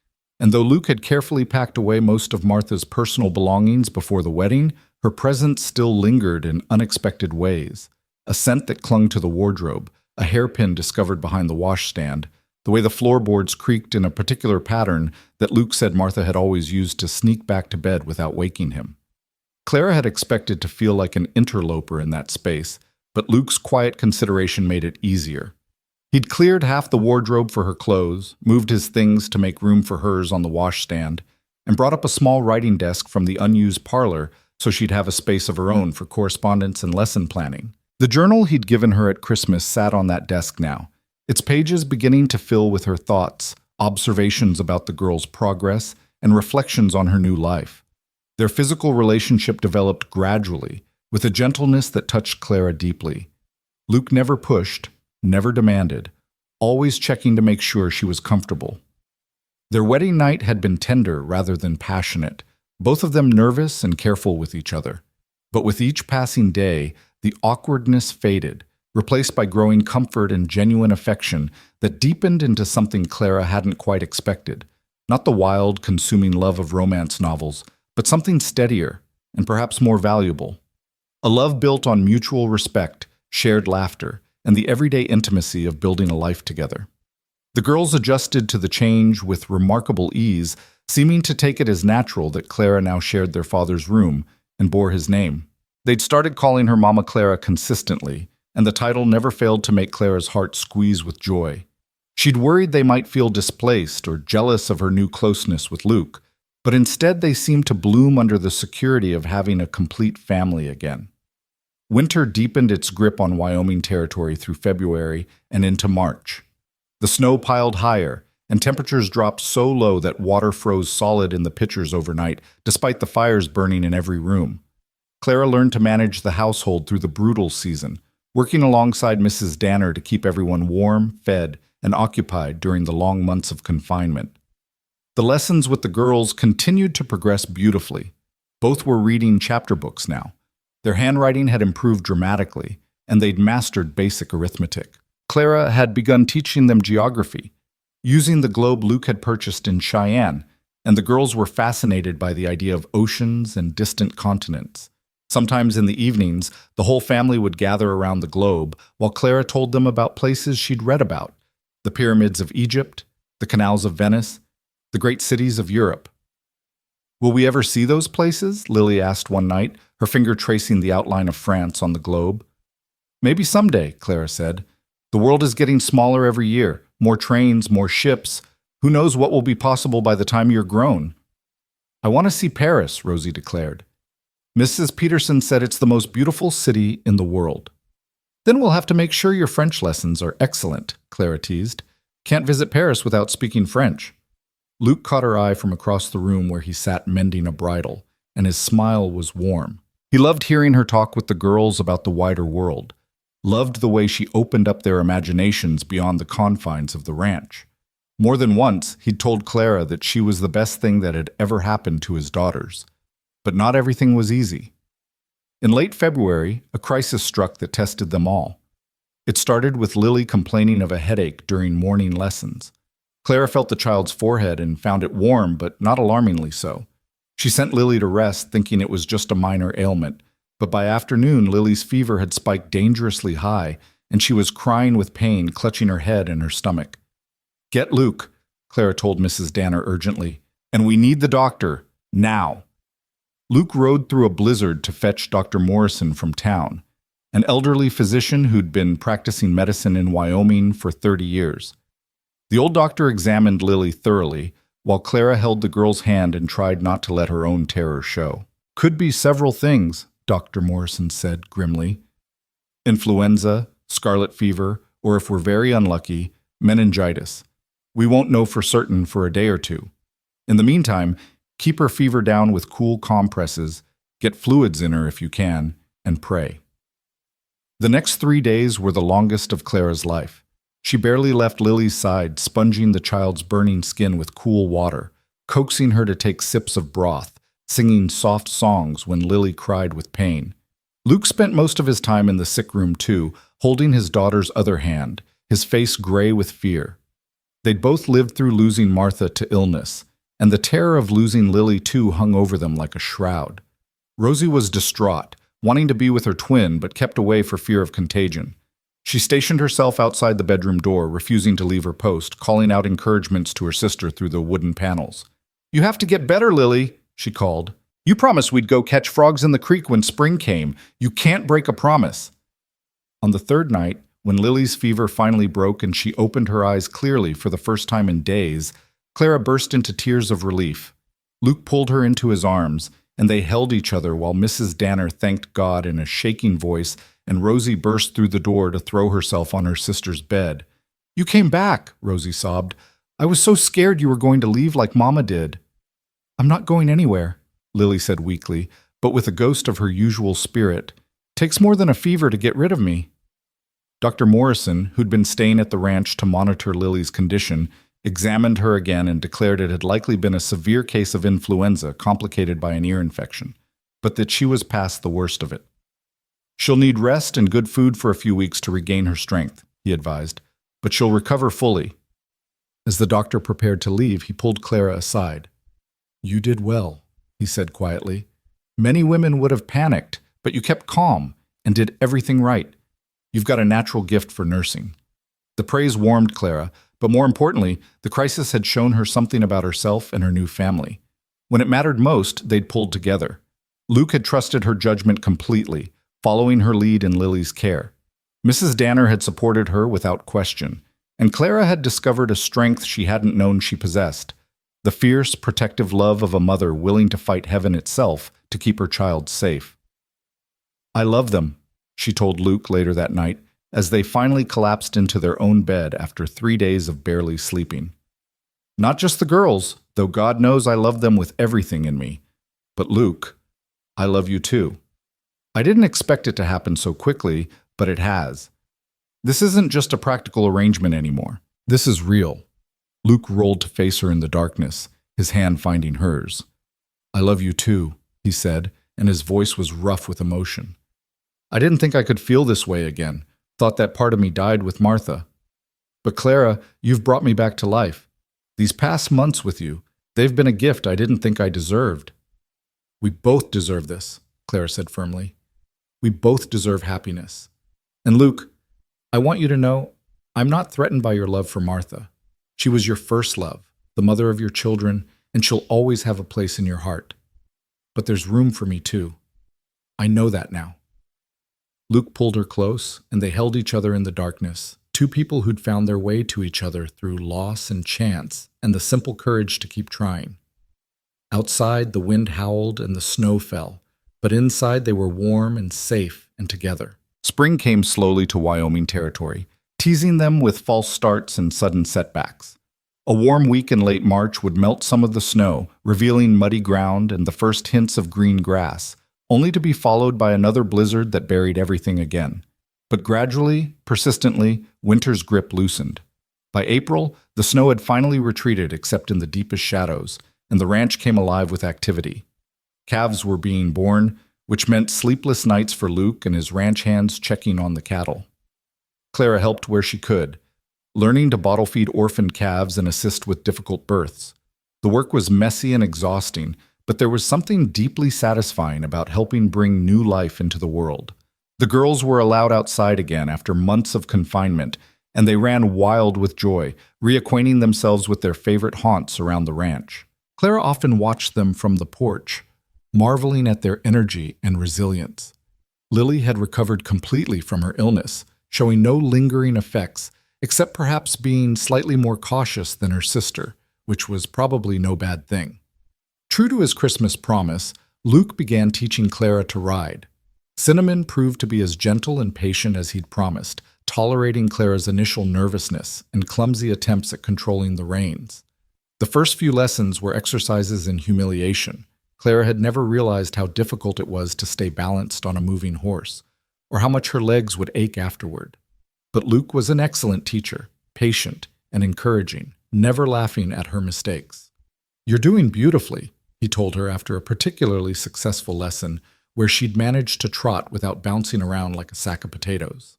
and though Luke had carefully packed away most of Martha's personal belongings before the wedding, her presence still lingered in unexpected ways. A scent that clung to the wardrobe, a hairpin discovered behind the washstand, the way the floorboards creaked in a particular pattern that Luke said Martha had always used to sneak back to bed without waking him. Clara had expected to feel like an interloper in that space, but Luke's quiet consideration made it easier. He'd cleared half the wardrobe for her clothes, moved his things to make room for hers on the washstand, and brought up a small writing desk from the unused parlor so she'd have a space of her own for correspondence and lesson planning. The journal he'd given her at Christmas sat on that desk now, its pages beginning to fill with her thoughts, observations about the girl's progress, and reflections on her new life. Their physical relationship developed gradually, with a gentleness that touched Clara deeply. Luke never pushed, never demanded, always checking to make sure she was comfortable. Their wedding night had been tender rather than passionate, both of them nervous and careful with each other. But with each passing day, the awkwardness faded, replaced by growing comfort and genuine affection that deepened into something Clara hadn't quite expected. Not the wild, consuming love of romance novels, but something steadier and perhaps more valuable. A love built on mutual respect, shared laughter, and the everyday intimacy of building a life together. The girls adjusted to the change with remarkable ease, seeming to take it as natural that Clara now shared their father's room and bore his name. They'd started calling her Mama Clara consistently, and the title never failed to make Clara's heart squeeze with joy. She'd worried they might feel displaced or jealous of her new closeness with Luke, but instead they seemed to bloom under the security of having a complete family again. Winter deepened its grip on Wyoming territory through February and into March. The snow piled higher, and temperatures dropped so low that water froze solid in the pitchers overnight, despite the fires burning in every room. Clara learned to manage the household through the brutal season, working alongside Mrs. Danner to keep everyone warm, fed, and occupied during the long months of confinement. The lessons with the girls continued to progress beautifully. Both were reading chapter books now. Their handwriting had improved dramatically, and they'd mastered basic arithmetic. Clara had begun teaching them geography, using the globe Luke had purchased in Cheyenne, and the girls were fascinated by the idea of oceans and distant continents. Sometimes in the evenings, the whole family would gather around the globe while Clara told them about places she'd read about: the pyramids of Egypt, the canals of Venice, the great cities of Europe. "Will we ever see those places?" Lily asked one night, her finger tracing the outline of France on the globe. "Maybe someday," Clara said. "The world is getting smaller every year. More trains, more ships. Who knows what will be possible by the time you're grown?" "I want to see Paris," Rosie declared. "Mrs. Peterson said it's the most beautiful city in the world." "Then we'll have to make sure your French lessons are excellent," Clara teased. "Can't visit Paris without speaking French." Luke caught her eye from across the room where he sat mending a bridle, and his smile was warm. He loved hearing her talk with the girls about the wider world, loved the way she opened up their imaginations beyond the confines of the ranch. More than once, he'd told Clara that she was the best thing that had ever happened to his daughters. But not everything was easy. In late February, a crisis struck that tested them all. It started with Lily complaining of a headache during morning lessons. Clara felt the child's forehead and found it warm, but not alarmingly so. She sent Lily to rest, thinking it was just a minor ailment, but by afternoon, Lily's fever had spiked dangerously high, and she was crying with pain, clutching her head and her stomach. "Get Luke," Clara told Mrs. Danner urgently, "and we need the doctor, now." Luke rode through a blizzard to fetch Dr. Morrison from town, an elderly physician who'd been practicing medicine in Wyoming for 30 years. The old doctor examined Lily thoroughly, while Clara held the girl's hand and tried not to let her own terror show. "Could be several things," Dr. Morrison said grimly. "Influenza, scarlet fever, or if we're very unlucky, meningitis. We won't know for certain for a day or two. In the meantime, keep her fever down with cool compresses, get fluids in her if you can, and pray." The next 3 days were the longest of Clara's life. She barely left Lily's side, sponging the child's burning skin with cool water, coaxing her to take sips of broth, singing soft songs when Lily cried with pain. Luke spent most of his time in the sick room too, holding his daughter's other hand, his face gray with fear. They'd both lived through losing Martha to illness, and the terror of losing Lily too hung over them like a shroud. Rosie was distraught, wanting to be with her twin but kept away for fear of contagion. She stationed herself outside the bedroom door, refusing to leave her post, calling out encouragements to her sister through the wooden panels. "You have to get better, Lily," she called. "You promised we'd go catch frogs in the creek when spring came. You can't break a promise." On the third night, when Lily's fever finally broke and she opened her eyes clearly for the first time in days, Clara burst into tears of relief. Luke pulled her into his arms, and they held each other while Mrs. Danner thanked God in a shaking voice, and Rosie burst through the door to throw herself on her sister's bed. "You came back," Rosie sobbed. "I was so scared you were going to leave like Mama did." "I'm not going anywhere," Lily said weakly, but with a ghost of her usual spirit. "Takes more than a fever to get rid of me." Dr. Morrison, who'd been staying at the ranch to monitor Lily's condition, examined her again and declared it had likely been a severe case of influenza complicated by an ear infection, but that she was past the worst of it. "She'll need rest and good food for a few weeks to regain her strength," he advised, "but she'll recover fully." As the doctor prepared to leave, he pulled Clara aside. "You did well," he said quietly. "Many women would have panicked, but you kept calm and did everything right. You've got a natural gift for nursing." The praise warmed Clara, but more importantly, the crisis had shown her something about herself and her new family. When it mattered most, they'd pulled together. Luke had trusted her judgment completely, following her lead in Lily's care. Mrs. Danner had supported her without question, and Clara had discovered a strength she hadn't known she possessed: the fierce, protective love of a mother willing to fight heaven itself to keep her child safe. "I love them," she told Luke later that night, as they finally collapsed into their own bed after 3 days of barely sleeping. "Not just the girls, though God knows I love them with everything in me. But Luke, I love you too. I didn't expect it to happen so quickly, but it has. This isn't just a practical arrangement anymore. This is real." Luke rolled to face her in the darkness, his hand finding hers. "I love you too," he said, and his voice was rough with emotion. "I didn't think I could feel this way again. Thought that part of me died with Martha. But Clara, you've brought me back to life. These past months with you, they've been a gift I didn't think I deserved." "We both deserve this," Clara said firmly. "We both deserve happiness. And Luke, I want you to know, I'm not threatened by your love for Martha. She was your first love, the mother of your children, and she'll always have a place in your heart. But there's room for me too. I know that now." Luke pulled her close, and they held each other in the darkness, two people who'd found their way to each other through loss and chance, and the simple courage to keep trying. Outside, the wind howled and the snow fell, but inside they were warm and safe and together. Spring came slowly to Wyoming territory, teasing them with false starts and sudden setbacks. A warm week in late March would melt some of the snow, revealing muddy ground and the first hints of green grass, only to be followed by another blizzard that buried everything again. But gradually, persistently, winter's grip loosened. By April, the snow had finally retreated except in the deepest shadows, and the ranch came alive with activity. Calves were being born, which meant sleepless nights for Luke and his ranch hands checking on the cattle. Clara helped where she could, learning to bottle feed orphaned calves and assist with difficult births. The work was messy and exhausting, but there was something deeply satisfying about helping bring new life into the world. The girls were allowed outside again after months of confinement, and they ran wild with joy, reacquainting themselves with their favorite haunts around the ranch. Clara often watched them from the porch, marveling at their energy and resilience. Lily had recovered completely from her illness, showing no lingering effects, except perhaps being slightly more cautious than her sister, which was probably no bad thing. True to his Christmas promise, Luke began teaching Clara to ride. Cinnamon proved to be as gentle and patient as he'd promised, tolerating Clara's initial nervousness and clumsy attempts at controlling the reins. The first few lessons were exercises in humiliation. Clara had never realized how difficult it was to stay balanced on a moving horse, or how much her legs would ache afterward. But Luke was an excellent teacher, patient and encouraging, never laughing at her mistakes. "You're doing beautifully," he told her after a particularly successful lesson where she'd managed to trot without bouncing around like a sack of potatoes.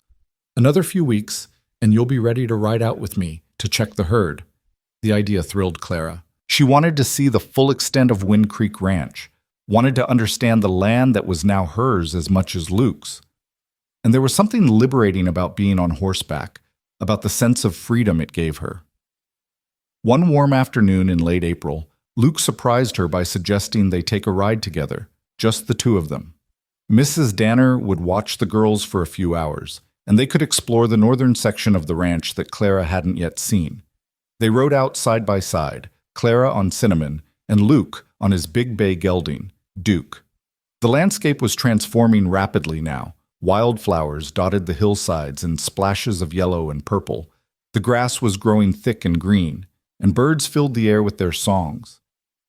"Another few weeks, and you'll be ready to ride out with me to check the herd." The idea thrilled Clara. She wanted to see the full extent of Wind Creek Ranch, wanted to understand the land that was now hers as much as Luke's. And there was something liberating about being on horseback, about the sense of freedom it gave her. One warm afternoon in late April, Luke surprised her by suggesting they take a ride together, just the two of them. Mrs. Danner would watch the girls for a few hours, and they could explore the northern section of the ranch that Clara hadn't yet seen. They rode out side by side, Clara on Cinnamon and Luke on his big bay gelding, Duke. The landscape was transforming rapidly now. Wildflowers dotted the hillsides in splashes of yellow and purple. The grass was growing thick and green, and birds filled the air with their songs.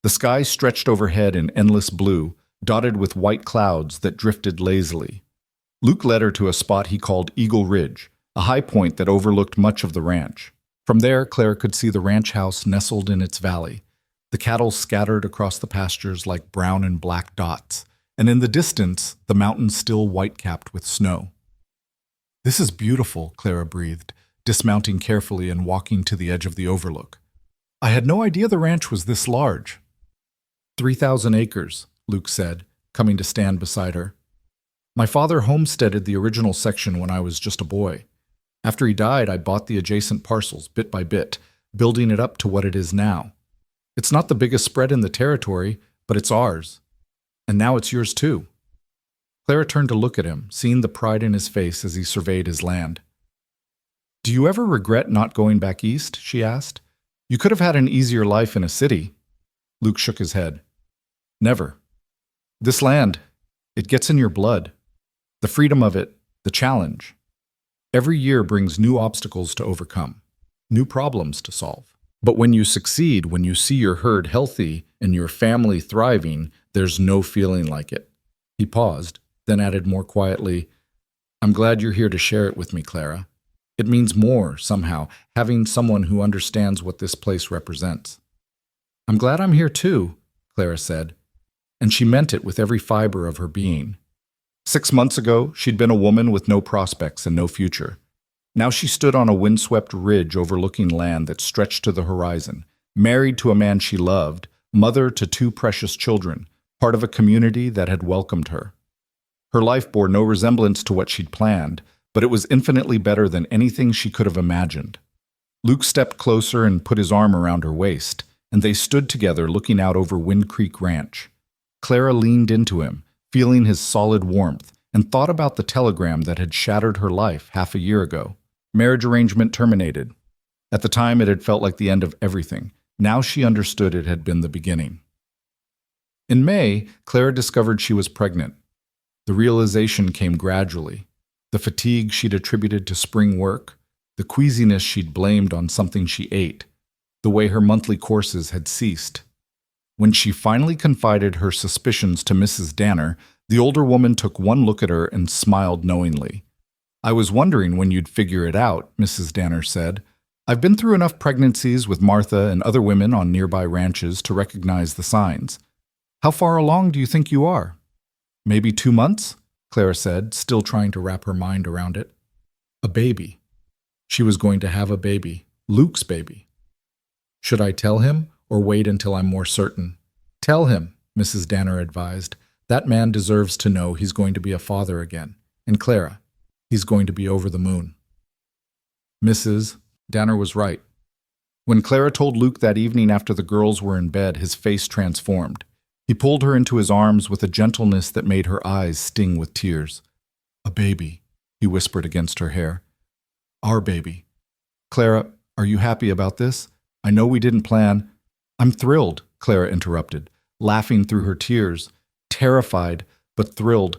The sky stretched overhead in endless blue, dotted with white clouds that drifted lazily. Luke led her to a spot he called Eagle Ridge, a high point that overlooked much of the ranch. From there, Clara could see the ranch house nestled in its valley, the cattle scattered across the pastures like brown and black dots, and in the distance, the mountains still white-capped with snow. "This is beautiful," Clara breathed, dismounting carefully and walking to the edge of the overlook. "I had no idea the ranch was this large." 3,000 acres, Luke said, coming to stand beside her. "My father homesteaded the original section when I was just a boy. After he died, I bought the adjacent parcels bit by bit, building it up to what it is now. It's not the biggest spread in the territory, but it's ours. And now it's yours too." Clara turned to look at him, seeing the pride in his face as he surveyed his land. "Do you ever regret not going back east?" she asked. "You could have had an easier life in a city." Luke shook his head. "Never. This land, it gets in your blood. The freedom of it, the challenge. Every year brings new obstacles to overcome, new problems to solve. But when you succeed, when you see your herd healthy and your family thriving, there's no feeling like it." He paused, then added more quietly, "I'm glad you're here to share it with me, Clara. It means more, somehow, having someone who understands what this place represents." "I'm glad I'm here too," Clara said, and she meant it with every fiber of her being. 6 months ago, she'd been a woman with no prospects and no future. Now she stood on a windswept ridge overlooking land that stretched to the horizon, married to a man she loved, mother to 2 precious children, part of a community that had welcomed her. Her life bore no resemblance to what she'd planned, but it was infinitely better than anything she could have imagined. Luke stepped closer and put his arm around her waist, and they stood together looking out over Wind Creek Ranch. Clara leaned into him, feeling his solid warmth, and thought about the telegram that had shattered her life half a year ago. Marriage arrangement terminated. At the time, it had felt like the end of everything. Now she understood it had been the beginning. In May, Clara discovered she was pregnant. The realization came gradually. The fatigue she'd attributed to spring work, the queasiness she'd blamed on something she ate, the way her monthly courses had ceased. When she finally confided her suspicions to Mrs. Danner, the older woman took one look at her and smiled knowingly. "I was wondering when you'd figure it out," Mrs. Danner said. "I've been through enough pregnancies with Martha and other women on nearby ranches to recognize the signs. How far along do you think you are?" "Maybe 2 months?" Clara said, still trying to wrap her mind around it. A baby. She was going to have a baby. Luke's baby. "Should I tell him, or wait until I'm more certain?" "Tell him," Mrs. Danner advised. "That man deserves to know he's going to be a father again. And Clara, he's going to be over the moon." Mrs. Danner was right. When Clara told Luke that evening after the girls were in bed, his face transformed. He pulled her into his arms with a gentleness that made her eyes sting with tears. "A baby," he whispered against her hair. "Our baby. Clara, are you happy about this? I know we didn't plan—" "I'm thrilled," Clara interrupted, laughing through her tears, terrified but thrilled.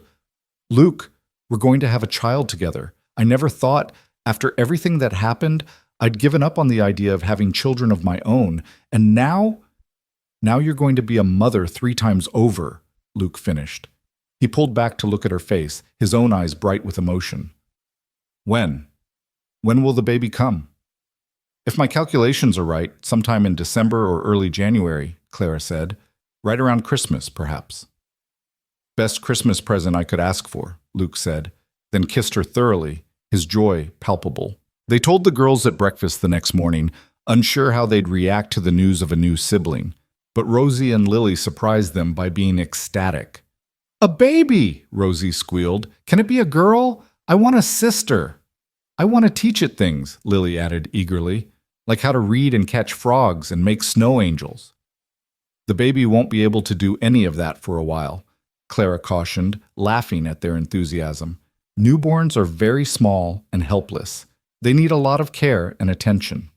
"Luke, we're going to have a child together. I never thought, after everything that happened, I'd given up on the idea of having children of my own. And now you're going to be a mother 3 times over," Luke finished. He pulled back to look at her face, his own eyes bright with emotion. When will the baby come?" "If my calculations are right, sometime in December or early January," Clara said. "Right around Christmas, perhaps." "Best Christmas present I could ask for," Luke said, then kissed her thoroughly, his joy palpable. They told the girls at breakfast the next morning, unsure how they'd react to the news of a new sibling. But Rosie and Lily surprised them by being ecstatic. "A baby!" Rosie squealed. "Can it be a girl? I want a sister." "I want to teach it things," Lily added eagerly, "like how to read and catch frogs and make snow angels." "The baby won't be able to do any of that for a while," Clara cautioned, laughing at their enthusiasm. "Newborns are very small and helpless. They need a lot of care and attention."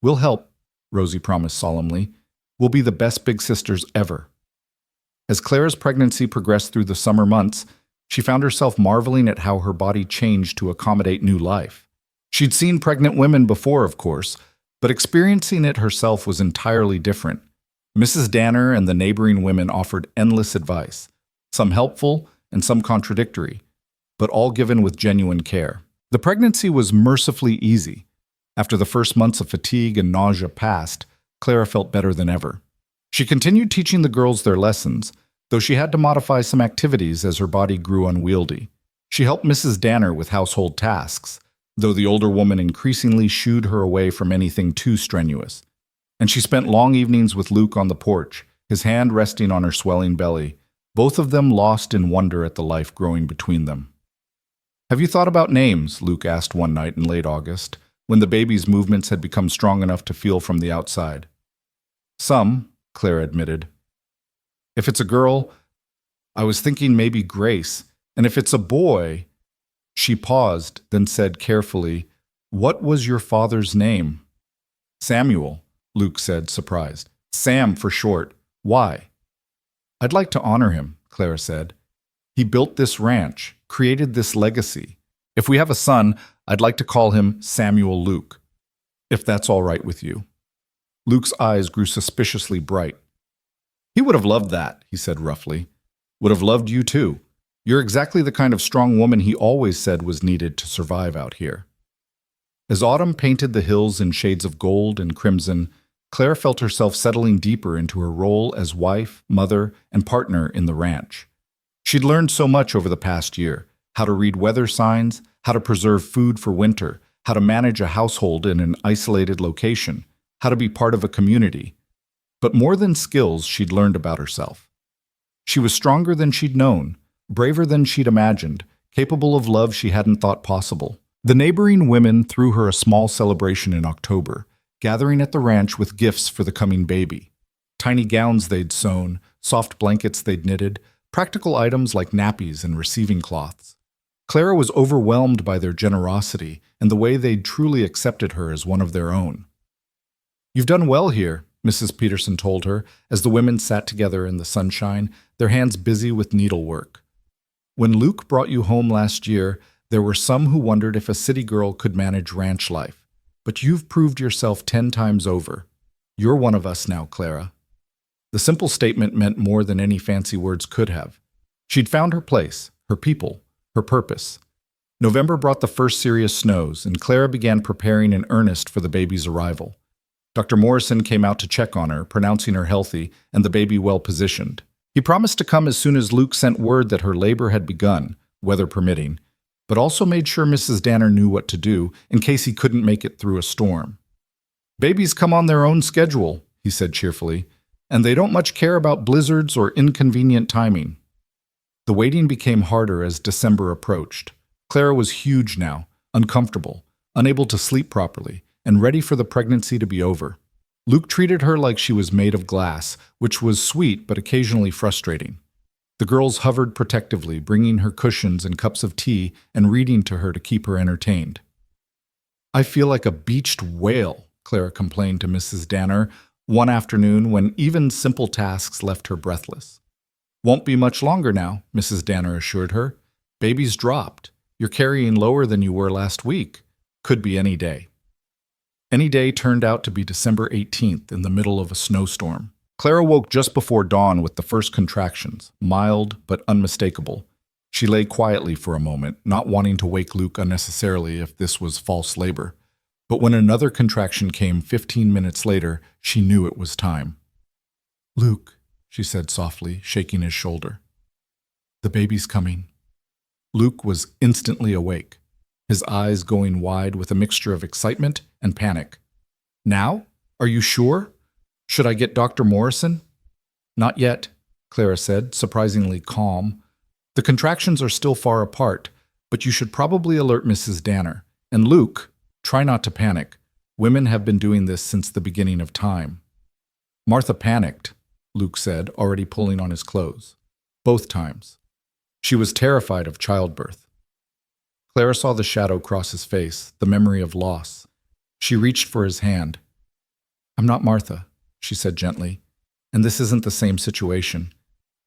"We'll help," Rosie promised solemnly. "We'll be the best big sisters ever." As Clara's pregnancy progressed through the summer months, she found herself marveling at how her body changed to accommodate new life. She'd seen pregnant women before, of course, but experiencing it herself was entirely different. Mrs. Danner and the neighboring women offered endless advice, some helpful and some contradictory, but all given with genuine care. The pregnancy was mercifully easy. After the first months of fatigue and nausea passed, Clara felt better than ever. She continued teaching the girls their lessons, though she had to modify some activities as her body grew unwieldy. She helped Mrs. Danner with household tasks, though the older woman increasingly shooed her away from anything too strenuous. And she spent long evenings with Luke on the porch, his hand resting on her swelling belly, both of them lost in wonder at the life growing between them. "Have you thought about names?" Luke asked one night in late August, when the baby's movements had become strong enough to feel from the outside. "Some," Clara admitted. "If it's a girl, I was thinking maybe Grace, and if it's a boy—" She paused, then said carefully, "What was your father's name?" "Samuel," Luke said, surprised. "Sam for short. Why?" "I'd like to honor him," Clara said. "He built this ranch, created this legacy. If we have a son, I'd like to call him Samuel Luke, if that's all right with you." Luke's eyes grew suspiciously bright. "He would have loved that," he said roughly. "Would have loved you too. You're exactly the kind of strong woman he always said was needed to survive out here." As autumn painted the hills in shades of gold and crimson, Claire felt herself settling deeper into her role as wife, mother, and partner in the ranch. She'd learned so much over the past year: how to read weather signs, how to preserve food for winter, how to manage a household in an isolated location, how to be part of a community. But more than skills, she'd learned about herself. She was stronger than she'd known, braver than she'd imagined, capable of love she hadn't thought possible. The neighboring women threw her a small celebration in October, gathering at the ranch with gifts for the coming baby. Tiny gowns they'd sewn, soft blankets they'd knitted, practical items like nappies and receiving cloths. Clara was overwhelmed by their generosity and the way they'd truly accepted her as one of their own. "You've done well here," Mrs. Peterson told her, as the women sat together in the sunshine, their hands busy with needlework. "When Luke brought you home last year, there were some who wondered if a city girl could manage ranch life. But you've proved yourself 10 times over. You're one of us now, Clara." The simple statement meant more than any fancy words could have. She'd found her place, her people, her purpose. November brought the first serious snows, and Clara began preparing in earnest for the baby's arrival. Dr. Morrison came out to check on her, pronouncing her healthy and the baby well-positioned. He promised to come as soon as Luke sent word that her labor had begun, weather permitting, but also made sure Mrs. Danner knew what to do in case he couldn't make it through a storm. "Babies come on their own schedule," he said cheerfully, "and they don't much care about blizzards or inconvenient timing." The waiting became harder as December approached. Clara was huge now, uncomfortable, unable to sleep properly, and ready for the pregnancy to be over. Luke treated her like she was made of glass, which was sweet but occasionally frustrating. The girls hovered protectively, bringing her cushions and cups of tea and reading to her to keep her entertained. "I feel like a beached whale," Clara complained to Mrs. Danner one afternoon when even simple tasks left her breathless. "Won't be much longer now," Mrs. Danner assured her. "Baby's dropped. You're carrying lower than you were last week. Could be any day." Any day turned out to be December 18th in the middle of a snowstorm. Clara woke just before dawn with the first contractions, mild but unmistakable. She lay quietly for a moment, not wanting to wake Luke unnecessarily if this was false labor. But when another contraction came 15 minutes later, she knew it was time. "Luke," she said softly, shaking his shoulder. "The baby's coming." Luke was instantly awake, his eyes going wide with a mixture of excitement and panic. "Now? Are you sure? Should I get Dr. Morrison?" "Not yet," Clara said, surprisingly calm. "The contractions are still far apart, but you should probably alert Mrs. Danner. And Luke, try not to panic. Women have been doing this since the beginning of time." "Martha panicked," Luke said, already pulling on his clothes. "Both times. She was terrified of childbirth." Clara saw the shadow cross his face, the memory of loss. She reached for his hand. "I'm not Martha," she said gently, "and this isn't the same situation.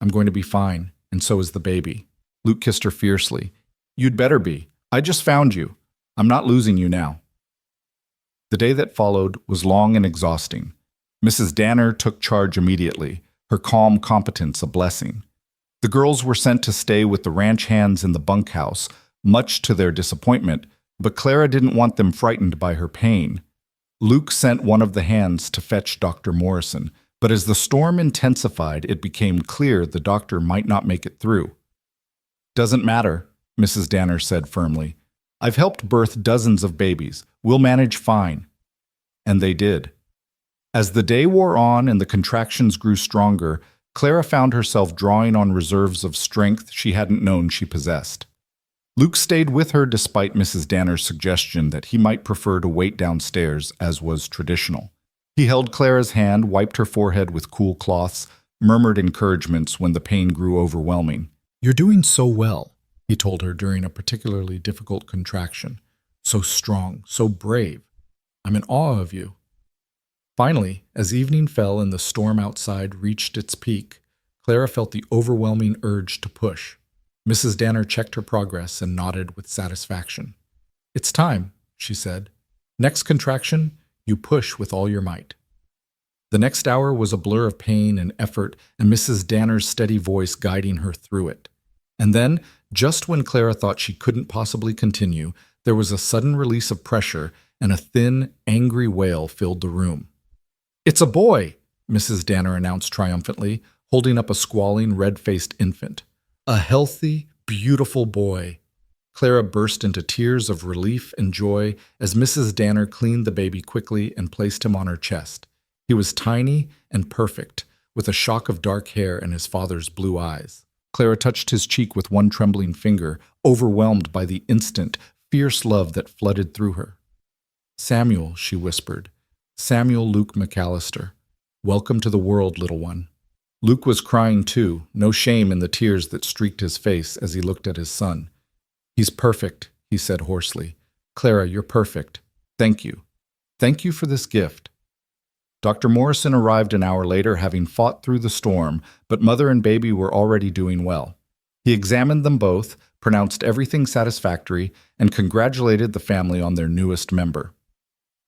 I'm going to be fine, and so is the baby. Luke kissed her fiercely. You'd better be. I just found you. I'm not losing you now. The day that followed was long and exhausting. Mrs. Danner took charge immediately, her calm competence a blessing. The girls were sent to stay with the ranch hands in the bunkhouse, much to their disappointment, but Clara didn't want them frightened by her pain. Luke sent one of the hands to fetch Dr. Morrison, but as the storm intensified, it became clear the doctor might not make it through. Doesn't matter, Mrs. Danner said firmly. I've helped birth dozens of babies. We'll manage fine. And they did. As the day wore on and the contractions grew stronger, Clara found herself drawing on reserves of strength she hadn't known she possessed. Luke stayed with her despite Mrs. Danner's suggestion that he might prefer to wait downstairs, as was traditional. He held Clara's hand, wiped her forehead with cool cloths, murmured encouragements when the pain grew overwhelming. You're doing so well, he told her during a particularly difficult contraction. So strong, so brave. I'm in awe of you. Finally, as evening fell and the storm outside reached its peak, Clara felt the overwhelming urge to push. Mrs. Danner checked her progress and nodded with satisfaction. It's time, she said. Next contraction, you push with all your might. The next hour was a blur of pain and effort, and Mrs. Danner's steady voice guiding her through it. And then, just when Clara thought she couldn't possibly continue, there was a sudden release of pressure, and a thin, angry wail filled the room. It's a boy, Mrs. Danner announced triumphantly, holding up a squalling, red-faced infant. A healthy, beautiful boy. Clara burst into tears of relief and joy as Mrs. Danner cleaned the baby quickly and placed him on her chest. He was tiny and perfect, with a shock of dark hair and his father's blue eyes. Clara touched his cheek with one trembling finger, overwhelmed by the instant, fierce love that flooded through her. Samuel, she whispered. Samuel Luke McAllister. Welcome to the world, little one. Luke was crying too, no shame in the tears that streaked his face as he looked at his son. He's perfect, he said hoarsely. Clara, you're perfect. Thank you. Thank you for this gift. Dr. Morrison arrived an hour later, having fought through the storm, but mother and baby were already doing well. He examined them both, pronounced everything satisfactory, and congratulated the family on their newest member.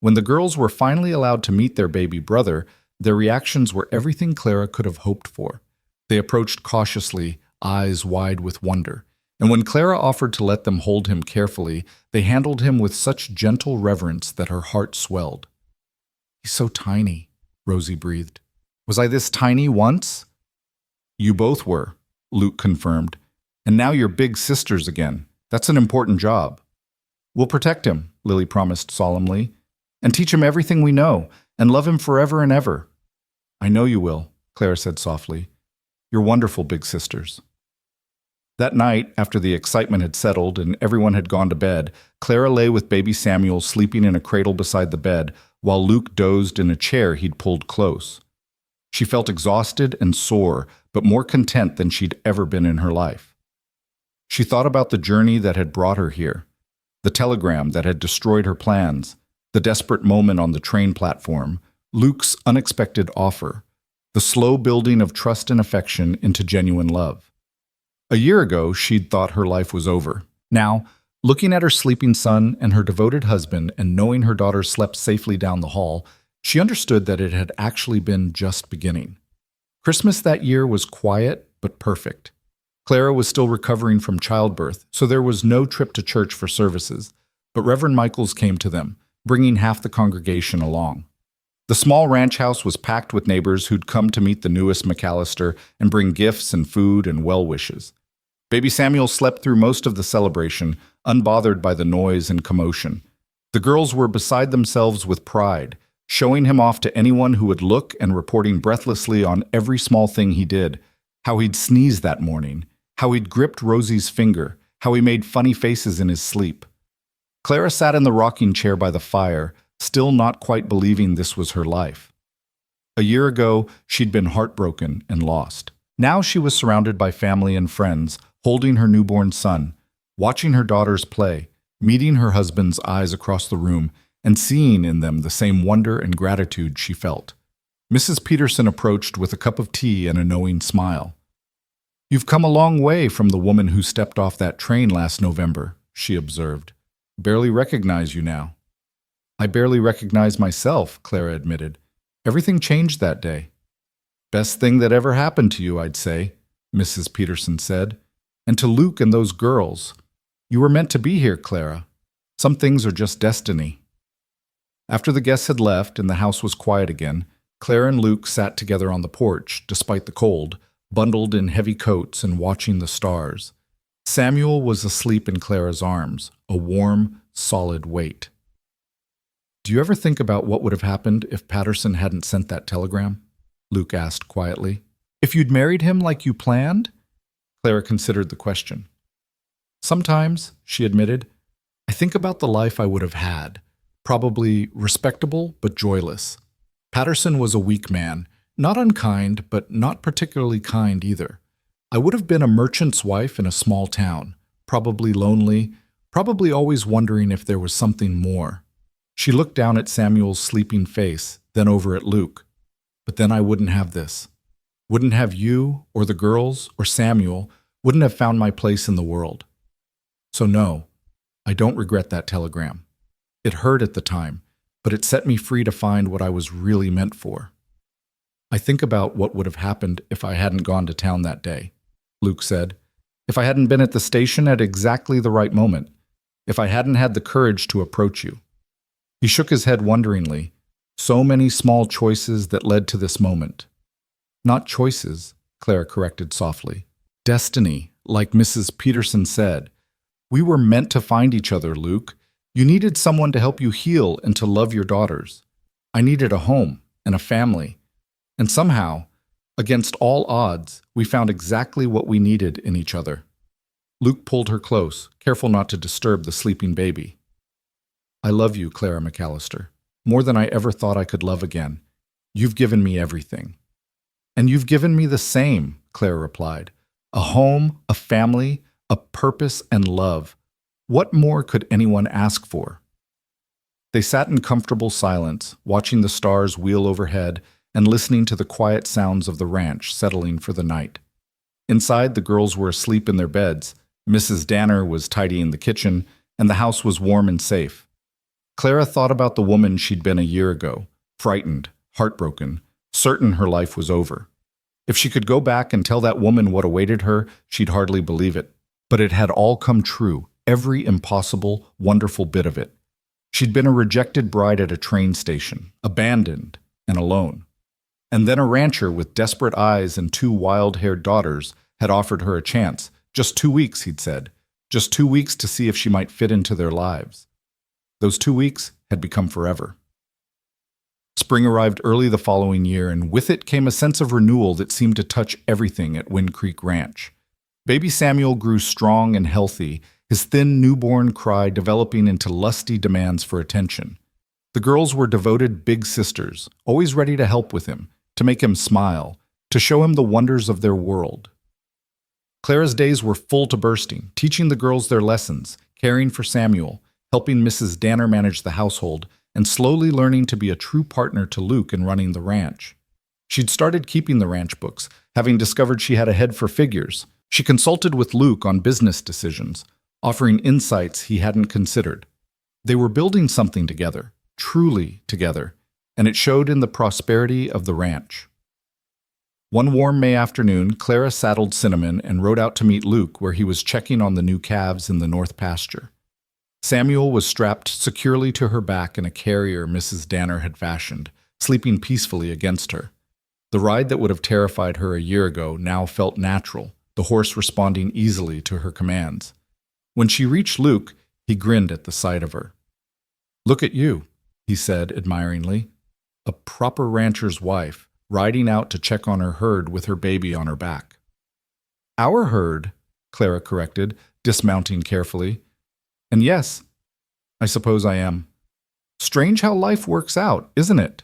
When the girls were finally allowed to meet their baby brother, their reactions were everything Clara could have hoped for. They approached cautiously, eyes wide with wonder, and when Clara offered to let them hold him carefully, they handled him with such gentle reverence that her heart swelled. He's so tiny, Rosie breathed. Was I this tiny once? You both were, Luke confirmed. And now you're big sisters again. That's an important job. We'll protect him, Lily promised solemnly, and teach him everything we know, and love him forever and ever. I know you will, Clara said softly. You're wonderful big sisters. That night, after the excitement had settled and everyone had gone to bed, Clara lay with baby Samuel sleeping in a cradle beside the bed, while Luke dozed in a chair he'd pulled close. She felt exhausted and sore, but more content than she'd ever been in her life. She thought about the journey that had brought her here, the telegram that had destroyed her plans, the desperate moment on the train platform, Luke's unexpected offer, the slow building of trust and affection into genuine love. A year ago, she'd thought her life was over. Now, looking at her sleeping son and her devoted husband and knowing her daughter slept safely down the hall, she understood that it had actually been just beginning. Christmas that year was quiet but perfect. Clara was still recovering from childbirth, so there was no trip to church for services, but Reverend Michaels came to them, bringing half the congregation along. The small ranch house was packed with neighbors who'd come to meet the newest McAllister and bring gifts and food and well wishes. Baby Samuel slept through most of the celebration, unbothered by the noise and commotion. The girls were beside themselves with pride, showing him off to anyone who would look and reporting breathlessly on every small thing he did, how he'd sneezed that morning, how he'd gripped Rosie's finger, how he made funny faces in his sleep. Clara sat in the rocking chair by the fire, still not quite believing this was her life. A year ago, she'd been heartbroken and lost. Now she was surrounded by family and friends, holding her newborn son, watching her daughters play, meeting her husband's eyes across the room, and seeing in them the same wonder and gratitude she felt. Mrs. Peterson approached with a cup of tea and a knowing smile. "You've come a long way from the woman who stepped off that train last November," she observed. "Barely recognize you now." "I barely recognize myself," Clara admitted. "Everything changed that day." "Best thing that ever happened to you, I'd say," Mrs. Peterson said. "And to Luke and those girls. You were meant to be here, Clara. Some things are just destiny." After the guests had left and the house was quiet again, Clara and Luke sat together on the porch, despite the cold, bundled in heavy coats and watching the stars. Samuel was asleep in Clara's arms, a warm, solid weight. "Do you ever think about what would have happened if Patterson hadn't sent that telegram?" Luke asked quietly. "If you'd married him like you planned?" Clara considered the question. "Sometimes," she admitted, "I think about the life I would have had. Probably respectable but joyless. Patterson was a weak man, not unkind, but not particularly kind either. I would have been a merchant's wife in a small town, probably lonely, probably always wondering if there was something more." She looked down at Samuel's sleeping face, then over at Luke. "But then I wouldn't have this. Wouldn't have you, or the girls, or Samuel, wouldn't have found my place in the world. So no, I don't regret that telegram. It hurt at the time, but it set me free to find what I was really meant for." "I think about what would have happened if I hadn't gone to town that day," Luke said. "If I hadn't been at the station at exactly the right moment. If I hadn't had the courage to approach you." He shook his head wonderingly. So many small choices that led to this moment. "Not choices," Clara corrected softly. "Destiny, like Mrs. Peterson said. We were meant to find each other, Luke. You needed someone to help you heal and to love your daughters. I needed a home and a family. And somehow, against all odds, we found exactly what we needed in each other." Luke pulled her close, careful not to disturb the sleeping baby. "I love you, Clara McAllister, more than I ever thought I could love again. You've given me everything." "And you've given me the same," Clara replied. "A home, a family, a purpose, and love. What more could anyone ask for?" They sat in comfortable silence, watching the stars wheel overhead and listening to the quiet sounds of the ranch settling for the night. Inside, the girls were asleep in their beds, Mrs. Danner was tidying the kitchen, and the house was warm and safe. Clara thought about the woman she'd been a year ago, frightened, heartbroken, certain her life was over. If she could go back and tell that woman what awaited her, she'd hardly believe it. But it had all come true, every impossible, wonderful bit of it. She'd been a rejected bride at a train station, abandoned and alone. And then a rancher with desperate eyes and 2 wild-haired daughters had offered her a chance. Just 2 weeks, he'd said. Just 2 weeks to see if she might fit into their lives. Those 2 weeks had become forever. Spring arrived early the following year, and with it came a sense of renewal that seemed to touch everything at Wind Creek Ranch. Baby Samuel grew strong and healthy, his thin newborn cry developing into lusty demands for attention. The girls were devoted big sisters, always ready to help with him, to make him smile, to show him the wonders of their world. Clara's days were full to bursting, teaching the girls their lessons, caring for Samuel, helping Mrs. Danner manage the household, and slowly learning to be a true partner to Luke in running the ranch. She'd started keeping the ranch books, having discovered she had a head for figures. She consulted with Luke on business decisions, offering insights he hadn't considered. They were building something together, truly together, and it showed in the prosperity of the ranch. One warm May afternoon, Clara saddled Cinnamon and rode out to meet Luke where he was checking on the new calves in the north pasture. Samuel was strapped securely to her back in a carrier Mrs. Danner had fashioned, sleeping peacefully against her. The ride that would have terrified her a year ago now felt natural, the horse responding easily to her commands. When she reached Luke, he grinned at the sight of her. "Look at you," he said admiringly. "A proper rancher's wife, riding out to check on her herd with her baby on her back." "Our herd," Clara corrected, dismounting carefully. "And yes, I suppose I am. Strange how life works out, isn't it?"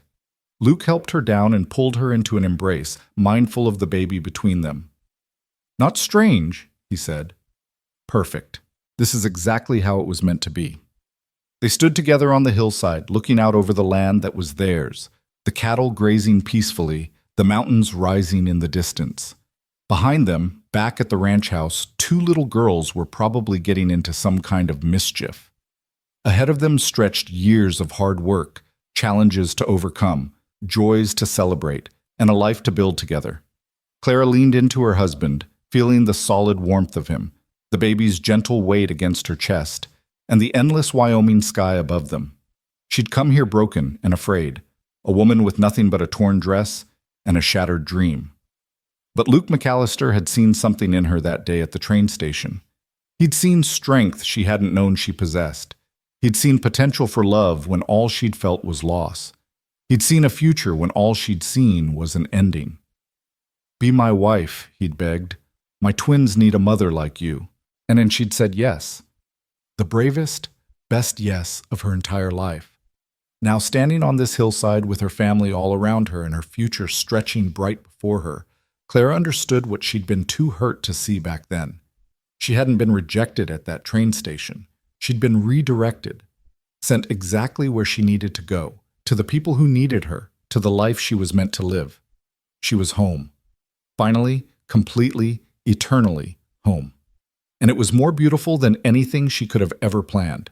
Luke helped her down and pulled her into an embrace, mindful of the baby between them. "Not strange," he said. "Perfect. This is exactly how it was meant to be." They stood together on the hillside, looking out over the land that was theirs, the cattle grazing peacefully, the mountains rising in the distance. Behind them, Back at the ranch house, two little girls were probably getting into some kind of mischief. Ahead of them stretched years of hard work, challenges to overcome, joys to celebrate, and a life to build together. Clara leaned into her husband, feeling the solid warmth of him, the baby's gentle weight against her chest, and the endless Wyoming sky above them. She'd come here broken and afraid, a woman with nothing but a torn dress and a shattered dream. But Luke McAllister had seen something in her that day at the train station. He'd seen strength she hadn't known she possessed. He'd seen potential for love when all she'd felt was loss. He'd seen a future when all she'd seen was an ending. "Be my wife," he'd begged. "My twins need a mother like you." And then she'd said yes. The bravest, best yes of her entire life. Now standing on this hillside with her family all around her and her future stretching bright before her, Clara understood what she'd been too hurt to see back then. She hadn't been rejected at that train station. She'd been redirected, sent exactly where she needed to go, to the people who needed her, to the life she was meant to live. She was home. Finally, completely, eternally home. And it was more beautiful than anything she could have ever planned.